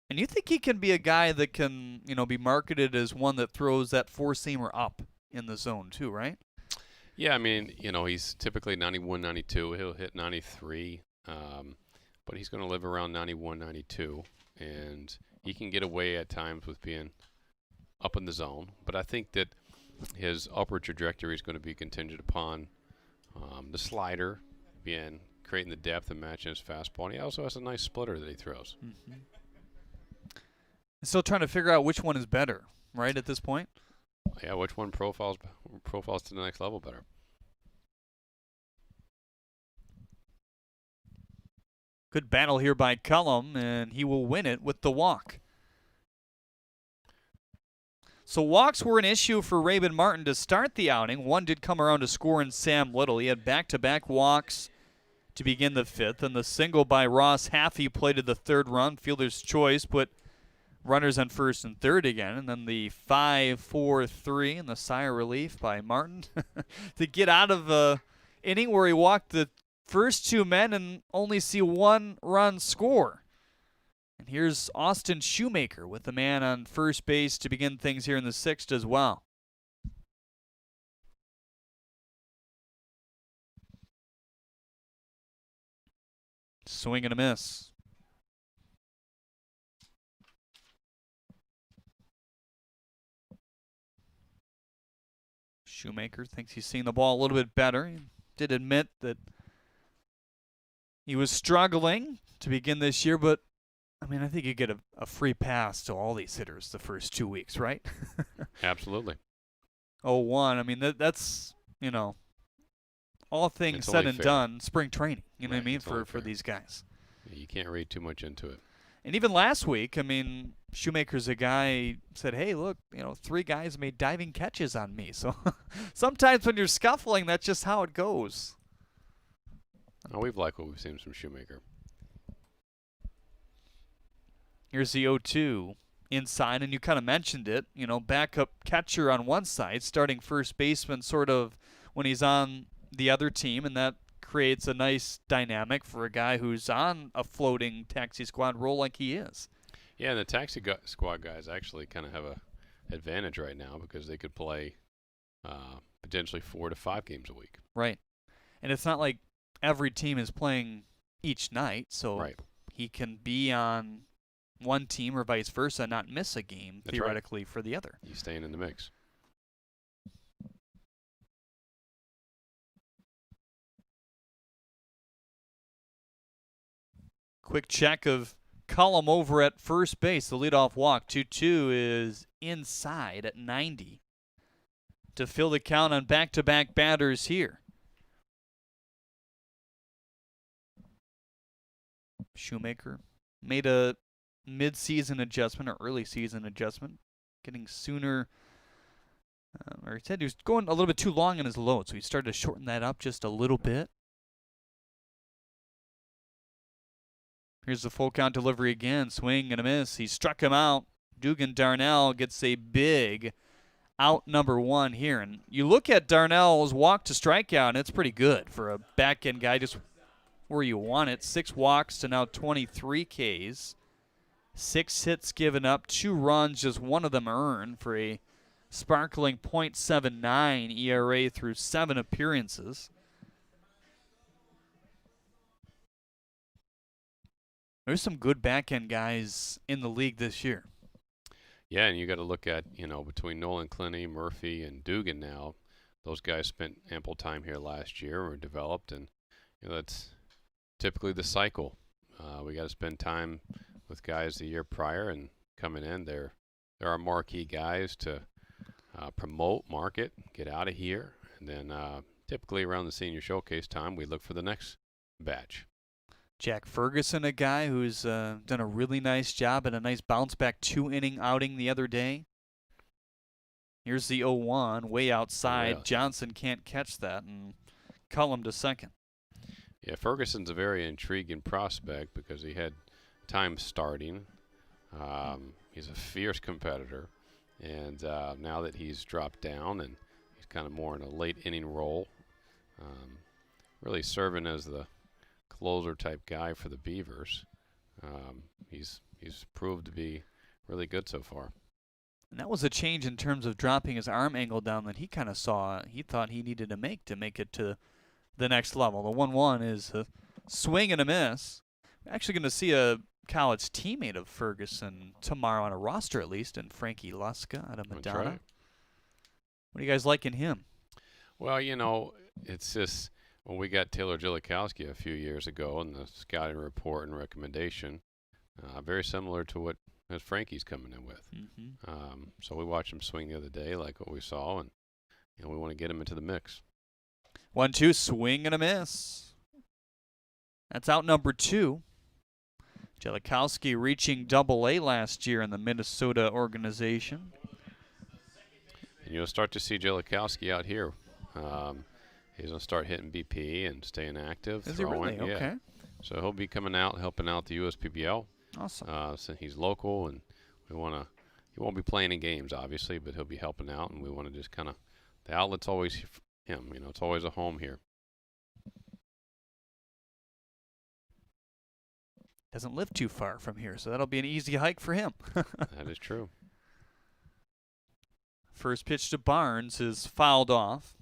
And you think he can be a guy that can, be marketed as one that throws that four-seamer up in the zone too, right? Yeah, he's typically 91, 92. He'll hit 93, but he's going to live around 91, 92. and he can get away at times with being up in the zone. But I think that his upward trajectory is going to be contingent upon the slider being creating the depth and matching his fastball. And he also has a nice splitter that he throws. Mm-hmm. Still trying to figure out which one is better, right, at this point? Yeah, which one profiles to the next level better? Good battle here by Cullum, and he will win it with the walk. So walks were an issue for Raven Martin to start the outing. One did come around to score in Sam Little. He had back-to-back walks to begin the fifth, and the single by Ross Haffey plated the third run. Fielder's choice put runners on first and third again, and then the 5-4-3 and the sigh of relief by Martin to get out of the inning where he walked the first two men and only see one run score. And here's Austin Shoemaker with the man on first base to begin things here in the sixth as well. Swing and a miss. Shoemaker thinks he's seeing the ball a little bit better. He did admit that he was struggling to begin this year, but I mean, I think you get a free pass to all these hitters the first 2 weeks, right? Absolutely. 0-1. I mean, that's, you know, all things said and done, spring training, you know what I mean, for these guys. Yeah, you can't read too much into it. And even last week, I mean, Shoemaker's a guy said, hey, look, you know, 3 guys made diving catches on me. So sometimes when you're scuffling, that's just how it goes. Oh, we've liked what we've seen from Shoemaker. Here's the 0-2 inside, and you kind of mentioned it, you know, backup catcher on one side, starting first baseman sort of when he's on the other team, and that creates a nice dynamic for a guy who's on a floating taxi squad role like he is. Yeah, and the taxi squad guys actually kind of have a advantage right now because they could play potentially 4 to 5 games a week. Right. And it's not like every team is playing each night, so he can be on one team or vice versa, not miss a game theoretically for the other. He's staying in the mix. Quick check of Cullum over at first base. The leadoff walk. 2-2 is inside at 90 to fill the count on back-to-back batters here. Shoemaker made a mid-season adjustment or early season adjustment, getting sooner. Or he said he was going a little bit too long in his load, so he started to shorten that up just a little bit. Here's the full count delivery again. Swing and a miss. He struck him out. Dugan Darnell gets a big out number 1 here. And you look at Darnell's walk to strikeout, and it's pretty good for a back-end guy just where you want it. 6 walks to now 23 Ks. 6 hits given up, 2 runs, just one of them earned for a sparkling .79 ERA through 7 appearances. There's some good back-end guys in the league this year. Yeah, and you got to look at, you know, between Nolan Clinty, Murphy, and Dugan now, those guys spent ample time here last year or developed, and you know that's typically the cycle. We got to spend time with guys the year prior, and coming in, there are marquee guys to promote, market, get out of here, and then typically around the senior showcase time, we look for the next batch. Jack Ferguson, a guy who's done a really nice job and a nice bounce-back 2-inning outing the other day. Here's the 0-1, way outside. Yeah. Johnson can't catch that, and Cullum to second. Yeah, Ferguson's a very intriguing prospect because he had time starting. He's a fierce competitor, and now that he's dropped down and he's kind of more in a late inning role, really serving as the closer type guy for the Beavers. He's proved to be really good so far. And that was a change in terms of dropping his arm angle down that he kind of saw. He thought he needed to make it to the next level. The 1-1 is a swing and a miss. We're actually going to see a college teammate of Ferguson tomorrow on a roster at least, and Frankie Luska out of Madonna. That's right. What do you guys like in him? Well, you know, it's just when we got Taylor Jilikowski a few years ago in the scouting report and recommendation, very similar to what Frankie's coming in with. So we watched him swing the other day, like what we saw, and we want to get him into the mix. 1-2, swing and a miss. That's out number 2. Jilikowski reaching Double-A last year in the Minnesota organization. And you'll start to see Jilikowski out here. He's going to start hitting BP and staying active. Is he really? Yeah. Okay. So he'll be coming out, helping out the USPBL. Awesome. So he's local, and he won't be playing in games, obviously, but he'll be helping out, and we want to just kind of, the outlet's always him. It's always a home here. Doesn't live too far from here, so that'll be an easy hike for him. That is true. First pitch to Barnes is fouled off.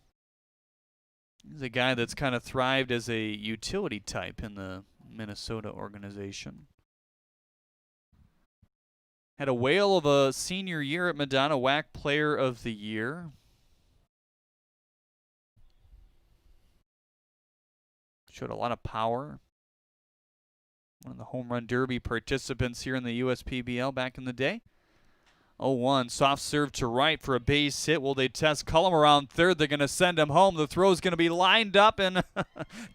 He's a guy that's kind of thrived as a utility type in the Minnesota organization. Had a whale of a senior year at Madonna, WAC Player of the Year. Showed a lot of power. One of the home run derby participants here in the USPBL back in the day. 0-1, soft serve to right for a base hit. Will they test Cullum around third? They're going to send him home. The throw's going to be lined up, and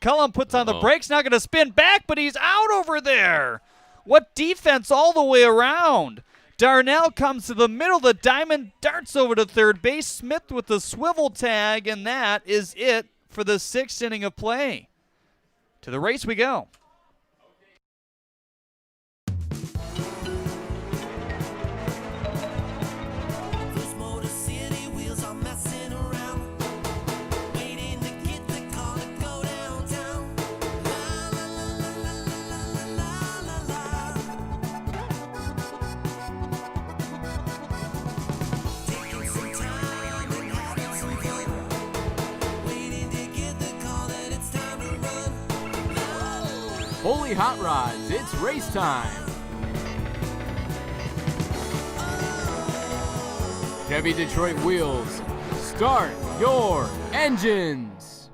Cullum puts on the brakes. Not going to spin back, but he's out over there. What defense all the way around. Darnell comes to the middle of the diamond, darts over to third base. Smith with the swivel tag, and that is it for the 6th inning of play. To the race we go. Holy Hot Rods, it's race time. Chevy Detroit wheels, start your engines.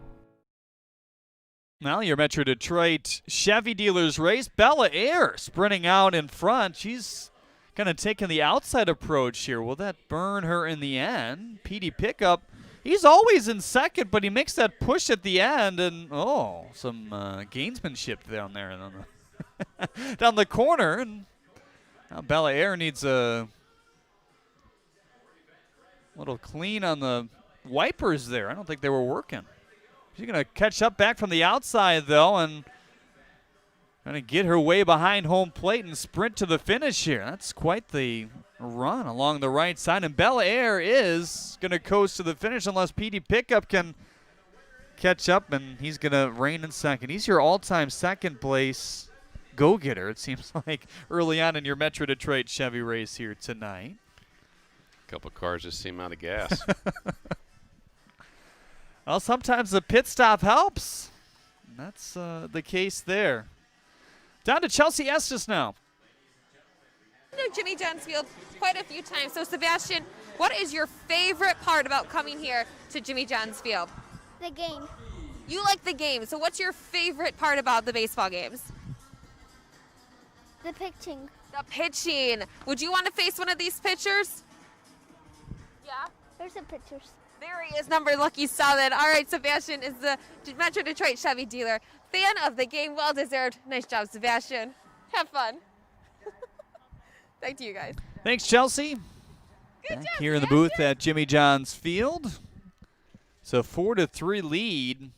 Well, your Metro Detroit Chevy dealers race. Bella Air sprinting out in front. She's kind of taking the outside approach here. Will that burn her in the end? PD Pickup. He's always in second, but he makes that push at the end, and some gamesmanship down there down the corner. And now Bella Air needs a little clean on the wipers there. I don't think they were working. She's going to catch up back from the outside, though, and going to get her way behind home plate and sprint to the finish here. That's quite the run along the right side, and Bella Air is going to coast to the finish unless PD Pickup can catch up, and he's going to reign in second. He's your all-time second place go-getter, it seems like, early on in your Metro Detroit Chevy race here tonight. A couple cars just seem out of gas. Well, sometimes the pit stop helps. And that's the case there. Down to Chelsea Estes now. Jimmy John's Field quite a few times. So, Sebastian, what is your favorite part about coming here to Jimmy John's Field? The game. You like the game. So what's your favorite part about the baseball games? The pitching. The pitching. Would you want to face one of these pitchers? Yeah. There's the pitchers. There he is, number lucky 7. All right, Sebastian is the Metro Detroit Chevy dealer. Fan of the game, well deserved. Nice job, Sebastian. Have fun. Back to you guys. Thanks, Chelsea. Good Back job, here in the booth at Jimmy John's Field. It's a 4-3 lead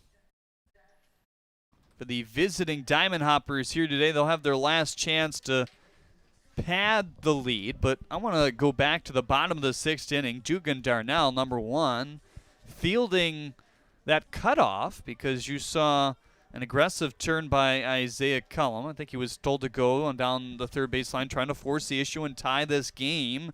for the visiting Diamond Hoppers here today. They'll have their last chance to pad the lead, but I want to go back to the bottom of the 6th inning. Jugan Darnell, number 1, fielding that cutoff because you saw an aggressive turn by Isaiah Cullum. I think he was told to go on down the third baseline, trying to force the issue and tie this game.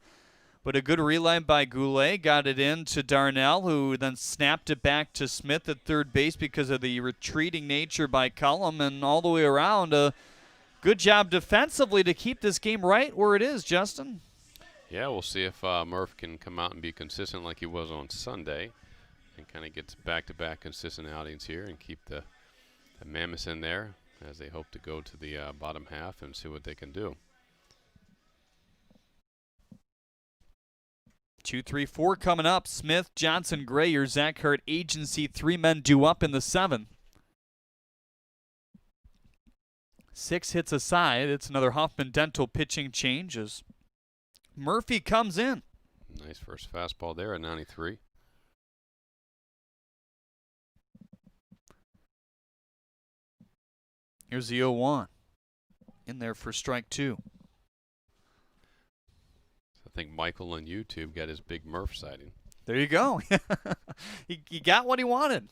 But a good relay by Goulet got it in to Darnell, who then snapped it back to Smith at third base because of the retreating nature by Cullum. And all the way around, a Good job defensively to keep this game right where it is, Justin. Yeah, we'll see if Murph can come out and be consistent like he was on Sunday and kind of gets back-to-back consistent outings here and keep the Mammoths in there as they hope to go to the bottom half and see what they can do. 2, 3, 4 coming up. Smith, Johnson, Gray, your Zach Hart agency. 3 men due up in the 7th. 6 hits aside. It's another Hoffman Dental pitching change as Murphy comes in. Nice first fastball there at 93. Here's the 0-1. In there for strike 2. I think Michael on YouTube got his big Murph sighting. There you go. he got what he wanted.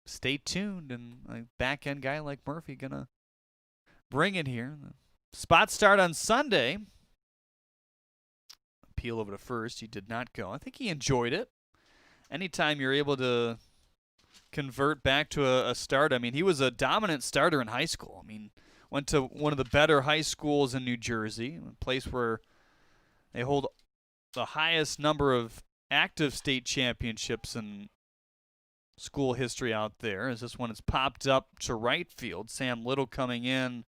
Stay tuned, and a back-end guy like Murphy gonna bring it here. Spot start on Sunday. Appeal over to first. He did not go. I think he enjoyed it. Anytime you're able to convert back to a start. I mean, he was a dominant starter in high school. I mean, went to one of the better high schools in New Jersey, a place where they hold the highest number of active state championships in school history out there. As this one is popped up to right field. Sam Little coming in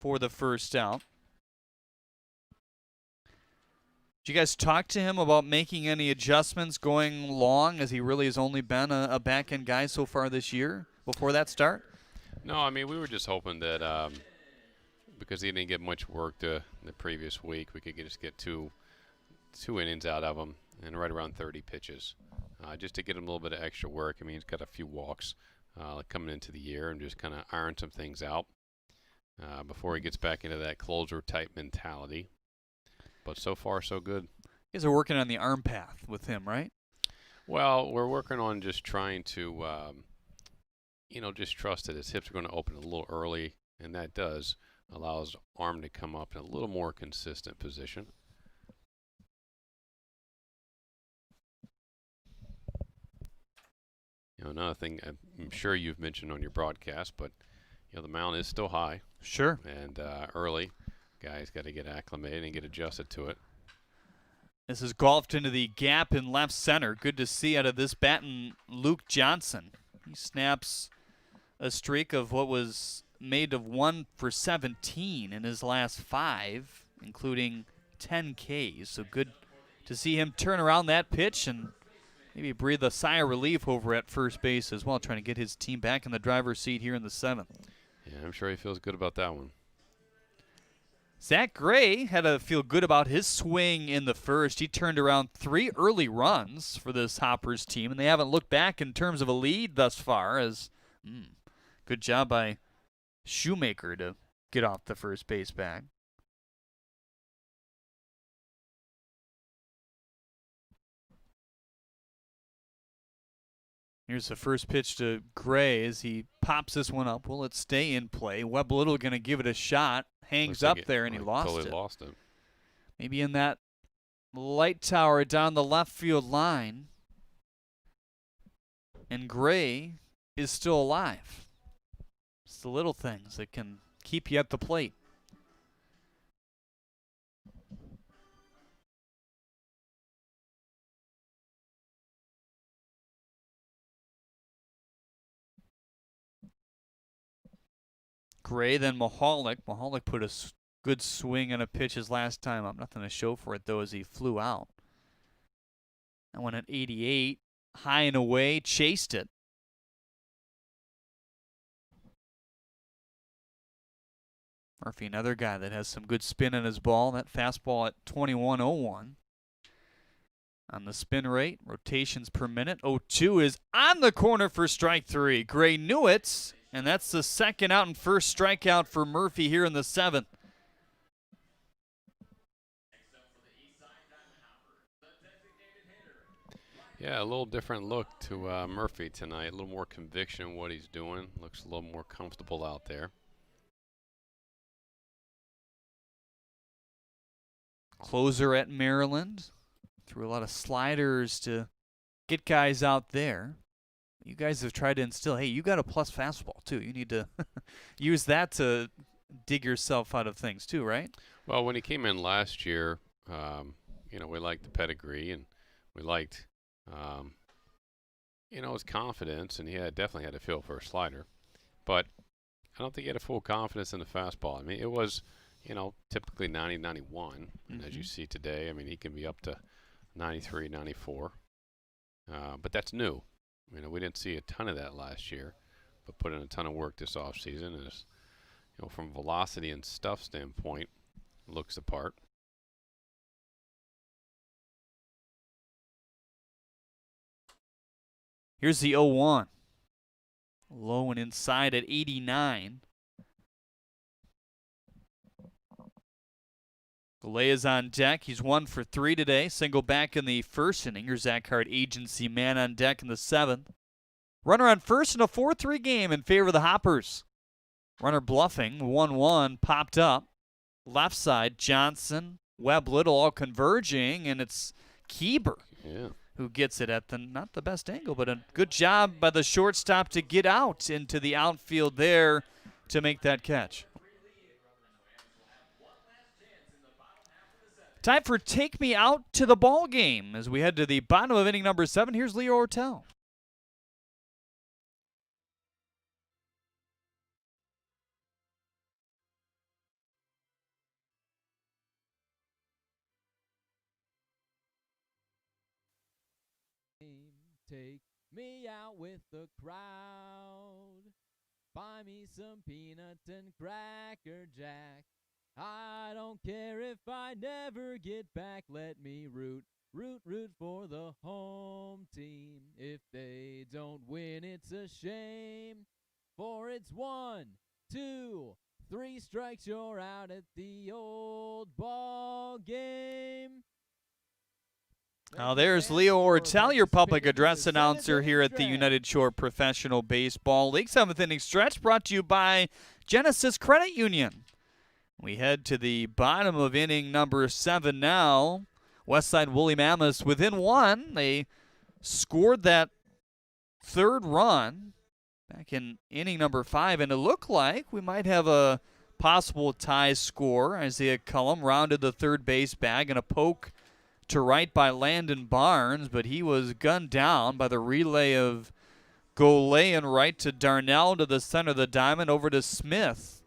for the first out. Did you guys talk to him about making any adjustments going long, as he really has only been a back-end guy so far this year before that start? No, I mean, we were just hoping that because he didn't get much work the previous week, we could just get two innings out of him and right around 30 pitches, just to get him a little bit of extra work. I mean, he's got a few walks coming into the year and just kind of iron some things out before he gets back into that closer-type mentality. But so far, so good. You guys are working on the arm path with him, right? Well, we're working on just trying to, just trust that his hips are going to open a little early, and that does allow his arm to come up in a little more consistent position. Another thing I'm sure you've mentioned on your broadcast, but the mound is still high. Sure. And early. Guys got to get acclimated and get adjusted to it. This is golfed into the gap in left center. Good to see out of this batting Luke Johnson. He snaps a streak of what was made of 1 for 17 in his last 5, including 10 Ks. So good to see him turn around that pitch and maybe breathe a sigh of relief over at first base as well, trying to get his team back in the driver's seat here in the 7th. Yeah, I'm sure he feels good about that one. Zach Gray had to feel good about his swing in the first. He turned around 3 early runs for this Hoppers team, and they haven't looked back in terms of a lead thus far. As good job by Shoemaker to get off the first base bag. Here's the first pitch to Gray as he pops this one up. Will it stay in play? Webb Little going to give it a shot. Hangs up there, and he lost it. Maybe in that light tower down the left field line. And Gray is still alive. It's the little things that can keep you at the plate. Gray, then Mahalik. Mahalik put a good swing on a pitch his last time up. Nothing to show for it, though, as he flew out. That one at 88. High and away. Chased it. Murphy, another guy that has some good spin in his ball. That fastball at 21.01. On the spin rate, rotations per minute. 0-2 is on the corner for strike 3. Gray knew it. And that's the second out and first strikeout for Murphy here in the 7th. Yeah, a little different look to Murphy tonight. A little more conviction in what he's doing. Looks a little more comfortable out there. Closer at Maryland. Threw a lot of sliders to get guys out there. You guys have tried to instill, hey, you got a plus fastball, too. You need to use that to dig yourself out of things, too, right? Well, when he came in last year, we liked the pedigree, and we liked, his confidence, and he definitely had a feel for a slider. But I don't think he had a full confidence in the fastball. I mean, it was, typically 90, 91. And as you see today, I mean, he can be up to 93, 94. But that's new. We didn't see a ton of that last year, but put in a ton of work this offseason. And from velocity and stuff standpoint, looks the part. Here's the 0-1. Low and inside at 89. Galea's on deck. He's 1 for 3 today. Single back in the first inning. Here's Zach Hart, agency man on deck in the 7th. Runner on first in a 4-3 game in favor of the Hoppers. Runner bluffing. 1-1 popped up. Left side, Johnson, Webb, Little all converging, and it's Kieber who gets it at not the best angle, but a good job by the shortstop to get out into the outfield there to make that catch. Time for Take Me Out to the Ball Game as we head to the bottom of inning number 7. Here's Leo Ortel. Take me out with the crowd. Buy me some peanuts and Cracker Jack. I don't care if I never get back. Let me root for the home team. If they don't win, it's a shame. For it's 1, 2, 3 strikes, you're out at the old ball game. Now there's Leo Ortel, your public address announcer here at the United Shore Professional Baseball League. 7th inning stretch brought to you by Genesis Credit Union. We head to the bottom of inning number 7 now. Westside Woolly Mammoths within 1. They scored that 3rd run back in inning number 5, and it looked like we might have a possible tie score. Isaiah Cullum rounded the third base bag and a poke to right by Landon Barnes, but he was gunned down by the relay of Golay and right to Darnell to the center of the diamond over to Smith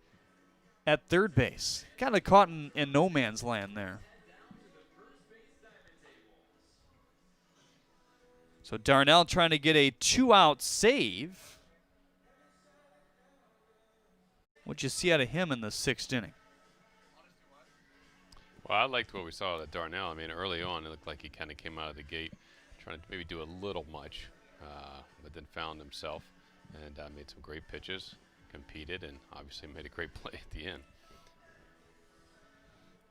at third base. Kind of caught in no man's land there. So Darnell trying to get a 2-out save. What'd you see out of him in the 6th inning? Well, I liked what we saw at Darnell. I mean, early on, it looked like he kind of came out of the gate trying to maybe do a little much, but then found himself and made some great pitches, competed, and obviously made a great play at the end.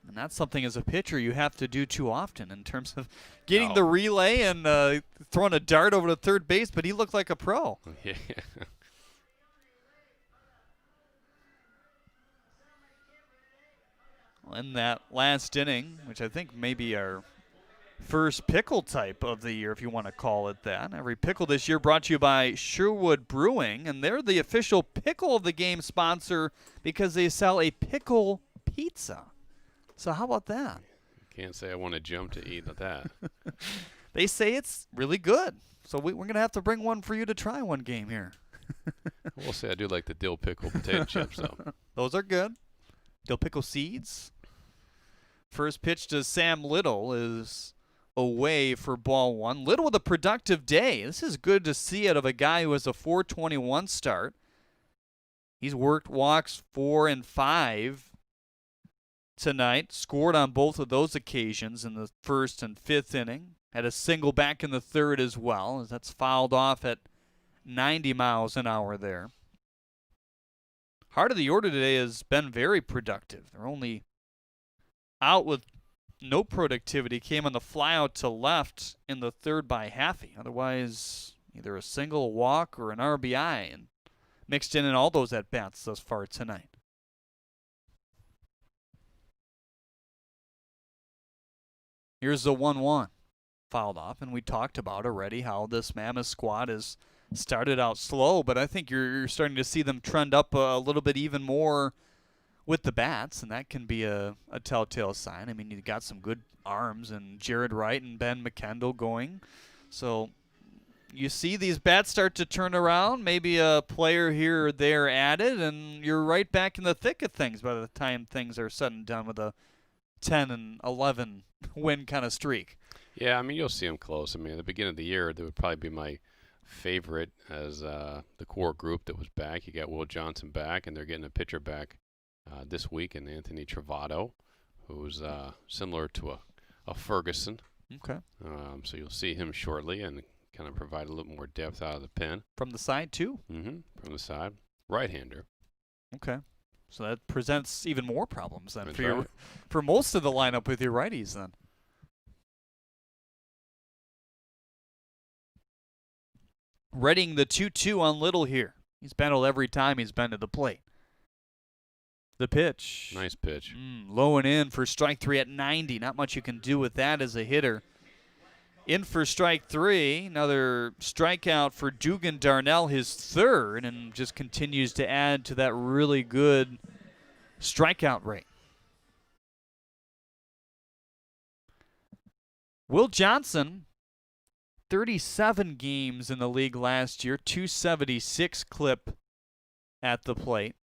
And that's something as a pitcher you have to do too often in terms of getting the relay and throwing a dart over to third base, but he looked like a pro. Yeah. In that last inning, which I think may be our first pickle type of the year, if you want to call it that. Every pickle this year brought to you by Sherwood Brewing, and they're the official pickle of the game sponsor because they sell a pickle pizza. So how about that? Can't say I want to jump to eat that. They say it's really good. So we're going to have to bring one for you to try one game here. We'll say I do like the dill pickle potato chips, though. Those are good. Dill pickle seeds. First pitch to Sam Little is away for ball 1. Little with a productive day. This is good to see out of a guy who has a .421 start. He's worked walks 4 and 5 tonight. Scored on both of those occasions in the 1st and 5th inning. Had a single back in the 3rd as well, as that's fouled off at 90 miles an hour there. Heart of the order today has been very productive. They're only out with no productivity. Came on the flyout to left in the 3rd by Haffey. Otherwise, either a single, a walk, or an RBI, and mixed in all those at-bats thus far tonight. Here's the 1-1. Fouled off, and we talked about already how this Mammoth squad has started out slow, but I think you're starting to see them trend up a little bit even more with the bats, and that can be a telltale sign. I mean, you got some good arms, and Jared Wright and Ben McKendall going. So you see these bats start to turn around, maybe a player here or there added, and you're right back in the thick of things by the time things are said and done with a 10 and 11 win kind of streak. Yeah, I mean, you'll see them close. I mean, at the beginning of the year, they would probably be my favorite as the core group that was back. You got Will Johnson back, and they're getting a pitcher back this week, and Anthony Travato, who's similar to a Ferguson. Okay. So you'll see him shortly and kind of provide a little more depth out of the pen. From the side, too? Mm-hmm. From the side. Right-hander. Okay. So that presents even more problems then That's right. for most of the lineup with your righties then. Reading the 2-2 on Little here. He's battled every time he's been to the plate. The pitch. Nice pitch. Low and in for strike 3 at 90. Not much you can do with that as a hitter. In for strike 3. Another strikeout for Dugan Darnell, his third, and just continues to add to that really good strikeout rate. Will Johnson, 37 games in the league last year, 276 clip at the plate.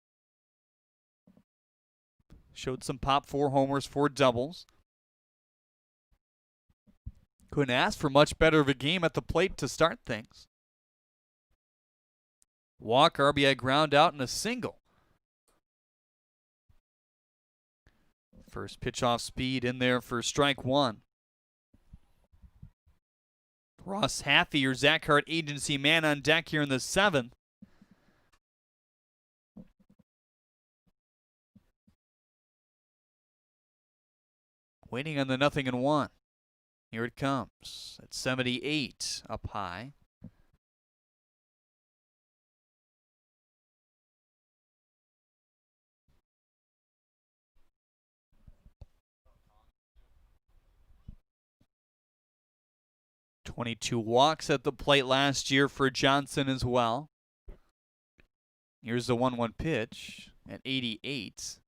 Showed some pop, 4 homers, 4 doubles. Couldn't ask for much better of a game at the plate to start things. Walk, RBI ground out, and a single. First pitch off speed in there for strike 1. Ross Haffey, your Zach Hart agency man on deck here in the 7th. Waiting on the 0-1. Here it comes at 78, up high. .22 walks at the plate last year for Johnson as well. Here's the 1-1 pitch at 88.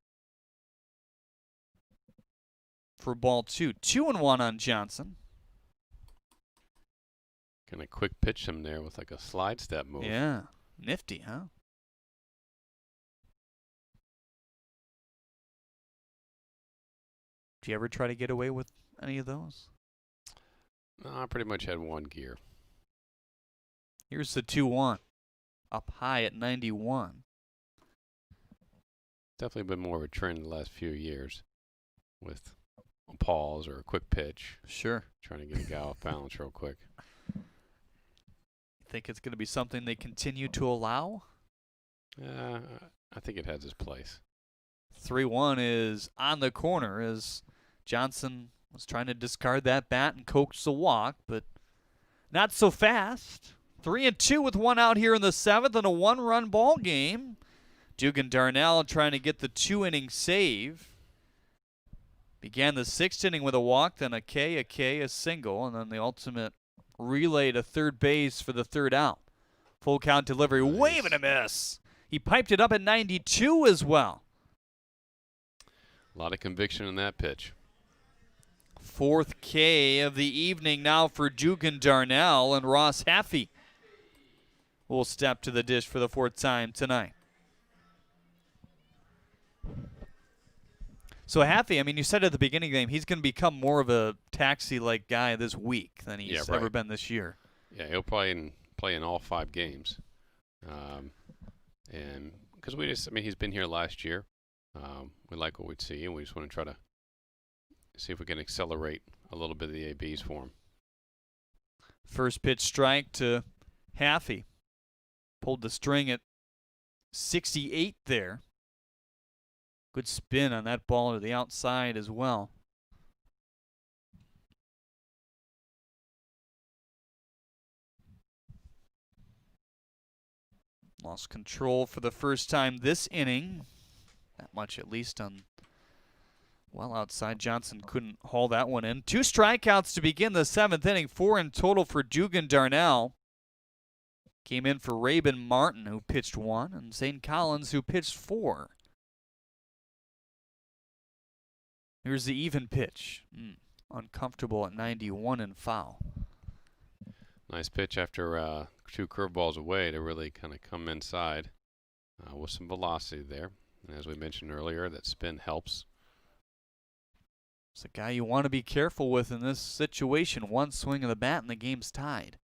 For ball 2. 2-1 on Johnson. Kind of quick pitch him there with like a slide step move. Yeah. Nifty, huh? Do you ever try to get away with any of those? No, I pretty much had one gear. Here's the 2-1. Up high at 91. Definitely been more of a trend in the last few years with a pause or a quick pitch. Sure. Trying to get a guy off balance real quick. Think it's going to be something they continue to allow? I think it has its place. 3-1 is on the corner as Johnson was trying to discard that bat and coax the walk, but not so fast. 3-2 with 1 out here in the 7th and a 1-run ball game. Dugan Darnell trying to get the 2-inning save. Began the 6th inning with a walk, then a K, a single, and then the ultimate relay to third base for the 3rd out. Full count delivery, nice. Wave and a miss. He piped it up at 92 as well. A lot of conviction in that pitch. 4th K of the evening now for Dugan Darnell, and Ross Haffey will step to the dish for the 4th time tonight. So Haffey, I mean, you said at the beginning of the game, he's going to become more of a taxi-like guy this week than he's ever been this year. Yeah, he'll play in all 5 games. And because he's been here last year. We like what we see, and we just want to try to see if we can accelerate a little bit of the ABs for him. First pitch strike to Haffey. Pulled the string at 68 there. Good spin on that ball to the outside as well. Lost control for the first time this inning. That much at least on well outside. Johnson couldn't haul that one in. 2 strikeouts to begin the 7th inning. 4 in total for Dugan Darnell. Came in for Rabin Martin, who pitched 1, and St. Collins, who pitched 4. Here's the even pitch. Uncomfortable at 91 and foul. Nice pitch after 2 curveballs away to really kind of come inside with some velocity there. And as we mentioned earlier, that spin helps. It's a guy you want to be careful with in this situation. One swing of the bat and the game's tied.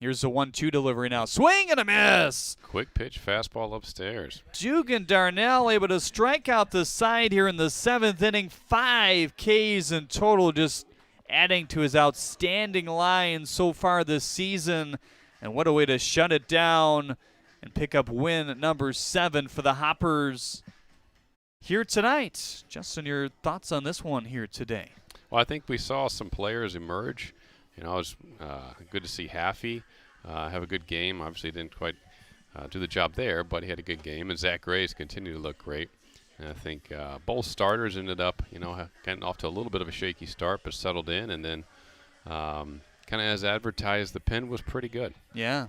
Here's the 1-2 delivery now. Swing and a miss! Quick pitch, fastball upstairs. Dugan Darnell able to strike out the side here in the 7th inning. 5 Ks in total, just adding to his outstanding line so far this season. And what a way to shut it down and pick up win number 7 for the Hoppers here tonight. Justin, your thoughts on this one here today? Well, I think we saw some players emerge. You know, it was good to see Haffey have a good game. Obviously didn't quite do the job there, but he had a good game. And Zach Graves continued to look great. And I think both starters ended up, you know, getting off to a little bit of a shaky start, but settled in. And then kind of as advertised, the pen was pretty good. Yeah.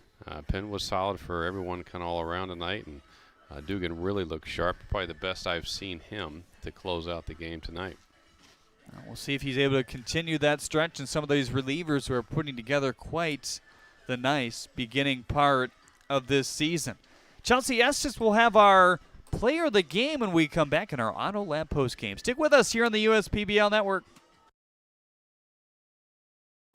Pen was solid for everyone kind of all around tonight. And Dugan really looked sharp. Probably the best I've seen him to close out the game tonight. We'll see if he's able to continue that stretch, and some of these relievers who are putting together quite the nice beginning part of this season. Chelsea Estes will have our player of the game when we come back in our Auto Lab postgame. Stick with us here on the USPBL Network.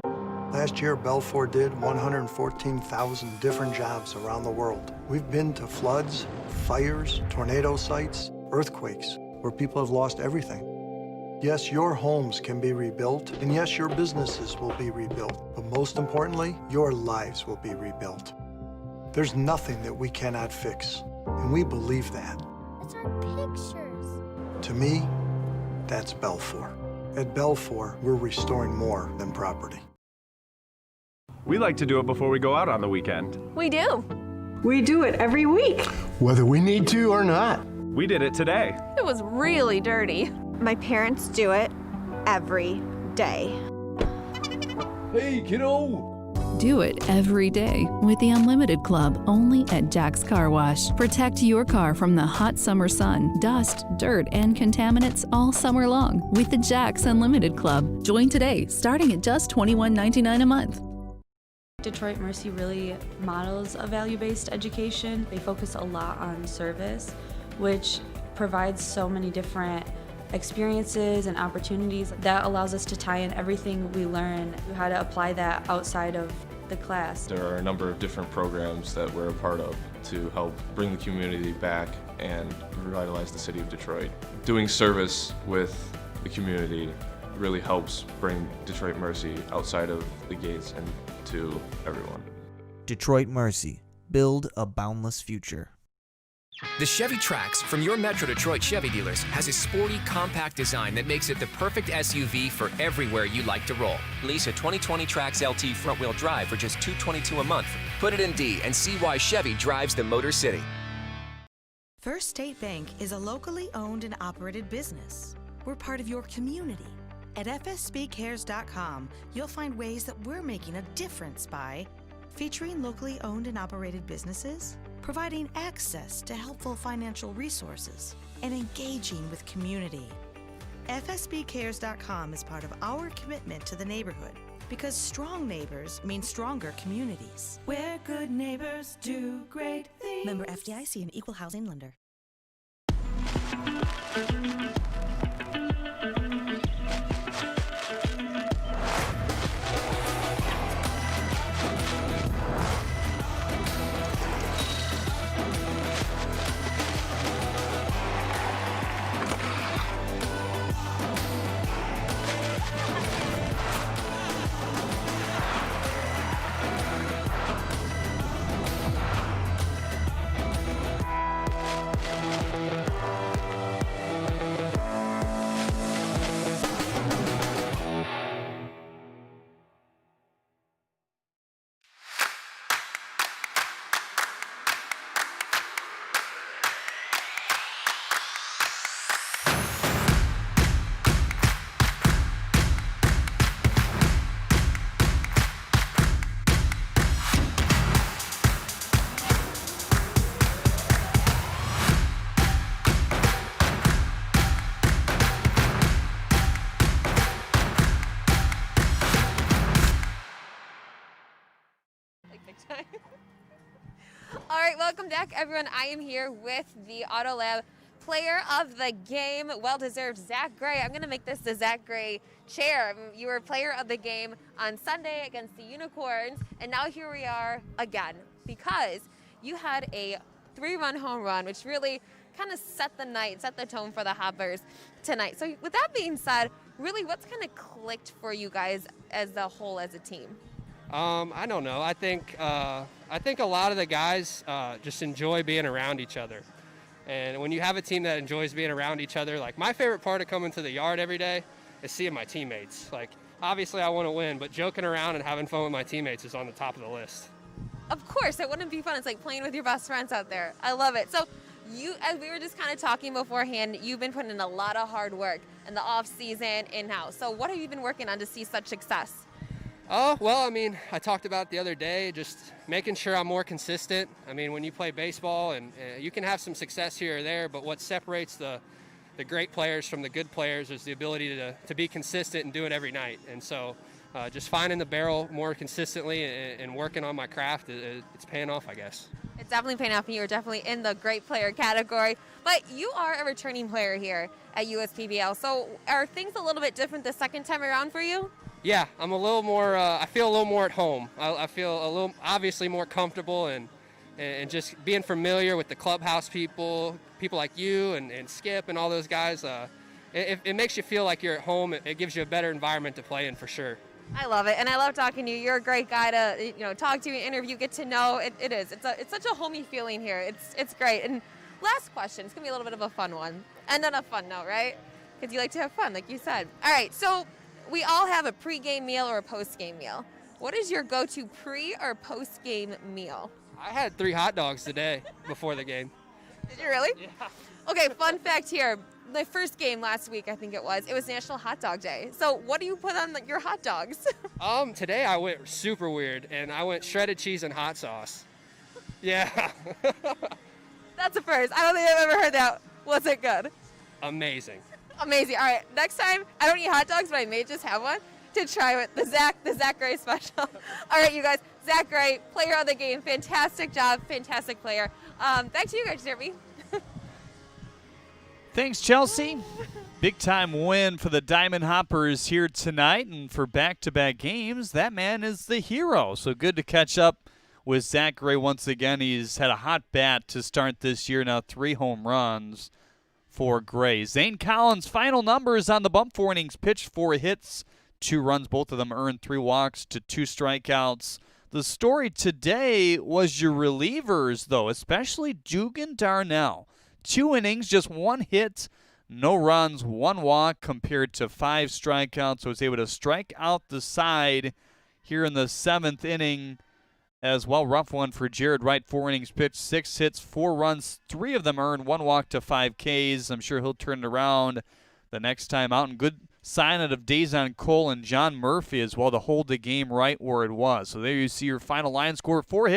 Last year, Belfour did 114,000 different jobs around the world. We've been to floods, fires, tornado sites, earthquakes, where people have lost everything. Yes, your homes can be rebuilt, and yes, your businesses will be rebuilt. But most importantly, your lives will be rebuilt. There's nothing that we cannot fix, and we believe that. It's our pictures. To me, that's Belfour. At Belfour, we're restoring more than property. We like to do it before we go out on the weekend. We do. We do it every week. Whether we need to or not. We did it today. It was really dirty. My parents do it every day. Hey, kiddo! Do it every day with the Unlimited Club only at Jack's Car Wash. Protect your car from the hot summer sun, dust, dirt, and contaminants all summer long with the Jack's Unlimited Club. Join today, starting at just $21.99 a month. Detroit Mercy really models a value-based education. They focus a lot on service, which provides so many different experiences and opportunities that allows us to tie in everything we learn, how to apply that outside of the class. There are a number of different programs that we're a part of to help bring the community back and revitalize the city of Detroit. Doing service with the community really helps bring Detroit Mercy outside of the gates and to everyone. Detroit Mercy. Build a boundless future. The Chevy Trax from your Metro Detroit Chevy dealers has a sporty, compact design that makes it the perfect SUV for everywhere you like to roll. Lease a 2020 Trax LT front-wheel drive for just $222 a month. Put it in D and see why Chevy drives the Motor City. First State Bank is a locally owned and operated business. We're part of your community. At fsbcares.com, you'll find ways that we're making a difference by featuring locally owned and operated businesses, providing access to helpful financial resources, and engaging with community. FSBcares.com is part of our commitment to the neighborhood because strong neighbors mean stronger communities. Where good neighbors do great things. Member FDIC and Equal Housing Lender. time. All right, welcome back, everyone. I am here with the Auto Lab player of the game, well-deserved Zach Gray. I'm going to make this the Zach Gray chair. You were player of the game on Sunday against the Unicorns, and now here we are again because you had a 3-run home run, which really kind of set the night, set the tone for the Hoppers tonight. So with that being said, really what's kind of clicked for you guys as a whole as a team? I don't know. I think a lot of the guys just enjoy being around each other. And when you have a team that enjoys being around each other, like my favorite part of coming to the yard every day is seeing my teammates. Like obviously I want to win, but joking around and having fun with my teammates is on the top of the list. Of course, it wouldn't be fun. It's like playing with your best friends out there. I love it. So you, as we were just kind of talking beforehand, you've been putting in a lot of hard work in the off season and now. So what have you been working on to see such success? Oh, well, I mean, I talked about it the other day, just making sure I'm more consistent. I mean, when you play baseball, and you can have some success here or there, but what separates the great players from the good players is the ability to be consistent and do it every night. And so just finding the barrel more consistently and working on my craft, it's paying off, I guess. It's definitely paying off, and you're definitely in the great player category. But you are a returning player here at USPBL. So are things a little bit different the second time around for you? Yeah, I'm a little more, I feel a little more at home. I feel a little, obviously more comfortable and just being familiar with the clubhouse people like you and Skip and all those guys. It makes you feel like you're at home. It gives you a better environment to play in for sure. I love it, and I love talking to you. You're a great guy to talk to, interview, get to know. It is. It's such a homey feeling here. It's great. And last question. It's gonna be a little bit of a fun one, and on a fun note, right? Because you like to have fun, like you said. All right, so. We all have a pre-game meal or a post-game meal. What is your go-to pre- or post-game meal? I had 3 hot dogs today before the game. Did you really? Yeah. Okay, fun fact here. The first game last week, I think it was National Hot Dog Day. So what do you put on your hot dogs? Today I went super weird, and I went shredded cheese and hot sauce. Yeah. That's a first. I don't think I've ever heard that. Was it good? Amazing. Amazing. All right, next time, I don't eat hot dogs, but I may just have one to try with the Zach Gray special. All right, you guys, Zach Gray, player of the game, fantastic job, fantastic player. Back to you guys, Jeremy. Thanks, Chelsea. Big time win for the Diamond Hoppers here tonight, and for back-to-back games, that man is the hero. So good to catch up with Zach Gray once again. He's had a hot bat to start this year now, 3 home runs for Gray. Zane Collins' final numbers on the bump: 4 innings pitched, 4 hits, 2 runs. Both of them earned 3 walks to 2 strikeouts. The story today was your relievers, though, especially Dugan Darnell. 2 innings, just 1 hit, no runs, 1 walk compared to 5 strikeouts. So was able to strike out the side here in the 7th inning as well. Rough one for Jared Wright. 4 innings pitched, 6 hits, 4 runs, 3 of them earned, 1 walk to 5 Ks. I'm sure he'll turn it around the next time out. And good sign out of Dazon Cole and John Murphy as well to hold the game right where it was. So there you see your final line score: 4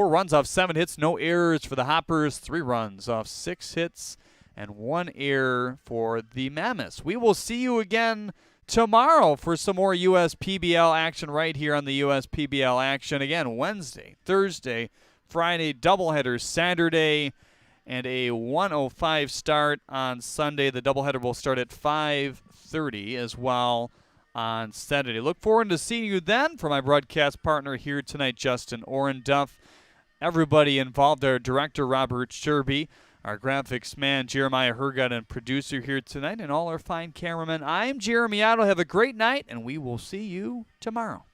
runs off 7 hits, no errors for the Hoppers, 3 runs off 6 hits, and 1 error for the Mammoths. We will see you again tomorrow for some more USPBL action right here on the USPBL action. Again, Wednesday, Thursday, Friday, doubleheader Saturday, and a 1:05 start on Sunday. The doubleheader will start at 5:30 as well on Saturday. Look forward to seeing you then. For my broadcast partner here tonight, Justin Orenduff, everybody involved, our director, Robert Sherby, our graphics man, Jeremiah Hergott, and producer here tonight, and all our fine cameramen. I'm Jeremy Otto. Have a great night, and we will see you tomorrow.